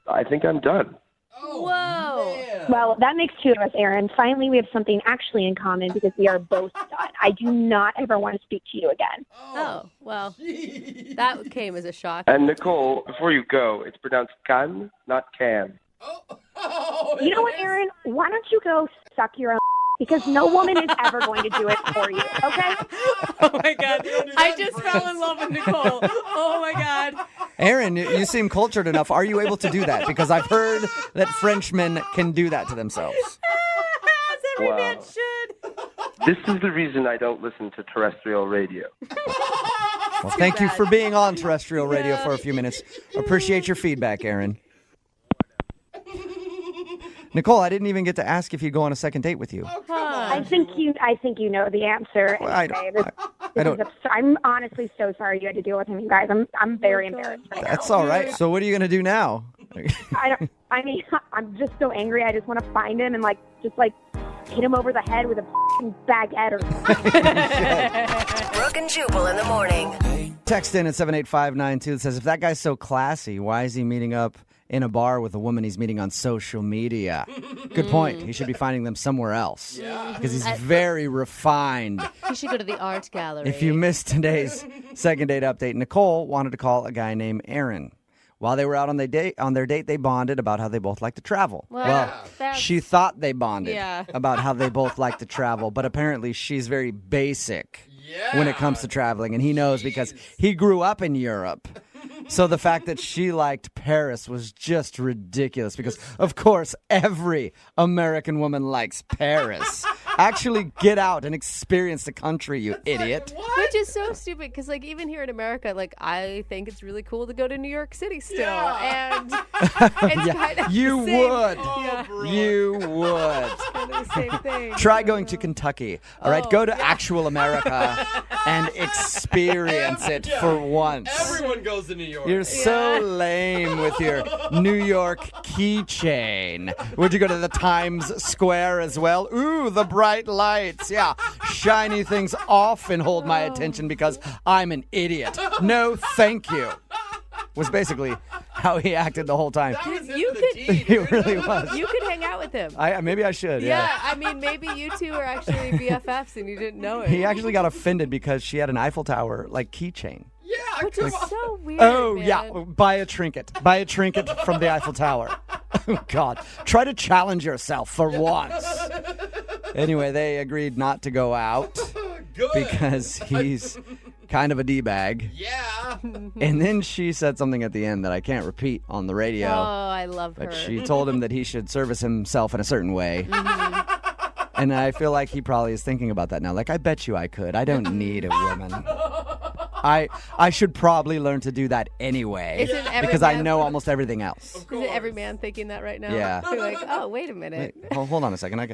I think I'm done. Whoa. Well, that makes two of us, Aaron. Finally, we have something actually in common because we are both done. I do not ever want to speak to you again. Oh, well, that came as a shock. And Nicole, before you go, it's pronounced can, not can. You know what, Aaron? Why don't you go suck your own because no woman is ever going to do it for you, okay? Oh, my God. I just fell in love with Nicole. Oh, my God. Aaron, you seem cultured enough. Are you able to do that? Because I've heard that Frenchmen can do that to themselves. As every man should. This is the reason I don't listen to terrestrial radio. Well, thank you for being on terrestrial radio for a few minutes. Appreciate your feedback, Aaron. Nicole, I didn't even get to ask if you'd go on a second date with you. I think you know the answer. Well, I'm honestly so sorry you had to deal with him, you guys. I'm very embarrassed right That's now. all right. So what are you going to do now? I'm just so angry. I just want to find him and just hit him over the head with a baguette or something. Brooke and Jubal in the morning. Text in at 78592 that says, if that guy's so classy, why is he meeting up in a bar with a woman he's meeting on social media? Good point. He should be finding them somewhere else. Because he's very refined. You should go to the art gallery. If you missed today's second date update, Nicole wanted to call a guy named Aaron. While they were out on their date, they bonded about how they both like to travel. Well, she thought they bonded about how they both like to travel, but apparently she's very basic when it comes to traveling, and he knows because he grew up in Europe. So the fact that she liked Paris was just ridiculous because, of course, every American woman likes Paris. Actually get out and experience the country, you idiot. Which is so stupid because, even here in America, I think it's really cool to go to New York City still. And it's kind of you the same. would. You would. It's kind of the same thing. Try going to Kentucky. All right, go to actual America and experience it for once. Everyone goes to New York. You're so lame with your New York keychain. Would you go to the Times Square as well? Ooh, the bright lights. Yeah, shiny things often hold my attention because I'm an idiot. No, thank you. Was basically how he acted the whole time. He really was. You could hang out with him. Maybe I should. Yeah. Maybe you two are actually BFFs and you didn't know it. He actually got offended because she had an Eiffel Tower keychain. Yeah, Which is so weird. Oh, man. yeah. Buy a trinket. Buy a trinket from the Eiffel Tower. Oh, God. Try to challenge yourself for once. Anyway, they agreed not to go out because he's kind of a D-bag. Yeah. And then she said something at the end that I can't repeat on the radio. Oh, I love her. But she told him that he should service himself in a certain way. And I feel like he probably is thinking about that now. Like, I bet you I could. I don't need a woman. I should probably learn to do that anyway. Isn't every because I man- know almost everything else. Isn't every man thinking that right now? Yeah. They're like, oh, wait a minute. Wait, hold on a second.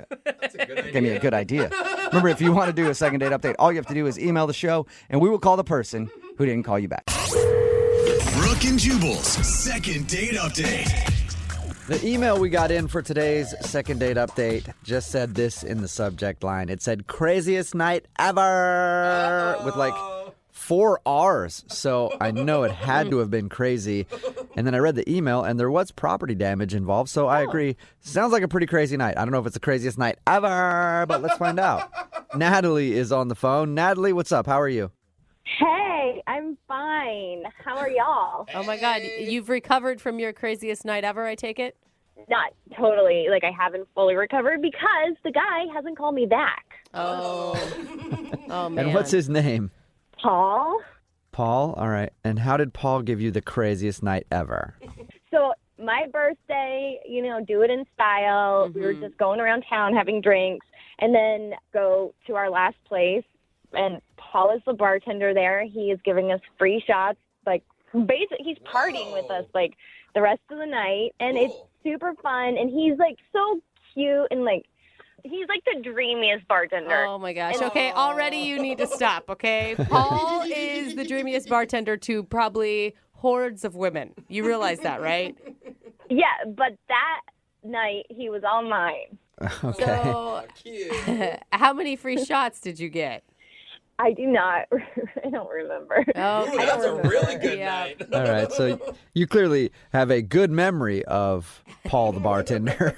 Give me a good idea. Remember, if you want to do a second date update, all you have to do is email the show, and we will call the person who didn't call you back. Brooke and Jubal's second date update. The email we got in for today's second date update just said this in the subject line. It said, craziest night ever, with like 4 R's. So I know it had to have been crazy. And then I read the email, and there was property damage involved. So I agree. Sounds like a pretty crazy night. I don't know if it's the craziest night ever, but let's find out. Natalie is on the phone. Natalie, what's up? How are you? Hey, I'm fine. How are y'all? Oh, my God. You've recovered from your craziest night ever, I take it? Not totally. Like, I haven't fully recovered because the guy hasn't called me back. Oh. Oh, man. And what's his name? Paul? Paul? All right. And how did Paul give you the craziest night ever? So, my birthday, do it in style. We were just going around town having drinks and then go to our last place. And Paul is the bartender there. He is giving us free shots. Like, basically, he's partying with us, like, the rest of the night. And it's super fun. And he's, like, so cute. And, like, he's, like, the dreamiest bartender. Oh, my gosh. Okay, already you need to stop, okay? Paul is the dreamiest bartender to probably hordes of women. You realize that, right? Yeah, but that night, he was all mine. Okay. So, how many free shots did you get? I do not. I don't remember. Oh, That's a really good night. All right. So you clearly have a good memory of Paul the bartender.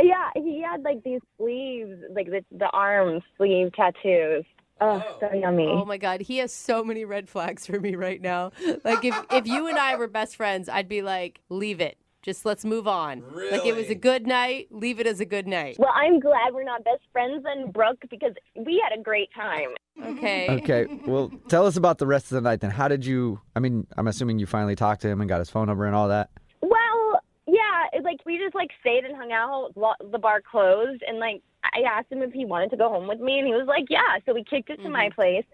Yeah, he had like these sleeves, like the arm sleeve tattoos. Oh, so yummy. Oh my God, he has so many red flags for me right now. Like if you and I were best friends, I'd be like, leave it. Just let's move on. Really? Like it was a good night, leave it as a good night. Well, I'm glad we're not best friends then, Brooke, because we had a great time. Okay. Okay. Well, tell us about the rest of the night then. How did you, I'm assuming you finally talked to him and got his phone number and all that. Well, yeah, we just stayed and hung out. The bar closed, and I asked him if he wanted to go home with me, and he was like, yeah. So we kicked it to my place.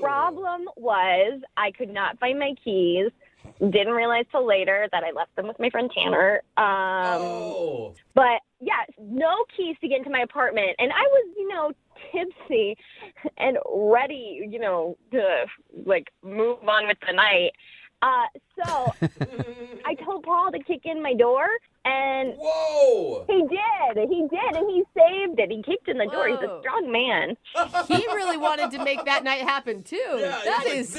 Problem was I could not find my keys. Didn't realize till later that I left them with my friend Tanner. But yeah, no keys to get into my apartment. And I was, tipsy and ready, to move on with the night. So I told Paul to kick in my door, and whoa, he did, and he saved it. He kicked in the door. He's a strong man. He really wanted to make that night happen too. Yeah, that is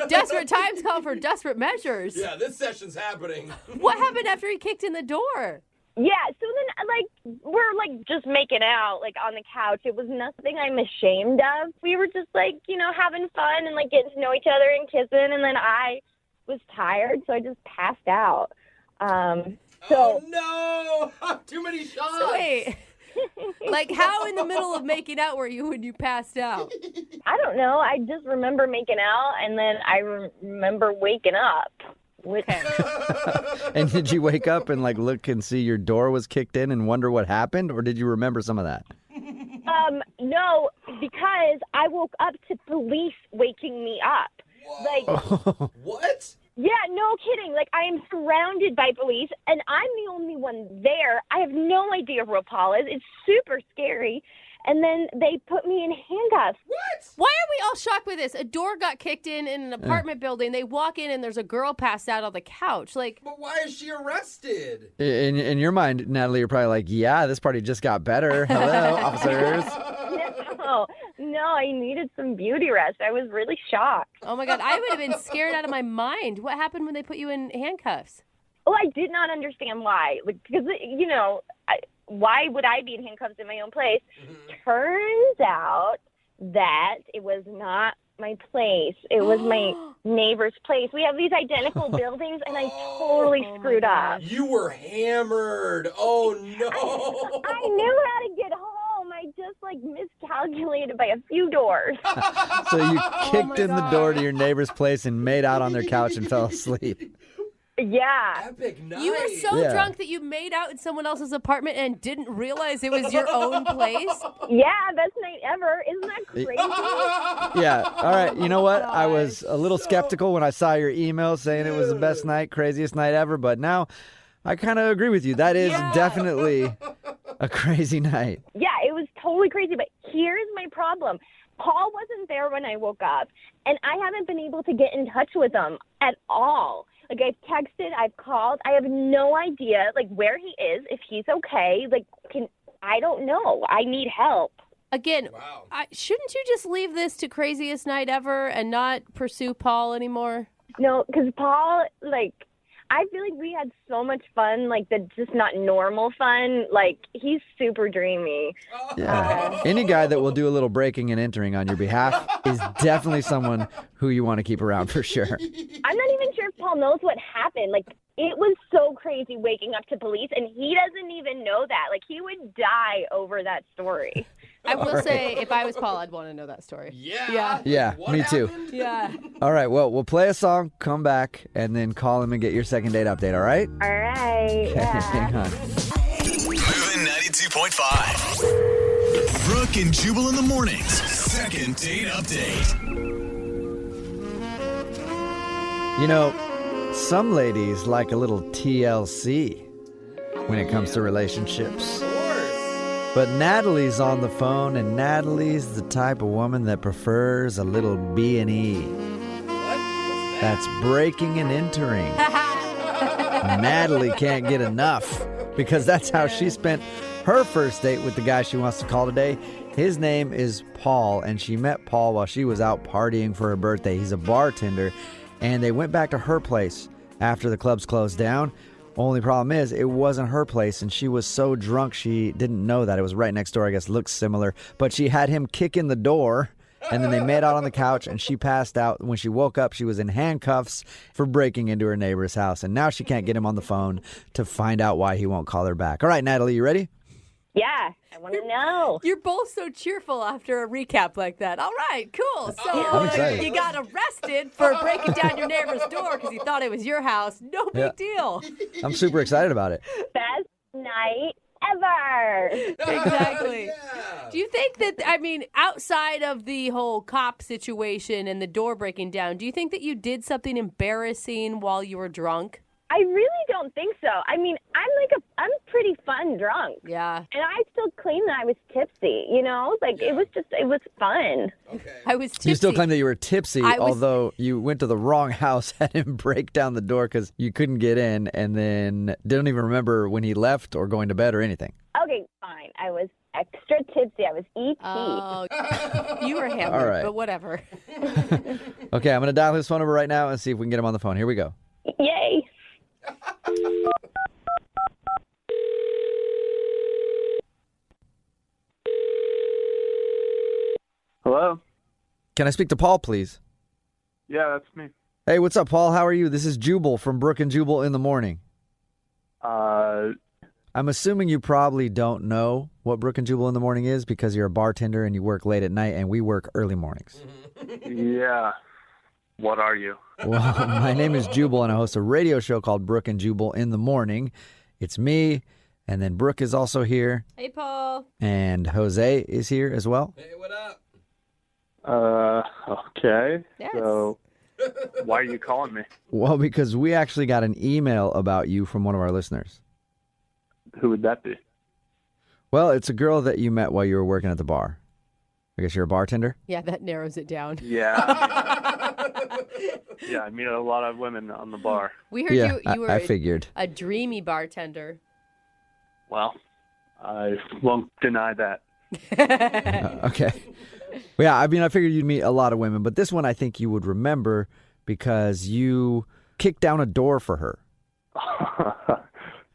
desperate times call for desperate measures. Yeah, this session's happening. What happened after he kicked in the door? Yeah, so then, we're, just making out, on the couch. It was nothing I'm ashamed of. We were just, having fun and, getting to know each other and kissing, and then I was tired, so I just passed out. Oh, no! Too many shots! So wait, how in the middle of making out were you when you passed out? I don't know. I just remember making out, and then I remember waking up. Okay. And did you wake up and look and see your door was kicked in and wonder what happened, or did you remember some of that? No, because I woke up to police waking me up. What? Yeah, no kidding. I am surrounded by police, and I'm the only one there. I have no idea where Paul is. It's super scary. And then they put me in handcuffs. What? Why are we all shocked with this? A door got kicked in an apartment building. They walk in and there's a girl passed out on the couch. But why is she arrested? In your mind, Natalie, you're probably like, yeah, this party just got better. Hello, officers. No, I needed some beauty rest. I was really shocked. Oh, my God. I would have been scared out of my mind. What happened when they put you in handcuffs? Well, I did not understand why. Because, why would I be in handcuffs in my own place? Turns out that it was not my place. It was my neighbor's place. We have these identical buildings, and I totally screwed up. You were hammered. Oh, no. I knew how to get home. I just, miscalculated by a few doors. So you kicked in the door to your neighbor's place and made out on their couch and fell asleep. Yeah. Epic night. You were so Yeah. drunk that you made out in someone else's apartment and didn't realize it was your own place? Yeah, best night ever. Isn't that crazy? Yeah. All right. You know what? I was a little skeptical when I saw your email saying it was the best night, craziest night ever, but now I kind of agree with you. That is definitely a crazy night. Yeah, it was totally crazy. But here's my problem. Paul wasn't there when I woke up, and I haven't been able to get in touch with him at all. I've texted, I've called. I have no idea, where he is, if he's okay. I don't know. I need help. Again, shouldn't you just leave this to craziest night ever and not pursue Paul anymore? No, because Paul, I feel like we had so much fun, that's just not normal fun. He's super dreamy. Yeah. Any guy that will do a little breaking and entering on your behalf is definitely someone who you want to keep around for sure. I'm not even sure if Paul knows what happened. It was so crazy waking up to police, and he doesn't even know that. He would die over that story. I will say, if I was Paul, I'd want to know that story. Yeah. Yeah, me too. Yeah. All right, well, we'll play a song, come back, and then call him and get your second date update, all right? All right. Okay, hang on. Moving 92.5. Brooke and Jubal in the mornings. Second date update. You know, some ladies like a little TLC when it comes to relationships. But Natalie's on the phone, and Natalie's the type of woman that prefers a little B&E. That's breaking and entering. Natalie can't get enough because that's how she spent her first date with the guy she wants to call today. His name is Paul, and she met Paul while she was out partying for her birthday. He's a bartender, and they went back to her place after the clubs closed down. Only problem is, it wasn't her place, and she was so drunk she didn't know that. It was right next door, I guess. Looks similar. But she had him kick in the door, and then they made out on the couch, and she passed out. When she woke up, she was in handcuffs for breaking into her neighbor's house, and now she can't get him on the phone to find out why he won't call her back. All right, Natalie, you ready? Yeah, I want to know. You're both so cheerful after a recap like that. All right, cool. So I'm excited. you got arrested for breaking down your neighbor's door because you thought it was your house. No big deal. I'm super excited about it. Best night ever. Exactly. Do you think that, outside of the whole cop situation and the door breaking down, do you think that you did something embarrassing while you were drunk? I really don't think so. I'm pretty fun drunk. Yeah. And I still claim that I was tipsy, it was fun. Okay. I was tipsy. You still claim that you were tipsy, I was- although you went to the wrong house, had him break down the door because you couldn't get in, and then didn't even remember when he left or going to bed or anything. Okay, fine. I was extra tipsy. I was E.T. Oh, you were hammered, All right. but whatever. Okay, I'm going to dial his phone number right now and see if we can get him on the phone. Here we go. Yay. Hello? Can I speak to Paul, please? Yeah, that's me. Hey, what's up, Paul? How are you? This is Jubal from Brooke and Jubal in the morning. I'm assuming you probably don't know what Brooke and Jubal in the morning is because you're a bartender and you work late at night, and we work early mornings. Yeah. What are you? Well, my name is Jubal, and I host a radio show called Brooke and Jubal in the morning. It's me, and then Brooke is also here, Hey, Paul. and Jose is here as well. Hey, what up? Okay. Yes. So, why are you calling me? Well, because we actually got an email about you from one of our listeners. Who would that be? Well, it's a girl that you met while you were working at the bar. I guess you're a bartender? Yeah, that narrows it down. Yeah. Yeah, I meet a lot of women on the bar. We heard Yeah, you were I figured. a dreamy bartender. Well, I won't deny that. Okay. Well, yeah, I figured you'd meet a lot of women, but this one I think you would remember because you kicked down a door for her.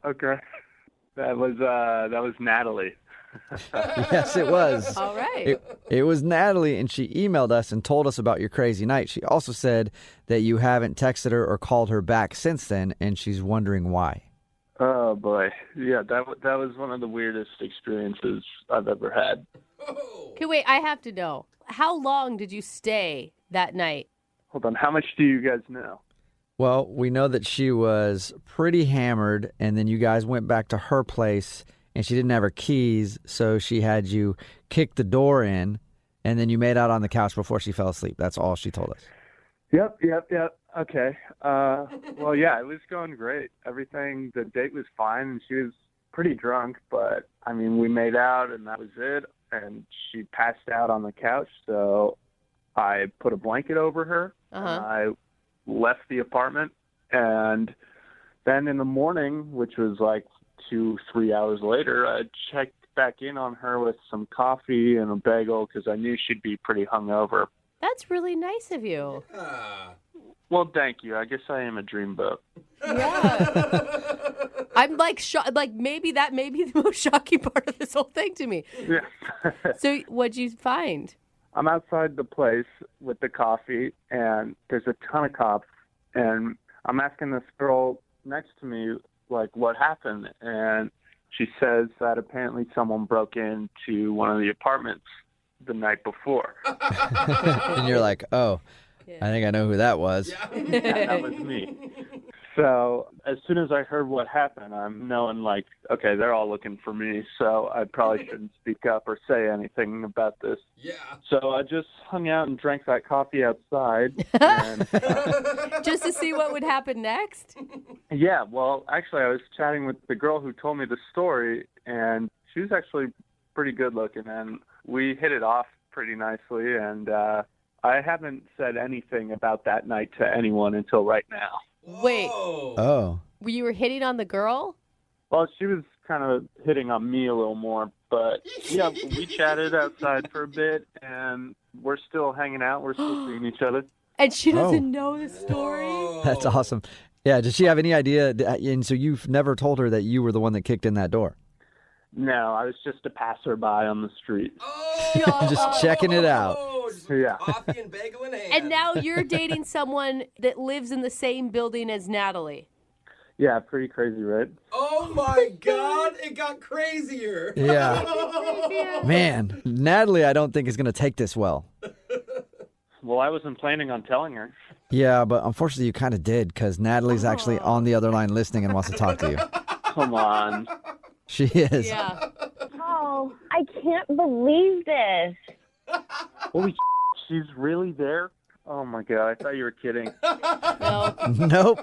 Okay. That was Natalie. Yes, it was. All right. It was Natalie, and she emailed us and told us about your crazy night. She also said that you haven't texted her or called her back since then, and she's wondering why. Oh boy, yeah, that was one of the weirdest experiences I've ever had. Okay, wait, I have to know. How long did you stay that night? Hold on, how much do you guys know? Well, we know that she was pretty hammered, and then you guys went back to her place, and she didn't have her keys, so she had you kick the door in, and then you made out on the couch before she fell asleep. That's all she told us. Yep. Okay. Well, yeah, it was going great. The date was fine, and she was pretty drunk, but, I mean, we made out, and that was it, and she passed out on the couch, so I put a blanket over her, and I left the apartment, and then in the morning, which was like 2-3 hours later, I checked back in on her with some coffee and a bagel because I knew she'd be pretty hungover. That's really nice of you. Well, thank you. I guess I am a dreamboat. I'm like, maybe that may be the most shocking part of this whole thing to me. Yeah. So what'd you find? I'm outside the place with the coffee, and there's a ton of cops, and I'm asking this girl next to me, like, what happened? And she says that apparently someone broke into one of the apartments the night before. And you're like, oh, I think I know who that was. Yeah, that was me. So as soon as I heard what happened, I'm knowing, like, okay, they're all looking for me, so I probably shouldn't speak up or say anything about this. Yeah. So I just hung out and drank that coffee outside. And, just to see what would happen next? yeah, well, actually, I was chatting with the girl who told me the story, and she was actually pretty good looking, and we hit it off pretty nicely, and I haven't said anything about that night to anyone until right now. Wait. Oh. You were hitting on the girl? Well, she was kind of hitting on me a little more, but yeah, we chatted outside for a bit, and we're still hanging out. We're still seeing each other. And she doesn't know the story? That's awesome. Yeah, does she have any idea? And so you've never told her that you were the one that kicked in that door? No, I was just a passerby on the street. Just checking it out. Yeah. Coffee and bagel in hand. And now you're dating someone that lives in the same building as Natalie. Yeah, pretty crazy, right? Oh my God, it got crazier. Yeah. Man, Natalie, I don't think is going to take this well. Well, I wasn't planning on telling her. Yeah, but unfortunately you kind of did because Natalie's actually on the other line listening and wants to talk to you. Come on. She is. Yeah. Oh, I can't believe this. Holy she's really there? Oh my God, I thought you were kidding. Nope.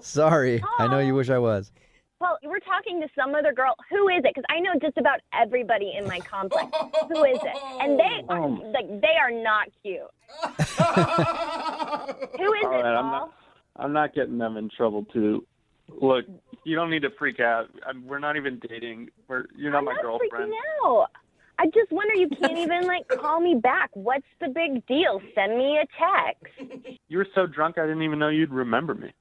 Sorry. I know you wish I was. Well, we're talking to some other girl. Who is it? Because I know just about everybody in my complex. Who is it? And they are not cute. Who is it, Paul? I'm not getting them in trouble too. Look, you don't need to freak out. We're not even dating. You're not my girlfriend. I'm not freaking out. I just wonder you can't even call me back. What's the big deal? Send me a text. You were so drunk I didn't even know you'd remember me.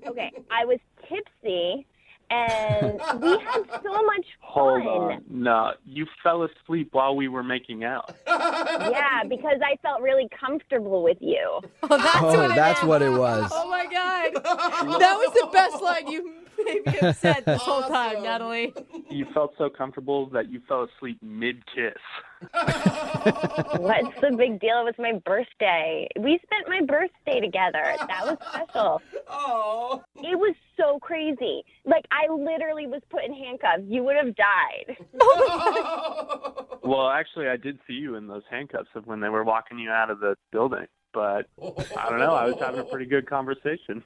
Okay, I was tipsy and we had so much fun. Hold on. No, you fell asleep while we were making out. Yeah, because I felt really comfortable with you. Oh, that's what it was. Oh my God. That was the best line you maybe have said this whole time, Natalie. You felt so comfortable that you fell asleep mid-kiss. What's the big deal? It was my birthday. We spent my birthday together. That was special. Oh. It was so crazy. I literally was put in handcuffs. You would have died. Well, actually, I did see you in those handcuffs when they were walking you out of the building. But I don't know. I was having a pretty good conversation.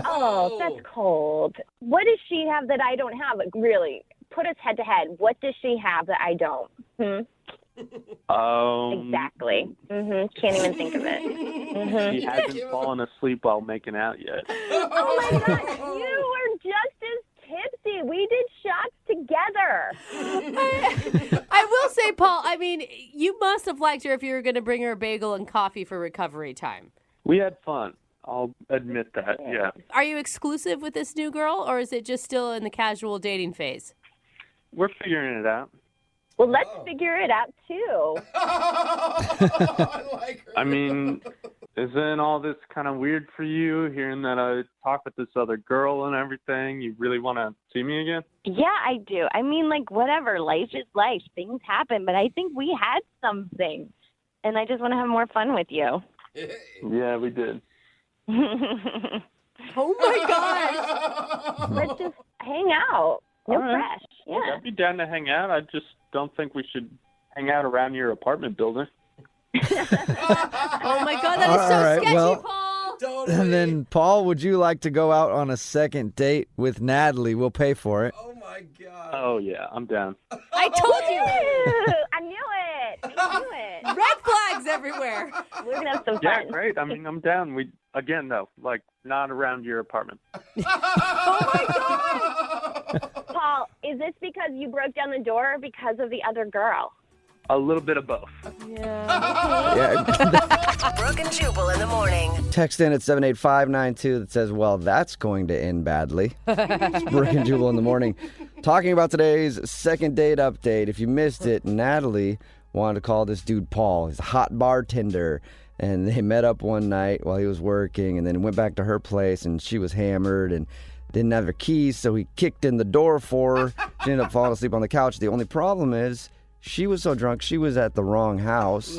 Oh, that's cold. What does she have that I don't have? Really, put us head to head. What does she have that I don't? Exactly. Can't even think of it. She hasn't fallen asleep while making out yet. Oh my God, you were just as tipsy. We did shots together. I will say, Paul, I mean, you must have liked her if you were going to bring her a bagel and coffee for recovery time. We had fun. I'll admit that, yeah. Are you exclusive with this new girl, or is it just still in the casual dating phase? We're figuring it out. Well, let's figure it out, too. I mean, isn't all this kind of weird for you, hearing that I talk with this other girl and everything? You really want to see me again? Yeah, I do. I mean, like, whatever. Life is life. Things happen. But I think we had something. And I just want to have more fun with you. Yeah, we did. Oh, my God. Let's just hang out. No All right. press. Yeah. I'd be down to hang out. I just don't think we should hang out around your apartment building. Oh, my God. That is All so right, sketchy, well- Paul. And then, Paul, would you like to go out on a second date with Natalie? We'll pay for it. Oh, yeah, I'm down. I told you. I knew it. I knew it. Red flags everywhere. We're going to have some Yeah, fun. great. I mean, I'm down. Again, though, like, not around your apartment. Paul, is this because you broke down the door or because of the other girl? A little bit of both. Yeah. Brooke and Jubal in the morning. Text in at 78592 that says, well, that's going to end badly. It's Brooke and Jubal in the morning. Talking about today's second date update. If you missed it, Natalie wanted to call this dude Paul. He's a hot bartender. And they met up one night while he was working and then went back to her place and she was hammered and didn't have her keys, so he kicked in the door for her. She ended up falling asleep on the couch. The only problem is she was so drunk, she was at the wrong house.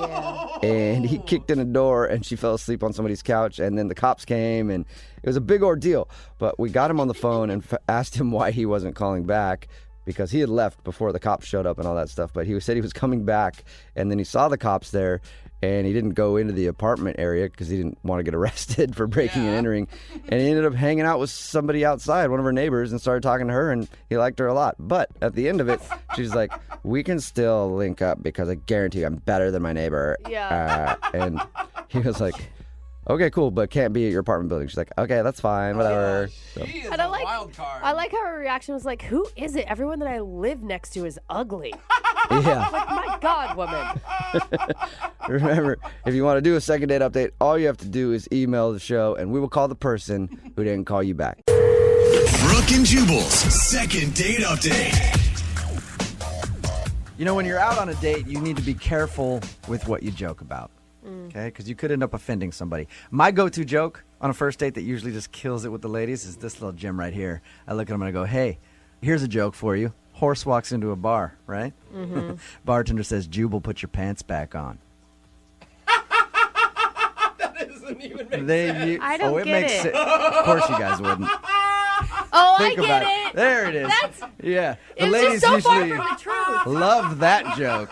And he kicked in the door and she fell asleep on somebody's couch. And then the cops came and it was a big ordeal. But we got him on the phone and asked him why he wasn't calling back because he had left before the cops showed up and all that stuff. But he said he was coming back and then he saw the cops there. And he didn't go into the apartment area because he didn't want to get arrested for breaking and entering. And he ended up hanging out with somebody outside, one of her neighbors, and started talking to her, and he liked her a lot. But at the end of it, she's like, we can still link up because I guarantee you I'm better than my neighbor. Yeah. And he was like, okay, cool, but can't be at your apartment building. She's like, okay, that's fine, whatever. So. And I like how her reaction was like, who is it? Everyone that I live next to is ugly. Yeah. Like, my God, woman. Remember, if you want to do a second date update, all you have to do is email the show, and we will call the person who didn't call you back. Brooke and Jubal's second date update. You know, when you're out on a date, you need to be careful with what you joke about, okay? Because you could end up offending somebody. My go-to joke on a first date that usually just kills it with the ladies is this little gem right here. I look at them and I go, hey, here's a joke for you. Horse walks into a bar, right? Mm-hmm. Bartender says, Jubal, put your pants back on. That doesn't even make sense. I don't it get makes it. sense. Of course you guys wouldn't. Oh, Think I about get it. There it is. Yeah. The It's ladies just so far usually from the truth. love that joke.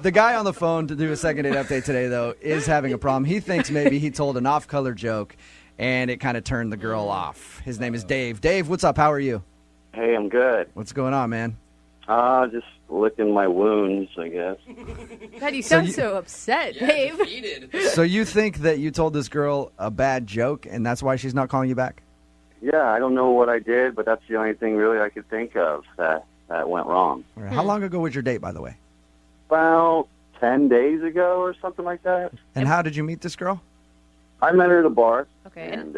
The guy on the phone to do a second date update today, though, is having a problem. He thinks maybe he told an off-color joke, and it kind of turned the girl off. His name is Dave. Dave, what's up? How are you? Hey, I'm good. What's going on, man? Just licking my wounds, I guess. God, you sound so upset, Dave. So you think that you told this girl a bad joke, and that's why she's not calling you back? Yeah, I don't know what I did, but that's the only thing really I could think of that went wrong. All right. How long ago was your date, by the way? About 10 days ago or something like that. And how did you meet this girl? I met her at a bar, Okay. and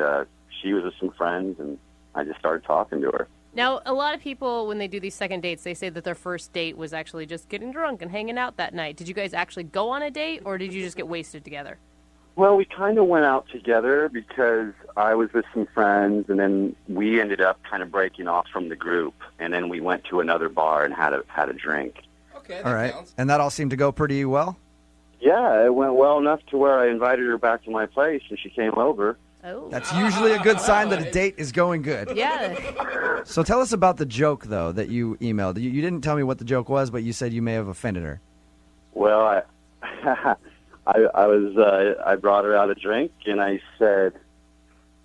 she was with some friends, and I just started talking to her. Now, a lot of people, when they do these second dates, they say that their first date was actually just getting drunk and hanging out that night. Did you guys actually go on a date, or did you just get wasted together? Well, we kind of went out together because I was with some friends, and then we ended up kind of breaking off from the group, and then we went to another bar and had a drink. Okay, All right. And that all seemed to go pretty well? Yeah, it went well enough to where I invited her back to my place, and she came over. Oh. That's usually a good sign that a date is going good. Yeah. So tell us about the joke, though, that you emailed. You didn't tell me what the joke was, but you said you may have offended her. Well, I brought her out a drink, and I said,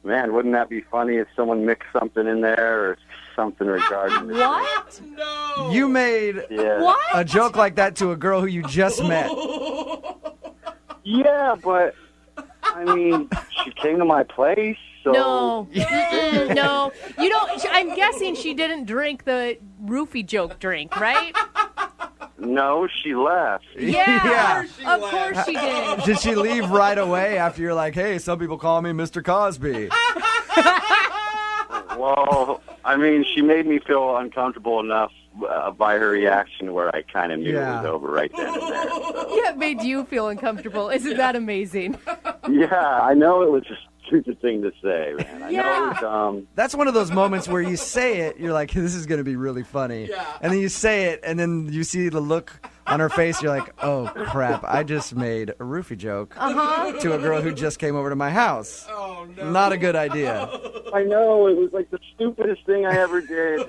man, wouldn't that be funny if someone mixed something in there or something regarding the What? No. You made Yeah. a joke like that to a girl who you just met. Yeah, but, I mean, she came to my place, so... No. Mm-mm, no. You don't. I'm guessing she didn't drink the roofie joke drink, right? No, she left. Yeah. Yeah. Of course she did. Did she leave right away after you're like, hey, some people call me Mr. Cosby? Well, I mean, she made me feel uncomfortable enough by her reaction where I kind of knew it was over right then and there. So. Yeah, it made you feel uncomfortable. Isn't that amazing? Yeah, I know it was a stupid thing to say, man. I know it was dumb. That's one of those moments where you say it, you're like, this is going to be really funny. Yeah. And then you say it, and then you see the look on her face, you're like, oh, crap, I just made a roofie joke to a girl who just came over to my house. Oh, no. Not a good idea. I know, it was like the stupidest thing I ever did.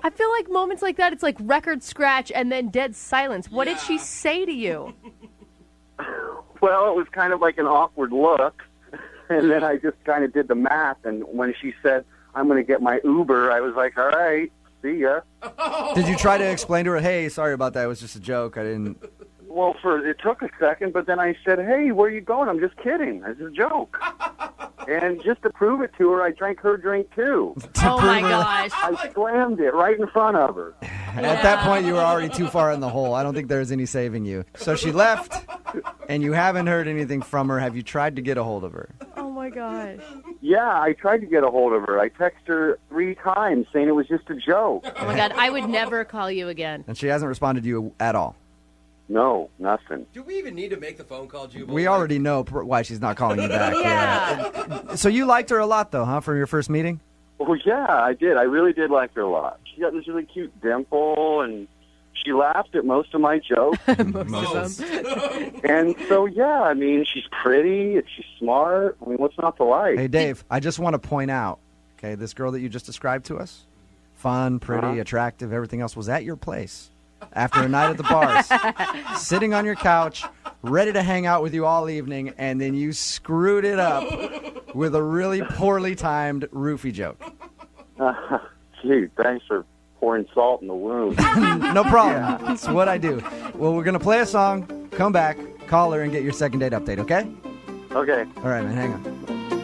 I feel like moments like that, it's like record scratch and then dead silence. What did she say to you? Well, it was kind of like an awkward look. And then I just kind of did the math. And when she said, I'm going to get my Uber, I was like, all right, see ya. Did you try to explain to her, hey, sorry about that, it was just a joke, I didn't... Well, it took a second, but then I said, hey, where are you going? I'm just kidding. It's a joke. And just to prove it to her, I drank her drink, too. Oh, my gosh. I slammed it right in front of her. At that point, you were already too far in the hole. I don't think there's any saving you. So she left, and you haven't heard anything from her. Have you tried to get a hold of her? Oh, my gosh. Yeah, I tried to get a hold of her. I texted her 3 times saying it was just a joke. Oh, my God. I would never call you again. And she hasn't responded to you at all? No, nothing. Do we even need to make the phone call, Jubal? We already know why she's not calling you back. Yeah. So you liked her a lot, though, huh, from your first meeting? Well, yeah, I did. I really did like her a lot. She got this really cute dimple, and she laughed at most of my jokes. Most of them. And so, yeah, I mean, she's pretty, and she's smart. I mean, what's not to like? Hey, Dave, I just want to point out, okay, this girl that you just described to us, fun, pretty, attractive, everything else, was at your place after a night at the bars, sitting on your couch, ready to hang out with you all evening, and then you screwed it up with a really poorly timed roofie joke. Gee, thanks for pouring salt in the wound. No problem. That's what I do. Well, we're going to play a song, come back, call her, and get your second date update, okay? Okay. All right, man, hang on.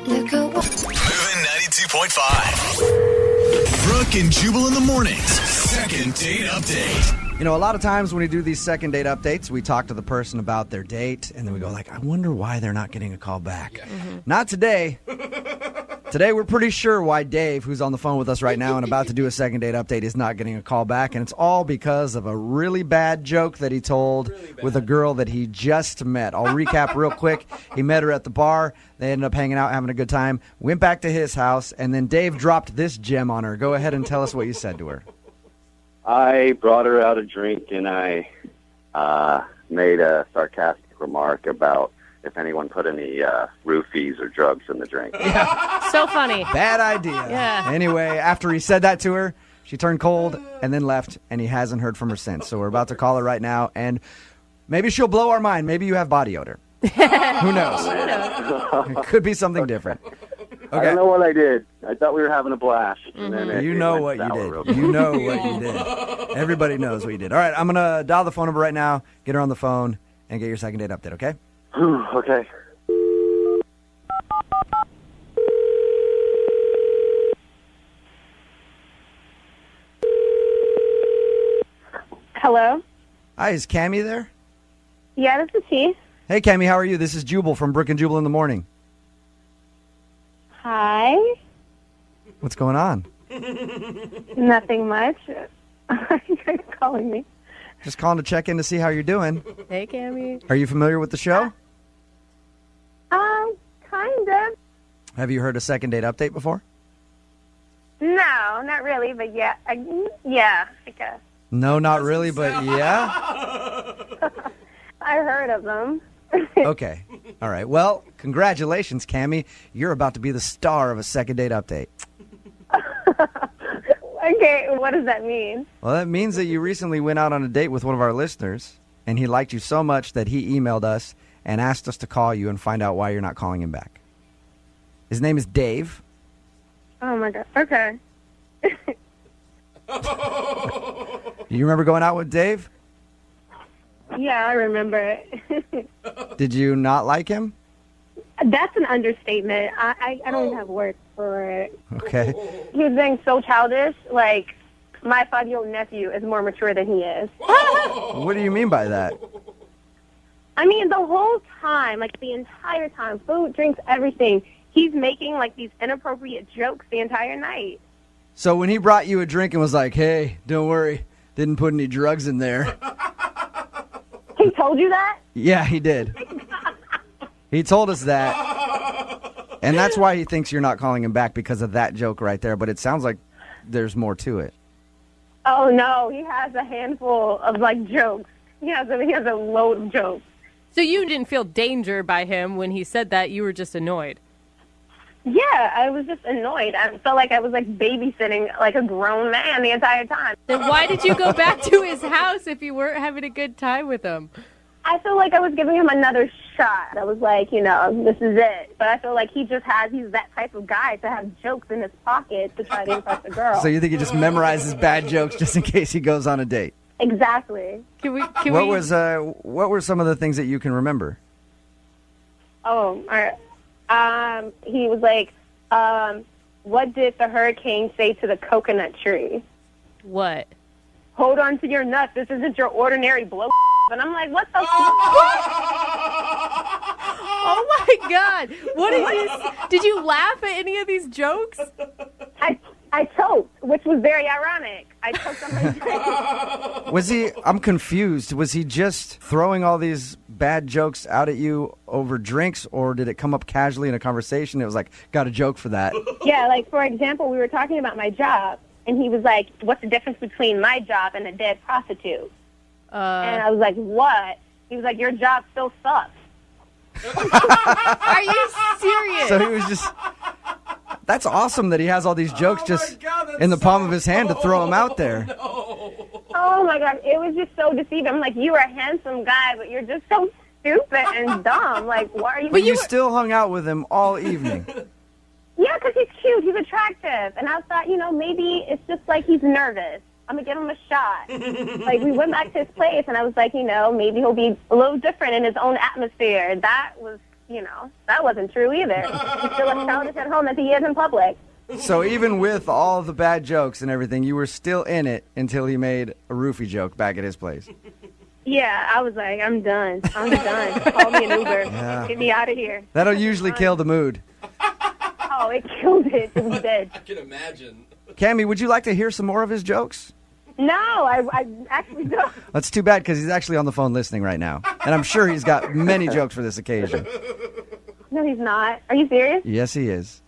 Moving 92.5. Brooke and Jubal in the mornings. Second date update. You know, a lot of times when we do these second date updates, we talk to the person about their date, and then we go like, I wonder why they're not getting a call back. Mm-hmm. Not today. Today, we're pretty sure why Dave, who's on the phone with us right now and about to do a second date update, is not getting a call back, and it's all because of a really bad joke that he told with a girl that he just met. I'll recap real quick. He met her at the bar. They ended up hanging out, having a good time, went back to his house, and then Dave dropped this gem on her. Go ahead and tell us what you said to her. I brought her out a drink, and I made a sarcastic remark about if anyone put any roofies or drugs in the drink. Yeah. So funny. Bad idea. Yeah. Anyway, after he said that to her, she turned cold and then left, and he hasn't heard from her since. So we're about to call her right now, and maybe she'll blow our mind. Maybe you have body odor. Who knows? It could be something different. Okay. I don't know what I did. I thought we were having a blast. And then you know what you did. You know what you did. Everybody knows what you did. All right, I'm going to dial the phone number right now, get her on the phone, and get your second date update, okay? Okay. Hello? Hi, is Cammie there? Yeah, this is she. Hey, Cammie, how are you? This is Jubal from Brooke and Jubal in the morning. Hi. What's going on? Nothing much. You're calling me. Just calling to check in to see how you're doing. Hey, Cammie. Are you familiar with the show? Kind of. Have you heard a second date update before? No, not really, but yeah. I guess. No, not really, but yeah? I heard of them. Okay. All right. Well, congratulations, Cammie. You're about to be the star of a second date update. Okay, what does that mean? Well, that means that you recently went out on a date with one of our listeners, and he liked you so much that he emailed us and asked us to call you and find out why you're not calling him back. His name is Dave. Oh, my God. Okay. Do you remember going out with Dave? Yeah, I remember it. Did you not like him? That's an understatement. I don't even have words for it. Okay. He was being so childish. Like, my 5-year-old nephew is more mature than he is. What do you mean by that? I mean, the whole time, like the entire time, food, drinks, everything, he's making like these inappropriate jokes the entire night. So when he brought you a drink and was like, hey, don't worry, didn't put any drugs in there. He told you that? Yeah, he did. He told us that. And that's why he thinks you're not calling him back, because of that joke right there. But it sounds like there's more to it. Oh, no. He has a handful of, jokes. He has a load of jokes. So you didn't feel danger by him when he said that. You were just annoyed. Yeah, I was just annoyed. I felt like I was babysitting a grown man the entire time. Then why did you go back to his house if you weren't having a good time with him? I feel like I was giving him another shot. I was like, this is it. But I feel like he's that type of guy to have jokes in his pocket to try to impress a girl. So you think he just memorizes bad jokes just in case he goes on a date? Exactly. What were some of the things that you can remember? Oh, all right. He was like, what did the hurricane say to the coconut tree? What? Hold on to your nuts. This isn't your ordinary blow. And I'm like, what the fuck? Oh, my God. Did you laugh at any of these jokes? I choked, which was very ironic. I choked on my drink. I'm confused. Was he just throwing all these bad jokes out at you over drinks, or did it come up casually in a conversation? It was like, got a joke for that. Yeah, for example, we were talking about my job, and he was like, what's the difference between my job and a dead prostitute? And I was like, what? He was like, your job still sucks. Are you serious? So he was just... That's awesome that he has all these jokes in the palm of his hand to throw them out there. Oh, my God. It was just so deceiving. I'm like, you are a handsome guy, but you're just so stupid and dumb. Why are you... But you still hung out with him all evening. Yeah, because he's cute. He's attractive. And I thought, maybe it's just he's nervous. I'm going to give him a shot. We went back to his place, and I was like, maybe he'll be a little different in his own atmosphere. That was... that wasn't true either. He's still as childish at home as he is in public. So even with all the bad jokes and everything, you were still in it until he made a roofie joke back at his place. Yeah, I was like, I'm done. I'm done. Call me an Uber. Yeah. Get me out of here. That'll usually kill the mood. Oh, it killed it. It was dead. I can imagine. Cammie, would you like to hear some more of his jokes? No, I actually don't. That's too bad, because he's actually on the phone listening right now. And I'm sure he's got many jokes for this occasion. No, he's not. Are you serious? Yes, he is.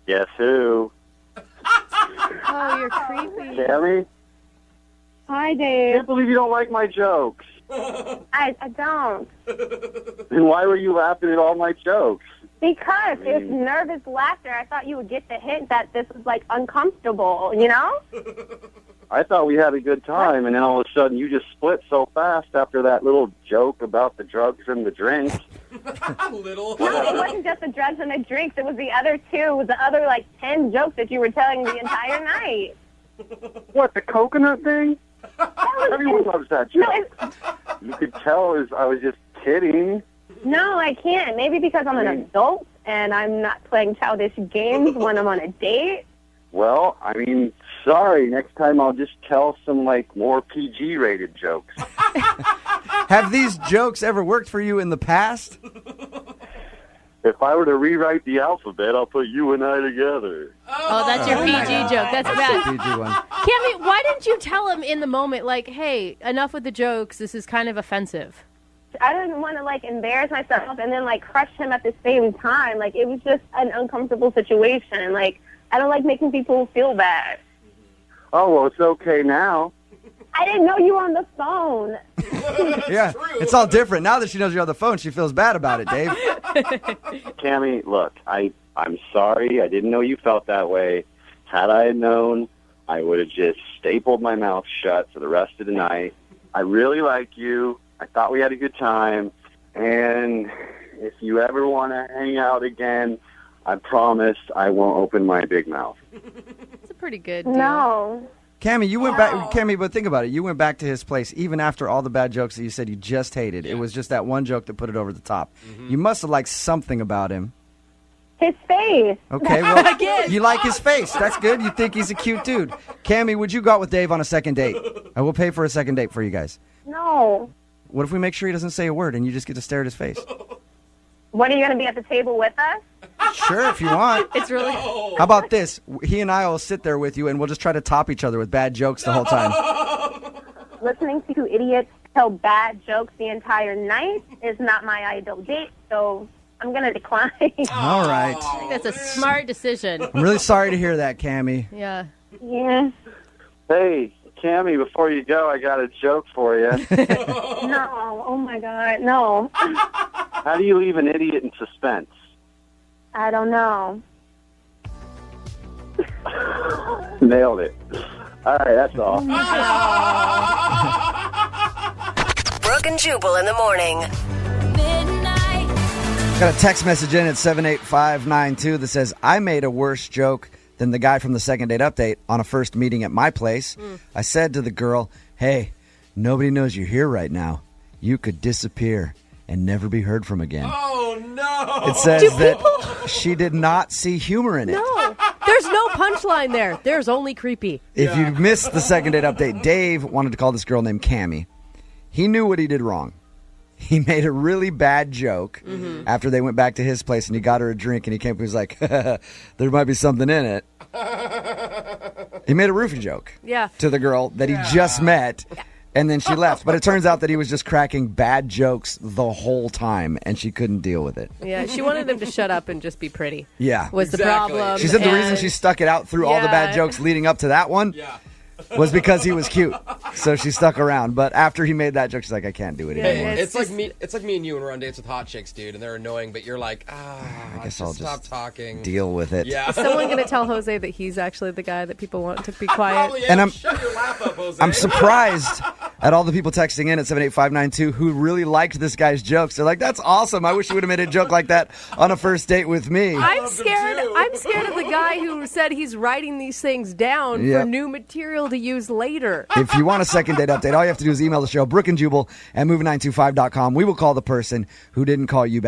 Guess who? Oh, you're creepy. Cammie? Hi, I Dave. can't believe you don't like my jokes. I don't. Then why were you laughing at all my jokes? Because it's nervous laughter. I thought you would get the hint that this is, uncomfortable, I thought we had a good time, and then all of a sudden you just split so fast after that little joke about the drugs and the drinks. Little. No, it wasn't just the drugs and the drinks. It was the other two. It was the other, 10 jokes that you were telling the entire night. What, the coconut thing? Everyone loves that joke. No, You could tell I was just kidding. no, I can't. Maybe because I'm an adult and I'm not playing childish games when I'm on a date. Well, sorry. Next time I'll just tell some, more PG-rated jokes. Have these jokes ever worked for you in the past? If I were to rewrite the alphabet, I'll put you and I together. Oh, that's your PG joke. That's bad. The PG one. Cammie, why didn't you tell him in the moment, hey, enough with the jokes. This is kind of offensive. I didn't want to, embarrass myself and then, crush him at the same time. It was just an uncomfortable situation. I don't like making people feel bad. Oh, well, it's okay now. I didn't know you were on the phone. Yeah, it's all different. Now that she knows you're on the phone, she feels bad about it, Dave. Cammie, look, I'm sorry. I didn't know you felt that way. Had I known, I would have just stapled my mouth shut for the rest of the night. I really like you. I thought we had a good time. And if you ever want to hang out again, I promise I won't open my big mouth. It's a pretty good deal. No. Cammie, you went back. Cammie, but think about it. You went back to his place even after all the bad jokes that you said you just hated. It was just that one joke that put it over the top. You must have liked something about him. His face. Okay, well, you like his face. That's good. You think he's a cute dude. Cammie, would you go out with Dave on a second date? I will pay for a second date for you guys. No. What if we make sure he doesn't say a word and you just get to stare at his face? What, are you going to be at the table with us? Sure, if you want. It's really. How about this? He and I will sit there with you, and we'll just try to top each other with bad jokes the whole time. Listening to idiots tell bad jokes the entire night is not my ideal date, so I'm going to decline. All right. I think that's a smart decision. I'm really sorry to hear that, Cammie. Yeah. Yeah. Hey, Cammie, before you go, I got a joke for you. No. Oh, my God. No. How do you leave an idiot in suspense? I don't know. Nailed it. All right, that's all. Brooke and Jubal in the morning. Got a text message in at 78592 that says, I made a worse joke than the guy from the second date update on a first meeting at my place. I said to the girl, hey, nobody knows you're here right now. You could disappear and never be heard from again. Oh, no. It says that she did not see humor in it. No. There's no punchline there. There's only creepy. If you missed the second date update, Dave wanted to call this girl named Cammie. He knew what he did wrong. He made a really bad joke after they went back to his place, and he got her a drink, and he came up and was like, there might be something in it. He made a roofie joke to the girl that he just met, and then she left. But it turns out that he was just cracking bad jokes the whole time, and she couldn't deal with it. Yeah, she wanted him to shut up and just be pretty. Yeah. Was the problem. She said the reason she stuck it out through all the bad jokes leading up to that one was because he was cute. So she stuck around. But after he made that joke, she's like, I can't do it anymore. It's like me and you when we're on dates with hot chicks, dude, and they're annoying, but you're like, I guess I'll stop just talking. deal with it. Yeah. Is someone going to tell Jose that he's actually the guy that people want to be quiet? And Shut your laugh up, Jose. I'm surprised at all the people texting in at 78592 who really liked this guy's jokes. They're like, that's awesome. I wish you would have made a joke like that on a first date with me. I'm scared of the guy who said he's writing these things down for new material to use later. If you want a second date update, all you have to do is email the show, Brooke and Jubal at move925.com. We will call the person who didn't call you back.